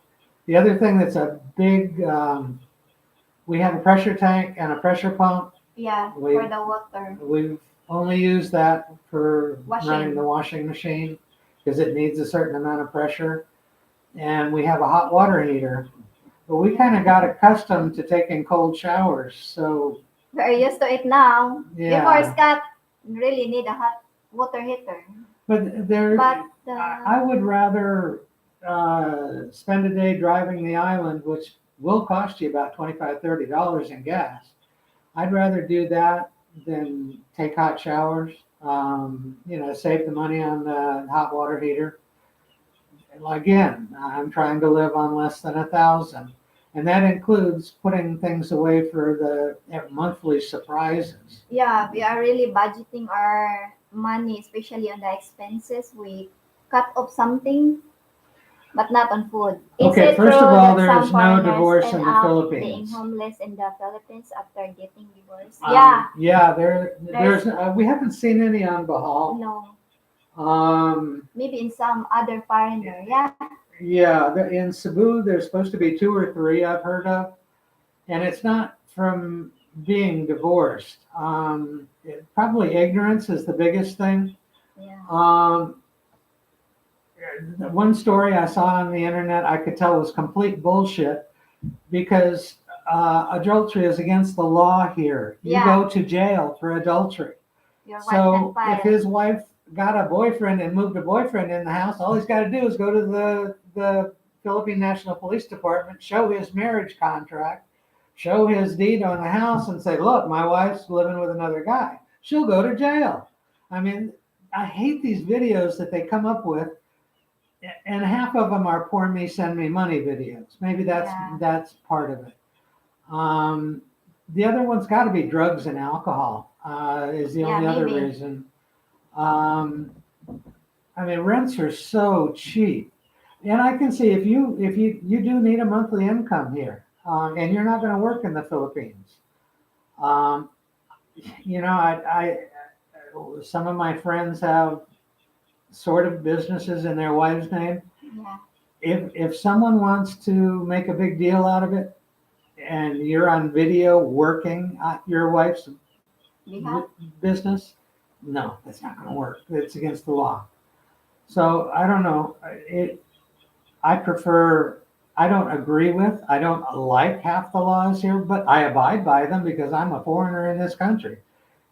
the other thing that's a big, we have a pressure tank and a pressure pump. Yeah, We for the water. We've only used that for running the Washing. washing machine because it needs a certain amount of pressure. And we have a hot water heater. But we kind of got accustomed to taking cold showers. So, We're used to it now. Before yeah. Scott really need a hot water heater. But But I would rather spend a day driving the island, which will cost you about $25-$30 in gas. I'd rather do that than take hot showers. Save the money on the hot water heater. Again, I'm trying to live on less than 1,000, and that includes putting things away for the monthly surprises. yeah, we are really budgeting our money, especially on the expenses. We cut off something, but not on food. Is Okay, it first true of all, that some there's no foreigners divorce end in the up being Philippines. homeless in the Philippines after getting divorced? Yeah, Yeah, there's we haven't seen any on Bahal. no. Um, Maybe in some other foreigner. Yeah, yeah, in Cebu, there's supposed to be two or three I've heard of, and it's not from being divorced. Probably ignorance is the biggest thing. Um, One story I saw on the internet I could tell was complete bullshit because adultery is against the law here. You Yeah, go to jail for adultery. your wife can So if file. his wife got a boyfriend and moved a boyfriend in the house, all he's got to do is go to the Philippine National Police Department, show his marriage contract, show his deed on the house, and say, "Look, my wife's living with another guy." She'll go to jail. I mean, I hate these videos that they come up with, and half of them are "poor me, send me money" videos. Maybe Yeah, that's part of it. Um, the other one's got to be drugs and alcohol. Is the yeah, only other maybe. reason. Um, I mean, rents are so cheap, and I can see if you do need a monthly income here, and you're not going to work in the Philippines. Um, I some of my friends have sort of businesses in their wife's name. Yeah, If someone wants to make a big deal out of it, and you're on video working at your wife's behalf. business, no, that's not going to work. It's against the law. So I don't know. I prefer. I don't agree with. I don't like half the laws here, but I abide by them because I'm a foreigner in this country,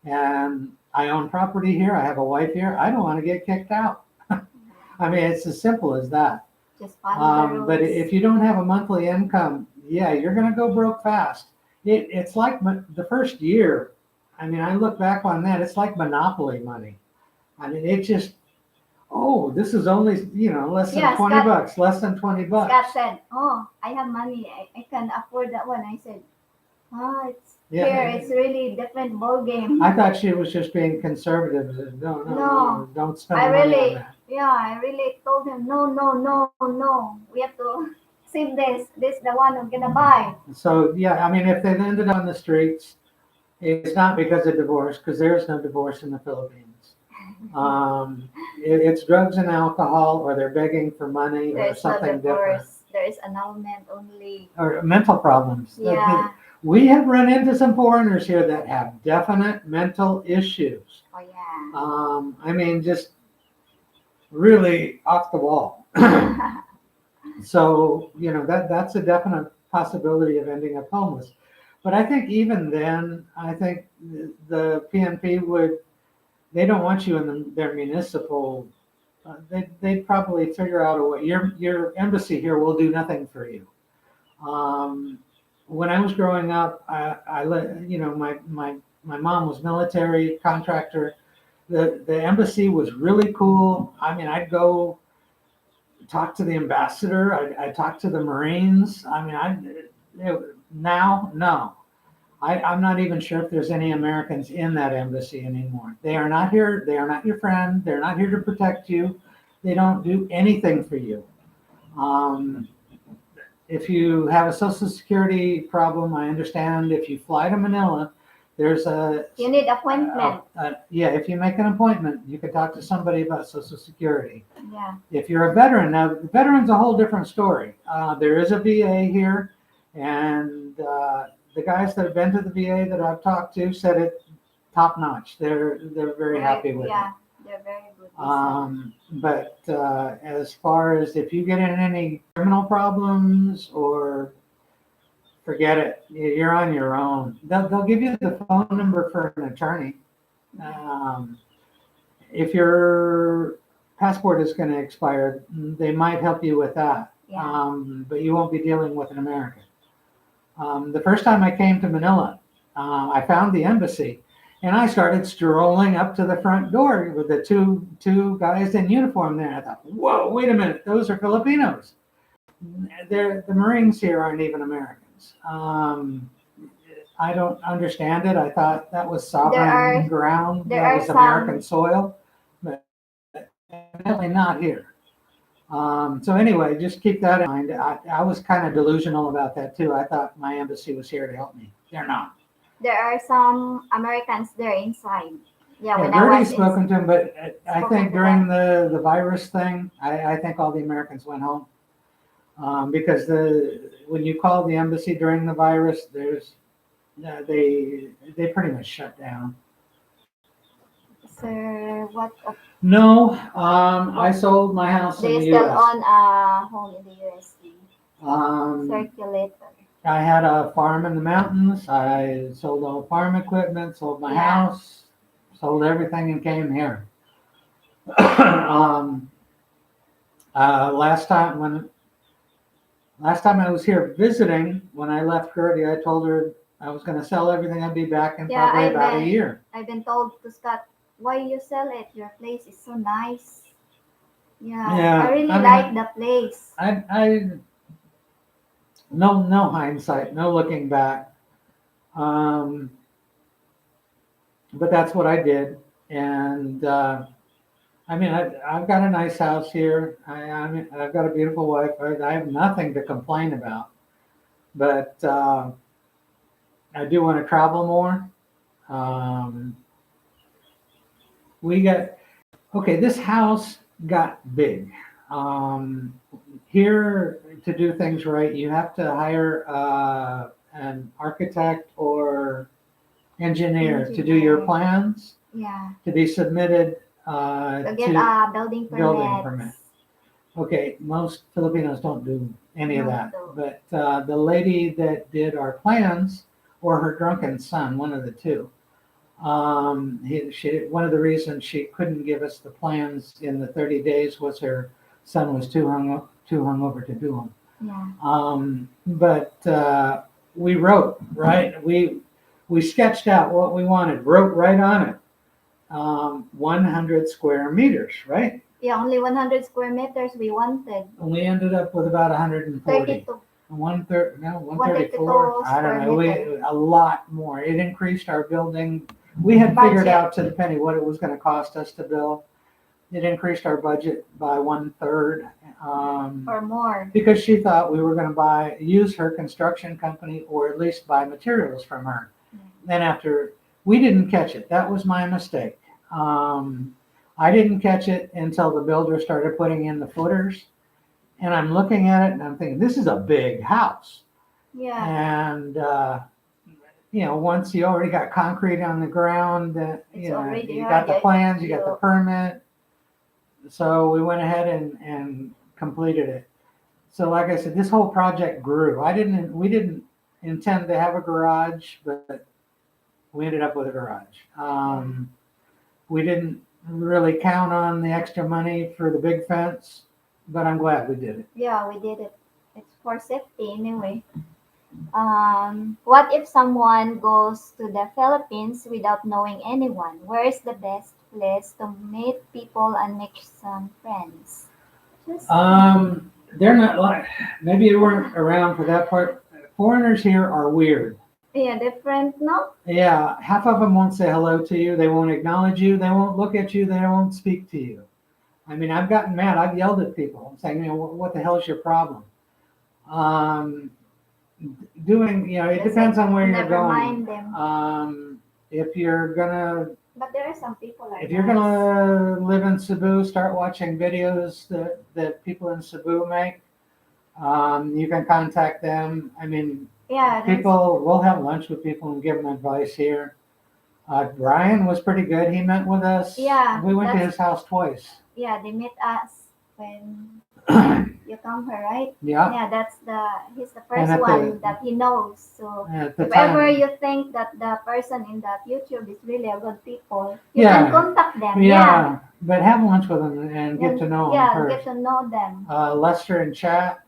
and I own property here. I have a wife here. I don't want to get kicked out. I mean, it's as simple as that. Just follow the But rules. if you don't have a monthly income, yeah, you're going to go broke fast. It's like the first year. I mean, I look back on that. It's like monopoly money. I mean, it just, oh, this is only, less than Yeah, 20 bucks, less than 20 Scott bucks. said, "Oh, I have money. I can afford that one." I said, "Oh, it's here. Yeah, It's really different ball game." I thought she was just being conservative. No, no, No, no, don't spend I the money on really, that. yeah, I really told him, no, no, no, no. We have to save this. This the one I'm gonna buy. So, yeah, I mean, if they've ended on the streets, it's not because of divorce, because there is no divorce in the Philippines. It's drugs and alcohol, or they're begging for money, There or is no something different, divorce. There is annulment only. or mental problems. Yeah. We have run into some foreigners here that have definite mental issues. Oh yeah. I mean, just really off the wall. So, that's a definite possibility of ending up homeless. But I think even then, I think the PNP they don't want you in their municipal. They'd probably figure out a way. Your embassy here will do nothing for you. Um, when I was growing up, my mom was military contractor. The embassy was really cool. I mean, I'd go talk to the ambassador. I talked to the Marines. I mean, now, no. I'm not even sure if there's any Americans in that embassy anymore. They are not here. They are not your friend. They're not here to protect you. They don't do anything for you. Um, if you have a Social Security problem, I understand. If you fly to Manila, there's You need appointment. yeah. If you make an appointment, you can talk to somebody about Social Security. Yeah. If you're a veteran, now the veteran's a whole different story. There is a VA here, and the guys that have been to the VA that I've talked to said it top notch. They're very happy with Yeah, it. they're very good. But as far as if you get in any criminal problems or forget it, you're on your own. They'll give you the phone number for an attorney. Um, if your passport is going to expire, they might help you with that. Yeah. But you won't be dealing with an American. The first time I came to Manila, I found the embassy, and I started strolling up to the front door with the two guys in uniform there. I thought, whoa, wait a minute, those are Filipinos. The Marines here aren't even Americans. I don't understand it. I thought that was sovereign ground, there that are was some American soil, but evidently not here. So anyway, just keep that in mind. I was kind of delusional about that too. I thought my embassy was here to help me. They're not. there are some Americans there inside. Yeah, Yeah, when I Gertie's was spoken to him, but I spoken think to during them. the virus thing, I think all the Americans went home because when you call the embassy during the virus, they pretty much shut down. Sir, what No, I sold my house do in you the still U.S. own a home in the USA? Um, Circulator. I had a farm in the mountains. I sold all farm equipment, sold my Yeah. house, sold everything, and came here. um, last time I was here visiting, when I left Gertie, I told her I was going to sell everything. I'd be back in Yeah, probably about a year. I've been told to Scott, why you sell it? Your place is so nice. Yeah, I Yeah, really I mean, like the place. I no hindsight, no looking back. Um, but that's what I did, and I mean, I've got a nice house here. I've got a beautiful wife. I have nothing to complain about, but I do want to travel more. Um, we got okay. This house got big. Um, Here, to do things right, you have to hire an architect or engineer to do your Engineer. plans Yeah, to be submitted to get to a building building permit. permit. Okay, most Filipinos don't do any of No, that, no. but the lady that did our plans, or her drunken son, one of the two, one of the reasons she couldn't give us the plans in the 30 days was her son was too hungover to do them. Yeah. But we wrote, right? We sketched out what we wanted, wrote right on it. 100 square meters, right? Yeah, only 100 square meters we wanted. We ended up with about 140. 32. 134. I don't know. A lot more. It increased our building. We had figured Budget. out to the penny what it was going to cost us to build. It increased our budget by 1/3. Or more. Because she thought we were going to use her construction company, or at least buy materials from her. Then after, we didn't catch it. That was my mistake. I didn't catch it until the builder started putting in the footers, and I'm looking at it and I'm thinking, this is a big house. Yeah. And once you already got concrete on the ground, you got the plans, you got the permit. So we went ahead and completed it. So like I said, this whole project grew. We didn't intend to have a garage, but we ended up with a garage. We didn't really count on the extra money for the big fence, but I'm glad we did it. Yeah, we did it. It's for safety anyway. What if someone goes to the Philippines without knowing anyone? Where is the best place to meet people and make some friends? Just They're not like, maybe you weren't around for that part. Foreigners here are weird. yeah, different, no? Yeah, half of them won't say hello to you. They won't acknowledge you. They won't look at you. They won't speak to you. I mean, I've gotten mad. I've yelled at people saying, what the hell is your problem? Um, it depends on where you're Never going. mind them. If you're gonna But there are some people like If you're gonna live in Cebu, start watching videos that people in Cebu make. You can contact them. I mean, yeah, we'll have lunch with people and give them advice here. Brian was pretty good. He met with us. Yeah, We went to his house twice. yeah, they meet us when you come here, right? Yeah. Yeah, he's the And first one that he knows. So At the if ever time, you think that the person in that YouTube is really a good people, you Yeah. can contact them. yeah, but have lunch with them and get to know them Yeah, first. get to know them. Lester and Chat,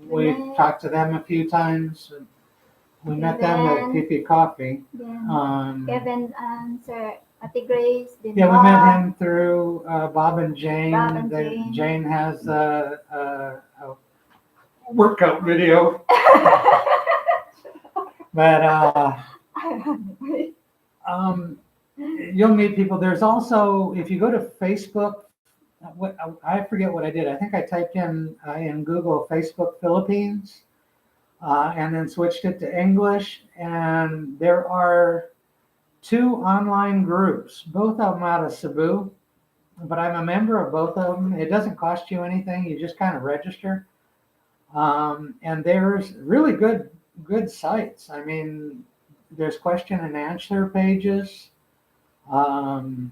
we talked to them a few times. We met them at PP Coffee. Then Kevin and Sir Ate Grace. Then Yeah, we Bob. met him through Bob and Jane. Bob and Jane. Jane has a workout video. But you'll meet people. There's also, if you go to Facebook, I forget what I did. I think I typed in Google Facebook Philippines, and then switched it to English. And there are 2 online groups, both of them out of Cebu, but I'm a member of both of them. It doesn't cost you anything. You just kind of register. And there's really good sites. I mean, there's question and answer pages. Um,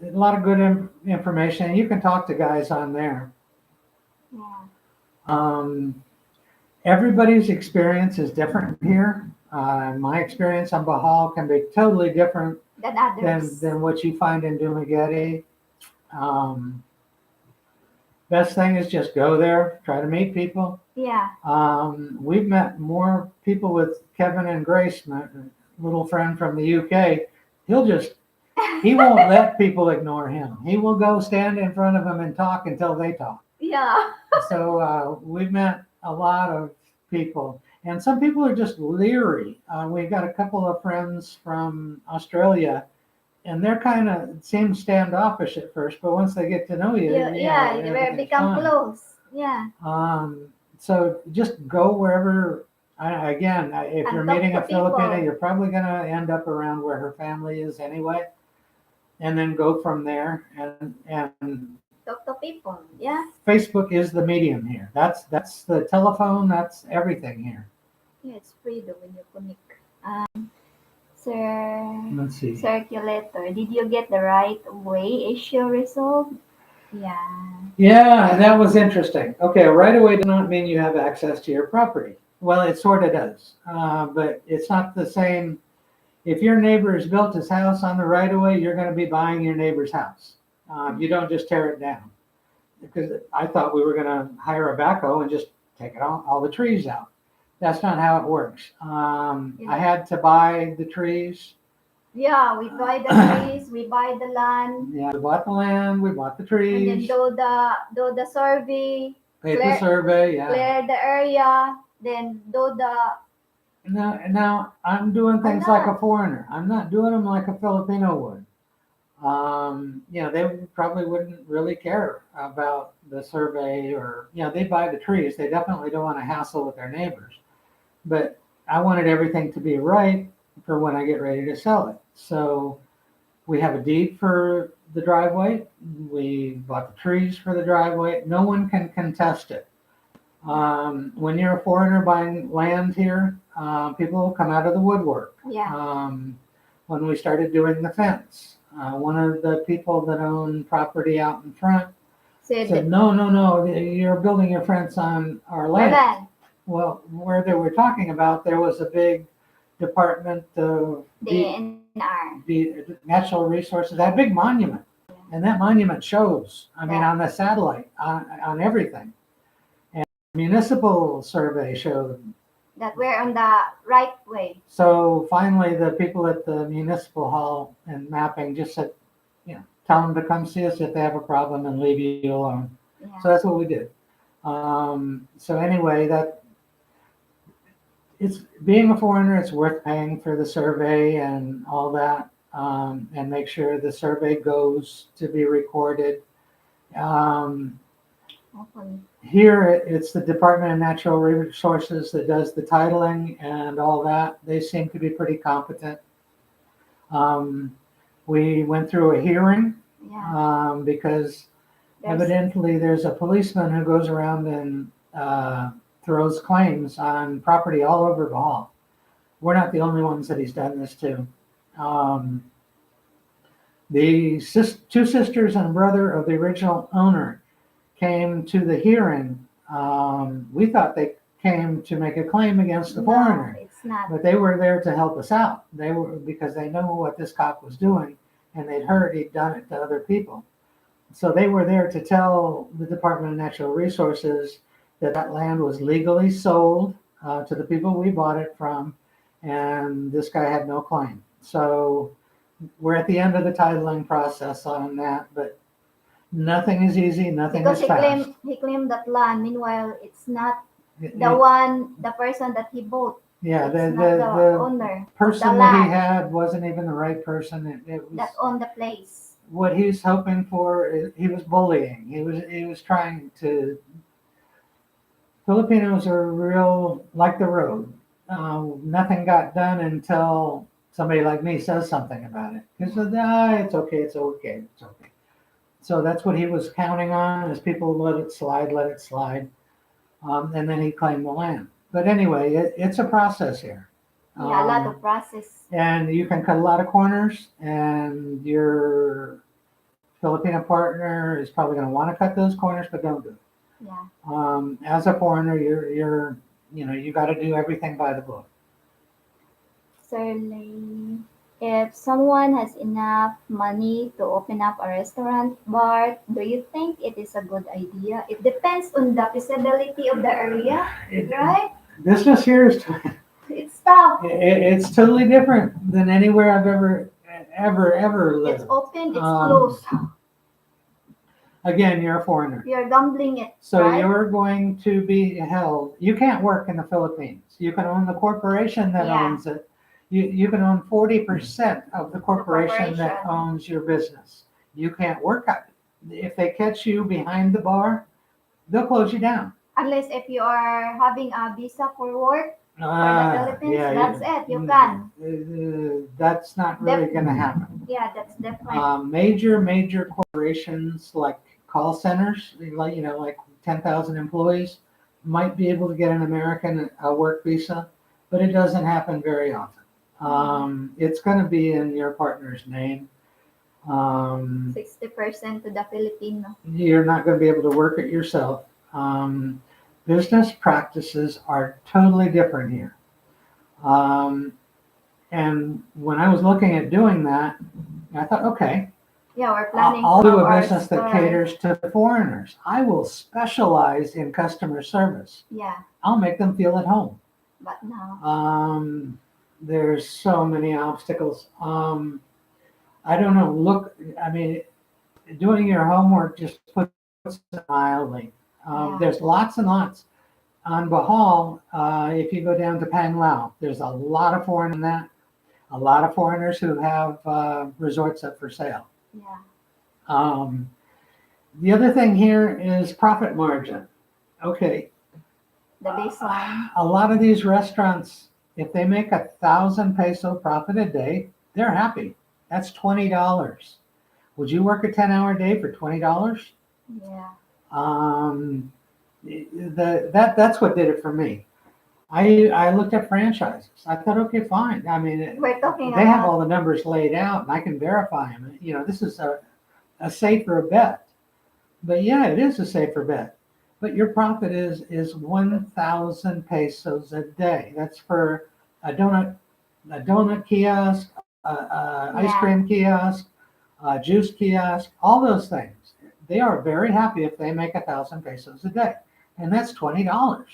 a lot of good information. You can talk to guys on there. Yeah. Um, Everybody's experience is different here. My experience on Bahal can be totally different Than others. than what you find in Dumaguete. Um, Best thing is just go there, try to meet people. Yeah. We've met more people with Kevin and Grace, my little friend from the UK. He'll just, he won't let people ignore him. He will go stand in front of them and talk until they talk. Yeah. So we've met a lot of people, and some people are just leery. We've got a couple of friends from Australia, and they're kind of seem standoffish at first, but once they get to know you, Yeah, yeah, yeah, they everything's become fine. close. Yeah. So just go wherever. Again, if you're And talk meeting to a Filipina, people. you're probably going to end up around where her family is anyway, and then go from there. And Talk to people. Yeah. Facebook is the medium here. That's the telephone. That's everything here. Yeah, it's free though when you connect. Sir, Let's see. circulator. Did you get the right way issue resolved? Yeah. Yeah, that was interesting. Okay, a right of way does not mean you have access to your property. Well, it sort of does, but it's not the same. If your neighbor has built his house on the right of way, you're going to be buying your neighbor's house. You don't just tear it down. Because I thought we were going to hire a backhoe and just take it all the trees out. That's not how it works. I Yeah. had to buy the trees. Yeah, we buy the trees, we buy the land, Yeah, we bought the land, we bought the and then trees, do the survey, paid the clear survey. Yeah. clear the area, then do the Now I'm doing a things like a lot. foreigner. I'm not doing them like a Filipino would. They probably wouldn't really care about the survey or, they buy the trees. They definitely don't want to hassle with their neighbors. But I wanted everything to be right for when I get ready to sell it. So we have a deed for the driveway. We bought the trees for the driveway. No one can contest it. When you're a foreigner buying land here, people will come out of the woodwork. Yeah. When we started doing the fence, one of the people that own property out in front said, Said no, no, no, you're building your fence on our the land. land, Well, where they were talking about, there was a big Department of the NR. the Natural Resources, that big monument. And that monument shows, I mean, That on the satellite, on everything. And municipal survey showed. that we're on the right way. So finally, the people at the municipal hall and mapping just said, tell them to come see us if they have a problem and leave you alone. Yeah. So that's what we did. So anyway, it's being a foreigner, it's worth paying for the survey and all that, and make sure the survey goes to be recorded. Um, Hopefully. Here, it's the Department of Natural Resources that does the titling and all that. They seem to be pretty competent. We went through a hearing Yeah. because There's evidently there's a policeman who goes around and throws claims on property all over Bahal. We're not the only ones that he's done this to. Um, the two sisters and brother of the original owner came to the hearing. We thought they came to make a claim against the no, foreigner, it's not. but they were there to help us out. They were because they know what this cop was doing, and they'd heard he'd done it to other people. So they were there to tell the Department of Natural Resources that that land was legally sold to the people we bought it from, and this guy had no claim. So we're at the end of the titling process on that, but nothing is easy, nothing Because is fast. he claimed that land. Meanwhile, it's not It- the person that he bought. yeah, It's the, not the, the the owner of the person that he land had wasn't even the right person. It was that owned the place. what he was hoping for. He was bullying. He was trying to. Filipinos are real like the road. Nothing got done until somebody like me says something about it. He said, it's okay, it's okay, it's okay. So that's what he was counting on, is people let it slide, let it slide. And then he claimed the land. But anyway, it's a process here. Yeah, a lot of process. And you can cut a lot of corners, and your Filipino partner is probably going to want to cut those corners, but don't do it. Yeah, As a foreigner, you got to do everything by the book. certainly. If someone has enough money to open up a restaurant bar, do you think it is a good idea? It depends on the feasibility of the area, It, right? business here is It's tough. it's totally different than anywhere I've ever It's lived. open, it's Um, closed. Again, you're a foreigner. You're gambling it, So right? you're going to be held. You can't work in the Philippines. You can own the corporation that Yeah, owns it. You can own 40% of the the corporation that corporation. owns your business. You can't work at it. If they catch you behind the bar, they'll close you down. Unless if you are having a visa for work for the Philippines, Yeah, that's it. You can. that's not really Def- going to happen. yeah, that's different. Major corporations like call centers, like 10,000 employees, might be able to get an American work visa, but it doesn't happen very often. It's going to be in your partner's name. 60% to the Filipino. You're not going to be able to work it yourself. Business practices are totally different here. Um, and when I was looking at doing that, I thought, okay, Yeah, we're planning I'll to do have a our business that store. caters to foreigners. I will specialize in customer service. Yeah, I'll make them feel at home. but now. There's so many obstacles. I don't know. Look, I mean, doing your homework just puts it mildly. Yeah. There's lots and lots. On Bohol, if you go down to Panglao, there's a lot of foreign in that. A lot of foreigners who have resorts up for sale. Yeah, Um, the other thing here is profit margin. Okay, the baseline. a lot of these restaurants, if they make 1,000 peso profit a day, they're happy. That's $20. Would you work a 10-hour day for $20? Yeah, Um, that's what did it for me. I looked at franchises. I thought, okay, fine. I mean, we're talking they have about. all the numbers laid out, and I can verify them. This is a safer bet. But yeah, it is a safer bet. But your profit is 1,000 pesos a day. That's for a donut kiosk, ice Yeah, cream kiosk, juice kiosk, all those things. They are very happy if they make 1,000 pesos a day, and that's $20.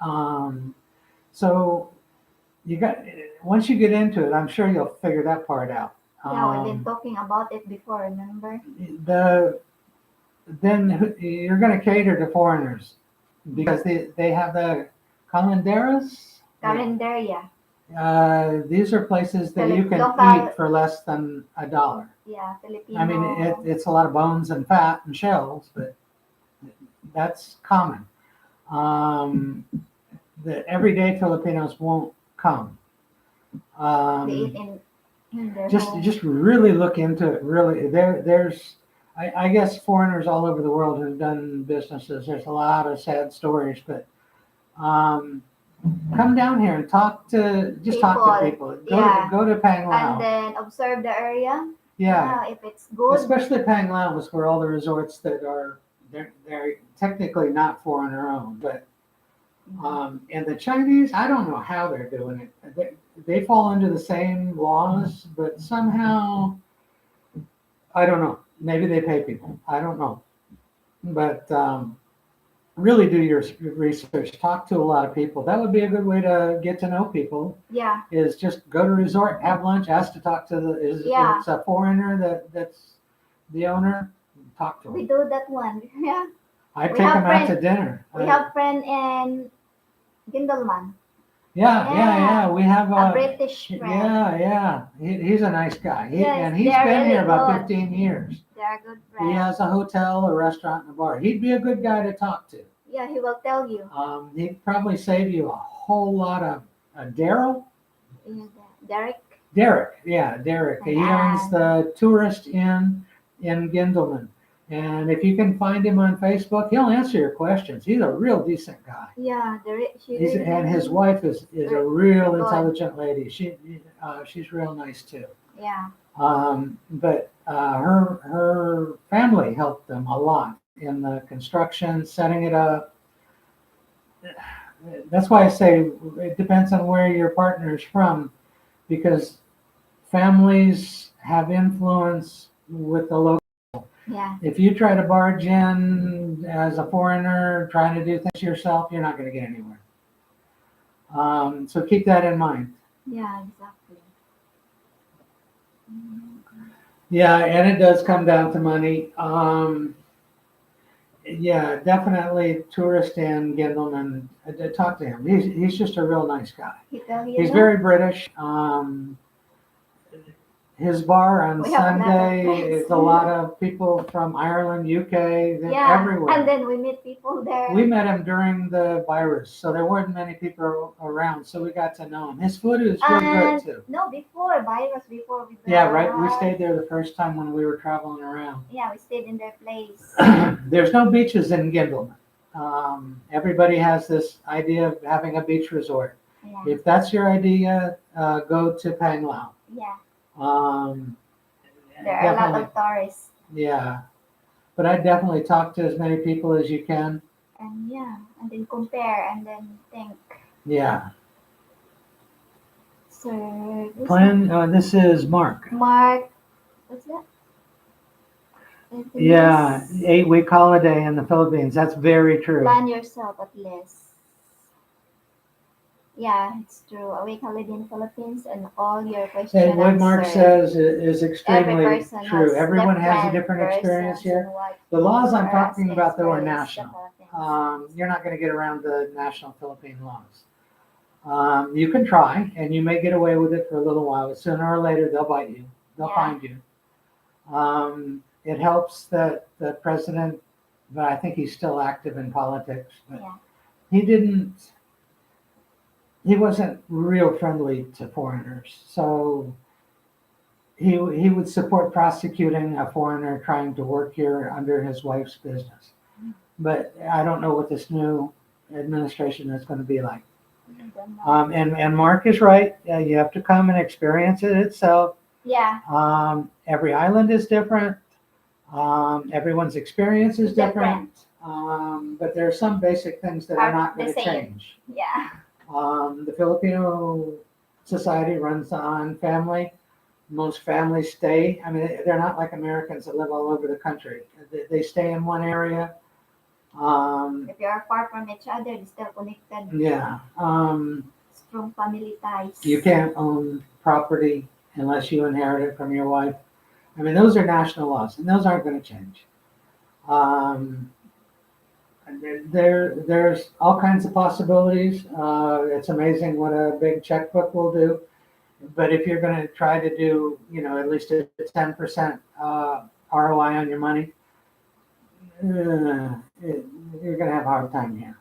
Um, so you got once you get into it, I'm sure you'll figure that part out. yeah, we've been talking about it before. Remember? The then you're going to cater to foreigners because they have the calendaras. Calendar, yeah. These are places that you can Local. eat for less than $1. Yeah, Filipino. I mean, it's a lot of bones and fat and shells, but that's common. Um, the everyday Filipinos won't come. They eat in their home. Just really look into it. Really, there's I guess foreigners all over the world who've done businesses. There's a lot of sad stories, but um, come down here and talk to people. Go to And Panglao. then observe the area. Yeah, If it's good. especially Panglao is where all the resorts that are they're technically not foreigner owned, but and the Chinese, I don't know how they're doing it. They fall under the same laws, but somehow I don't know. Maybe they pay people. I don't know. But really do your research. Talk to a lot of people. That would be a good way to get to know people. Yeah, Is just go to a resort, have lunch, ask to talk to if it's a foreigner that's the owner, talk to we them. do that one. Yeah, I we take have them out friends- to dinner. we have friend in Gindleman, Yeah. We have a British friend. Yeah. He's a nice guy. Yes, And he's they're been really here about good. 15 years. They're good He friends. has a hotel, a restaurant, and a bar. He'd be a good guy to talk to. Yeah, he will tell you. He'd probably save you a whole lot of Daryl? Yeah, Derek. Derek. Yeah, Derek. He owns the Tourist Inn in Gindelman. And if you can find him on Facebook, he'll answer your questions. He's a real decent guy. Yeah, she And his really wife is a real good. intelligent lady. She's real nice too. Yeah. But her family helped them a lot in the construction, setting it up. That's why I say it depends on where your partner is from, because families have influence with the local. Yeah. If you try to barge in as a foreigner, trying to do things yourself, you're not going to get anywhere. So keep that in mind. Yeah, exactly. Mhm. Yeah, and it does come down to money. Yeah, definitely tourist in Gindelman. Talk to him. He's just a real nice guy. He tell you He's no? very British. His bar on We have a lot of Sunday friends. is a lot of people from Ireland, UK, Yeah, everywhere. and then we meet people there. We met him during the virus, so there weren't many people around, so we got to know him. His food is real good too. No, before virus, before we Yeah, right. We stayed there the first time when we were traveling around. Yeah, we stayed in their place. There's no beaches in Gindelman. Everybody has this idea of having a beach resort. Yeah. If that's your idea, go to Panglao. Yeah. Um, There are a lot of tourists. Yeah, but I definitely talk to as many people as you can. And yeah, and then compare and then think. Yeah. So This is Mark. Mark, what's that? Yeah, 8-week holiday in the Philippines. That's very true. Plan yourself at least. Yeah, it's true. A week holiday in Philippines and all your questions And what Mark answered. says is extremely person true. has Everyone has a different different experience persons here. and what The laws I'm for us talking about, though, are experience the national. Philippines. You're not going to get around the national Philippine laws. You can try, and you may get away with it for a little while, but sooner or later they'll bite you. They'll Yeah. find you. It helps that the president, but I think he's still active in politics. But Yeah. he didn't. He wasn't real friendly to foreigners, so he would support prosecuting a foreigner trying to work here under his wife's business. But I don't know what this new administration is going to be like. And Mark is right. You have to come and experience it itself. Yeah. Every island is different. Everyone's experience is different. But there are some basic things that are not going to change. Yeah. The Filipino society runs on family. Most families stay. I mean, they're not like Americans that live all over the country. They stay in one area. If you are far from each other, you're still connected. Yeah. Strong family ties. You can't own property unless you inherit it from your wife. I mean, those are national laws, and those aren't going to change. Um, there's all kinds of possibilities. It's amazing what a big checkbook will do. But if you're going to try to do, at least a 10% ROI on your money, you're going to have a hard time here.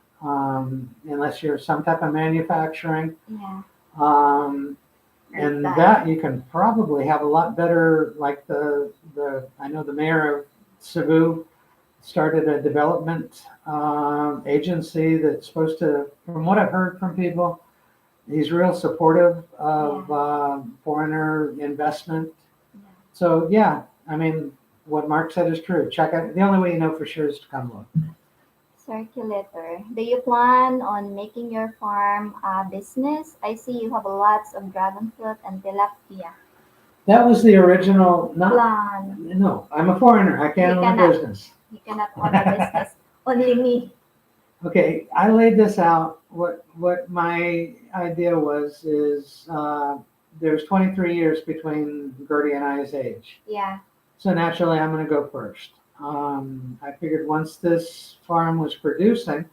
Unless you're some type of manufacturing. Yeah. And that you can probably have a lot better, like I know the mayor of Cebu started a development agency that's supposed to, from what I've heard from people, he's real supportive of foreigner investment. Yeah. So yeah, I mean, what Mark said is true. Check out. The only way you know for sure is to come look. Circulator. Do you plan on making your farm a business? I see you have lots of dragon fruit and tilapia. That was the original plan. No, I'm a foreigner. I can't own a business. You cannot own a business. Only me. Okay, I laid this out. What my idea was is there's 23 years between Gertie and I's age. Yeah. So naturally, I'm going to go first. I figured once this farm was producing,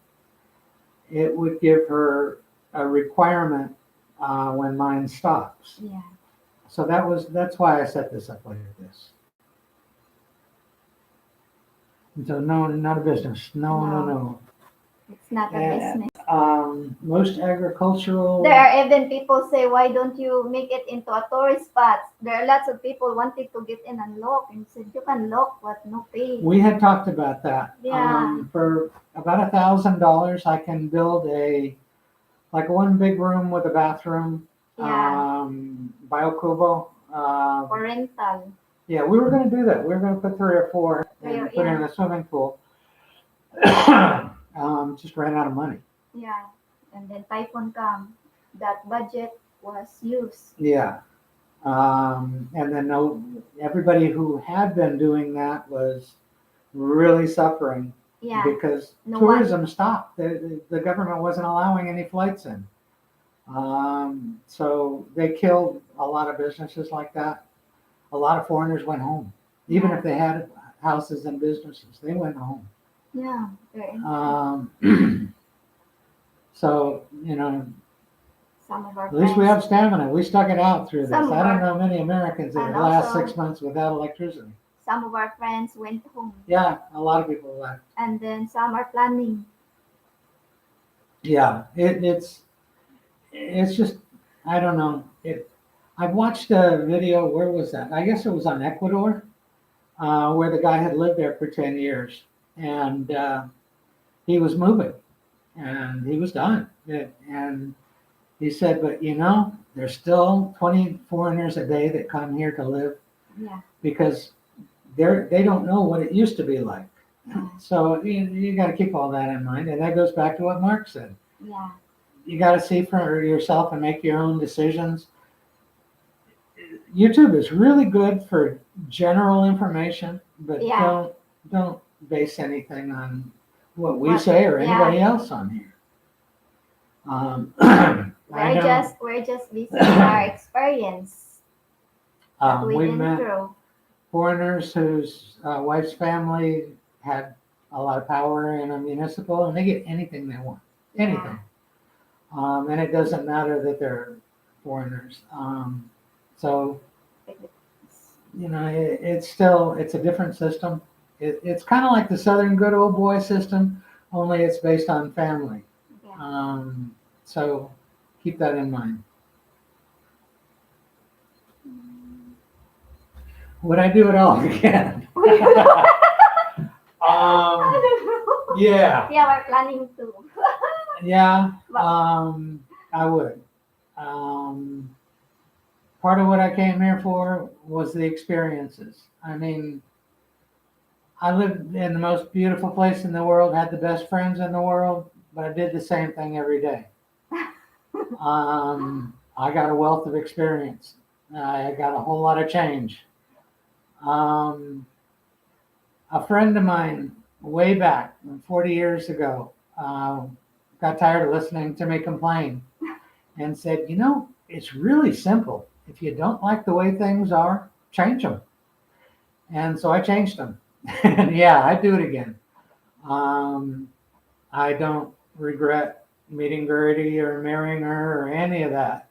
it would give her a requirement when mine stops. Yeah. So that's why I set this up like this. And so no, not a business. No. It's not a And, business. most agricultural. There are even people say, why don't you make it into a tourist spot? There are lots of people wanting to get in and look, and said you can look, but no pay. We had talked about that. Yeah. For about $1,000, I can build like one big room with a bathroom, Yeah. Biocubo. For rental. Yeah, we were going to do that. We were going to put 3 or 4 and put in Yeah. a swimming pool. Just ran out of money. Yeah. And then typhoon come. That budget was used. Yeah. And then everybody who had been doing that was really suffering Yeah. because No one. tourism stopped. The government wasn't allowing any flights in. So they killed a lot of businesses like that. A lot of foreigners went home, even Yeah. if they had houses and businesses. They went home. Yeah. Very. So Some of our at least we friends. have stamina. We stuck it out through this. Some of I don't our, know many Americans that and have last also 6 months without electricity. some of our friends went home, Yeah, a lot of people left. and then some are planning. Yeah, it's just I don't know. I've watched a video. Where was that? I guess it was on Ecuador, where the guy had lived there for 10 years, and he was moving, and he was done. And he said, but there's still 20 foreigners a day that come here to live Yeah. because they don't know what it used to be like. Yeah. So you got to keep all that in mind, and that goes back to what Mark said. Yeah. You got to see for yourself and make your own decisions. YouTube is really good for general information, but Yeah. don't base anything on what we What- say or yeah. anybody else on here. I know We're just basing our experience that we've we been met through. foreigners whose wife's family had a lot of power in a municipal, and they get anything they want, anything. And it doesn't matter that they're foreigners. So it's a different system. It's kind of like the Southern good old boy system, only it's based on family. Yeah. So keep that in mind. Would I do it all again? Yeah. Yeah, we're planning to. Yeah, I would. Part of what I came here for was the experiences. I mean, I lived in the most beautiful place in the world, had the best friends in the world, but I did the same thing every day. I got a wealth of experience. I got a whole lot of change. A friend of mine way back 40 years ago got tired of listening to me complain and said, it's really simple. If you don't like the way things are, change them. And so I changed them. And yeah, I'd do it again. I don't regret meeting Gertie or marrying her or any of that.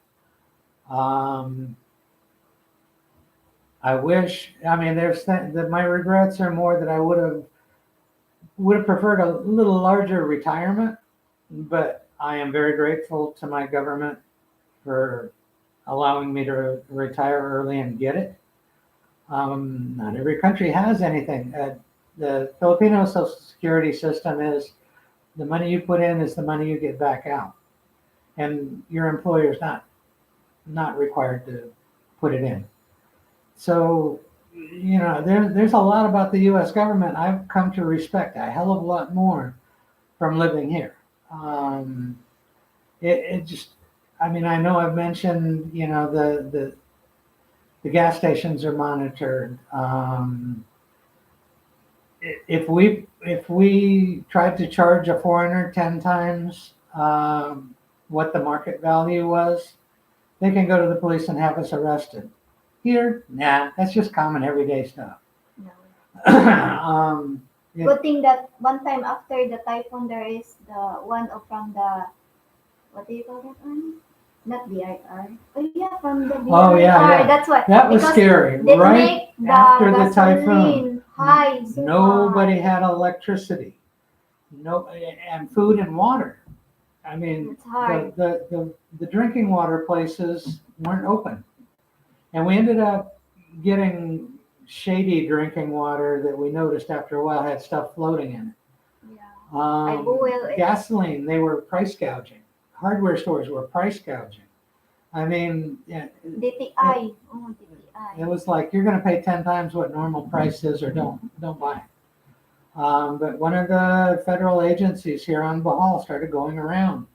I wish, my regrets are more that I would have preferred a little larger retirement, but I am very grateful to my government for allowing me to retire early and get it. Not every country has anything. The Filipino Social Security system is the money you put in is the money you get back out, and your employer is not required to put it in. So, there's a lot about the U.S. government I've come to respect a hell of a lot more from living here. It just, I know I've mentioned, the gas stations are monitored. If we tried to charge a foreigner 10 times what the market value was, they can go to the police and have us arrested. Here, nah, that's just common everyday stuff. No. um, Good thing that one time after the typhoon, there is the one from the, what do you call that one? Not BIR. Oh yeah, from the BIR. Oh, yeah. That's what. That was Because scary. they Right make the after the gasoline typhoon, high. So nobody had electricity. no, and food and water. I mean, It's hard. the drinking water places weren't open. And we ended up getting shady drinking water that we noticed after a while had stuff floating in Yeah. it. I boil it. Gasoline, they were price gouging. Hardware stores were price gouging. I mean, DTI. Oh, it DTI. was like you're going to pay 10 times what normal price is, or don't buy it. But one of the federal agencies here on Bahal started going around,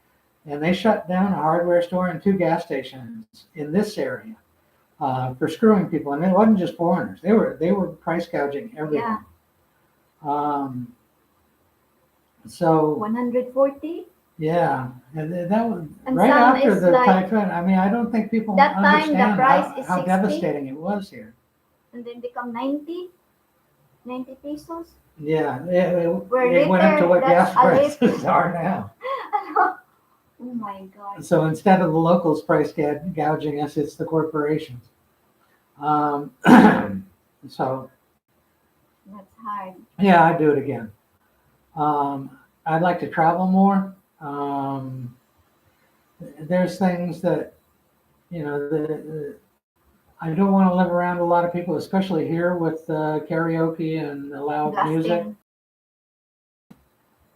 and they shut down a hardware store and 2 gas stations in this area for screwing people. And it wasn't just foreigners; they were price gouging everything. Yeah. Um, so 140. yeah, and that was And right some after is the like typhoon. I mean, I don't think people that time the understand price is how 60 devastating it was here. and then become 90, 90 pesos Yeah, per it went up to liter. what That's gas a liter. prices are now. Oh my god. So instead of the locals price gouging us, it's the corporations. Um, so That's hard. yeah, I'd do it again. I'd like to travel more. There's things that I don't want to live around a lot of people, especially here with karaoke and loud music. Blasting.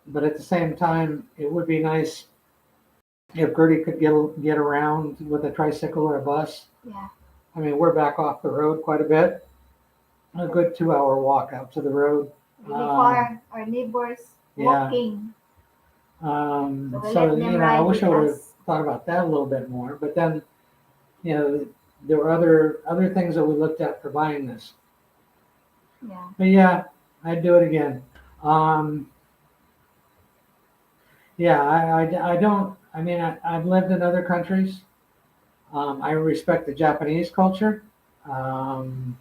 But at the same time, it would be nice if Gertie could get around with a tricycle or a bus. Yeah. I mean, we're back off the road quite a bit. A good 2-hour walk out to the road. Really far. Our neighbors Yeah. walking. So we So let them I ride wish with I would have us. thought about that a little bit more. But then, there were other things that we looked at for buying this. Yeah. But yeah, I'd do it again. Um, yeah, I don't. I mean, I've lived in other countries. I respect the Japanese culture, um,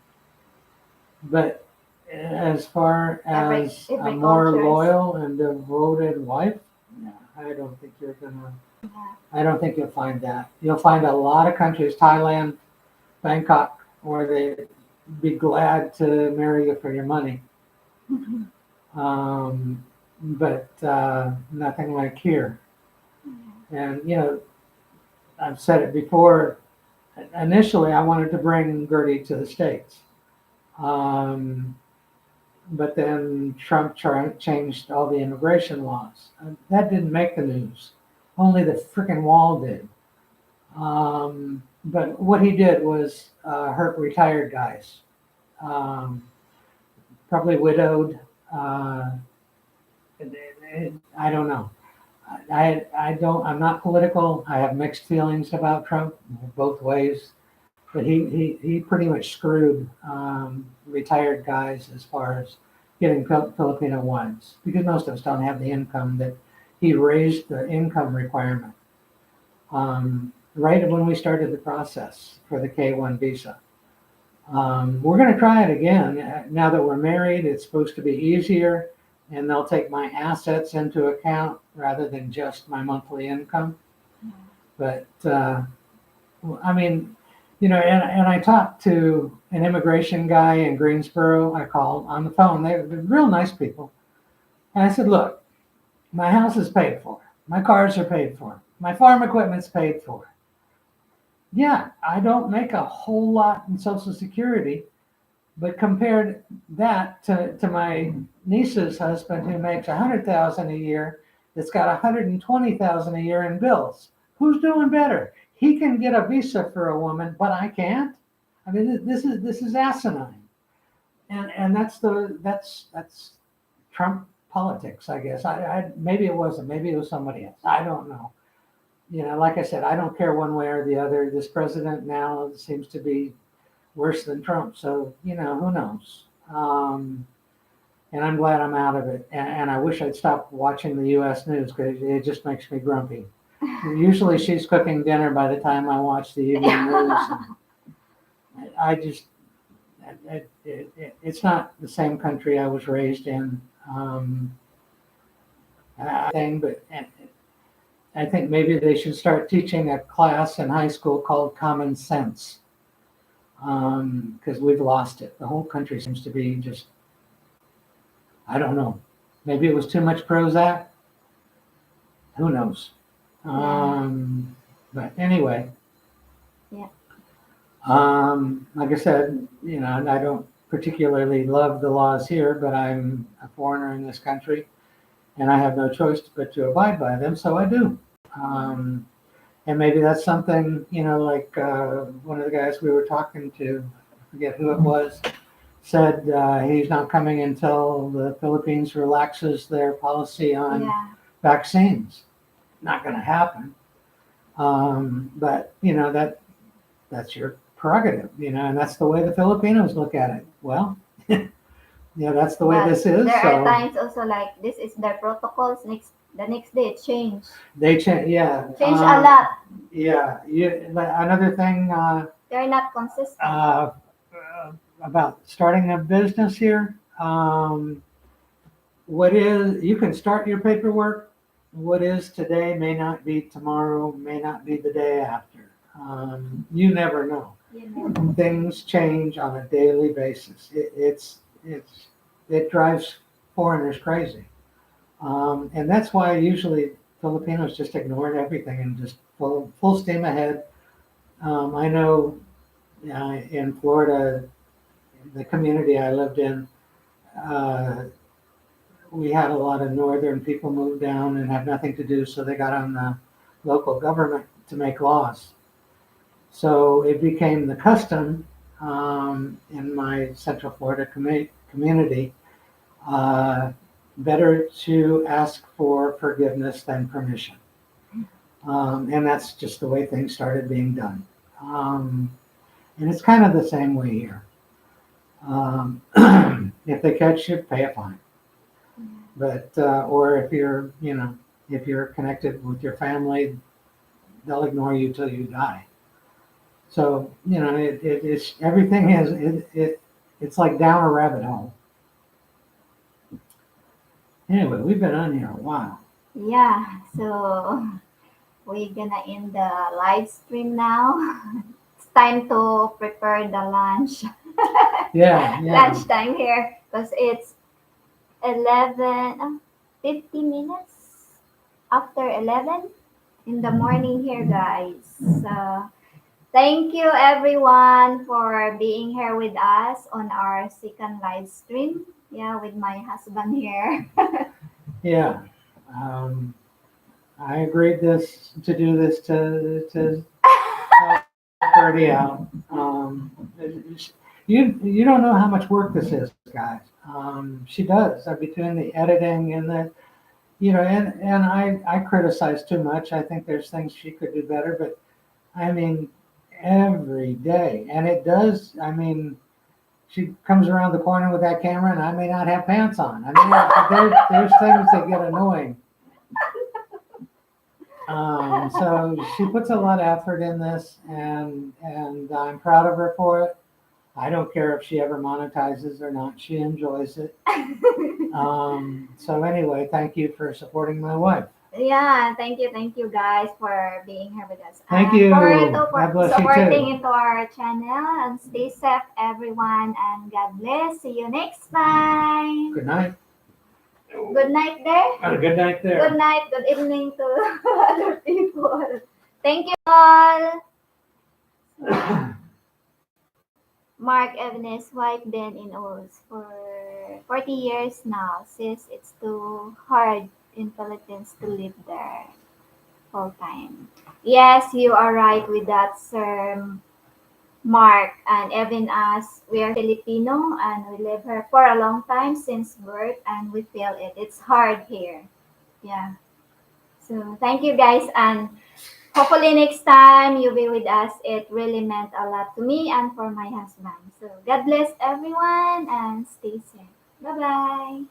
but as far Every as a every more culture is. loyal and devoted wife, no, I don't think you're gonna. Yeah. I don't think you'll find that. You'll find a lot of countries, Thailand, Bangkok, where they'd be glad to marry you for your money. But nothing like here. And I've said it before. Initially, I wanted to bring Gertie to the States, um, but then Trump changed all the immigration laws. That didn't make the news. Only the freaking wall did. But what he did was hurt retired guys, um, probably widowed. Uh, I don't know. I don't. I'm not political. I have mixed feelings about Trump both ways, but he pretty much screwed retired guys as far as getting Filipino wives, because most of us don't have the income that he raised the income requirement right when we started the process for the K-1 visa. We're going to try it again. Now that we're married, it's supposed to be easier, and they'll take my assets into account rather than just my monthly income. But I mean, and I talked to an immigration guy in Greensboro. I called on the phone. They're real nice people. And I said, look, my house is paid for. My cars are paid for. My farm equipment's paid for. Yeah, I don't make a whole lot in Social Security, but compared that to my niece's husband who makes 100,000 a year, that's got 120,000 a year in bills. Who's doing better? He can get a visa for a woman, but I can't. I mean, this is asinine, and that's Trump politics, I guess. I maybe it wasn't. Maybe it was somebody else. I don't know. Like I said, I don't care one way or the other. This president now seems to be worse than Trump. So, who knows? And I'm glad I'm out of it. And I wish I'd stopped watching the U.S. news because it just makes me grumpy. Usually she's cooking dinner by the time I watch the evening news. I just, it's not the same country I was raised in. But I think maybe they should start teaching a class in high school called common sense, because we've lost it. The whole country seems to be just, I don't know. Maybe it was too much Prozac. Who knows? Yeah. But anyway, Yeah. like I said, you know, and I don't particularly love the laws here, but I'm a foreigner in this country, and I have no choice but to abide by them, so I do. Yeah. Um, and maybe that's something, you know, like one of the guys we were talking to, I forget who it was, said he's not coming until the Philippines relaxes their policy on Yeah. vaccines. Not going to happen. But you know that's your prerogative, you know, and that's the way the Filipinos look at it. Well, yeah, that's the way But this is. there are So times also like this is their protocols. The next day it they change. Yeah, change a lot. yeah. Another thing They're not consistent. uh, about starting a business here. What is you can start your paperwork. What is today may not be tomorrow, may not be the day after. You never know. You know. Things change on a daily basis. It drives foreigners crazy, and that's why usually Filipinos just ignore everything and just full steam ahead. I know in Florida, the community I lived in, uh, we had a lot of northern people move down and have nothing to do, so they got on the local government to make laws. So it became the custom in my Central Florida community, uh, better to ask for forgiveness than permission. And that's just the way things started being done. Um, and it's kind of the same way here. Um, if they catch you, pay a fine. But or if you're, you know, if you're connected with your family, they'll ignore you till you die. So you know, it's everything is it's like down a rabbit hole. Anyway, we've been on here a while. Yeah. So we're gonna end the live stream now. It's time to prepare the lunch. Yeah, yeah, Lunchtime here because it's 11, 50 minutes after 11 in the morning here, guys. So thank you everyone for being here with us on our second live stream. Yeah, with my husband here. yeah. Um, I agreed this to do this to help Freddie out. You don't know how much work this is, guys. She does. Between the editing and the you know, and I criticize too much. I think there's things she could do better, but I mean, every day, and it does. I mean, she comes around the corner with that camera, and I may not have pants on. I mean, there's things that get annoying. So she puts a lot of effort in this, and I'm proud of her for it. I don't care if she ever monetizes or not. She enjoys it. So anyway, thank you for supporting my wife. Yeah, thank you guys for being here with us Thank and you. for God bless you supporting too. into our channel and stay safe everyone and God bless. See you next time. Good night. Good night there. Good night Good there. night, good evening to other people. Thank you all. Mark Evanes' wife been in Oz for 40 years now. Says it's too hard in Philippines to live there full time. Yes, you are right with that, Sir Mark. And even us, we are Filipino and we live here for a long time since birth and we feel it. It's hard here. Yeah. So thank you guys and hopefully next time you'll be with us. It really meant a lot to me and for my husband. So God bless everyone and stay safe. Bye bye.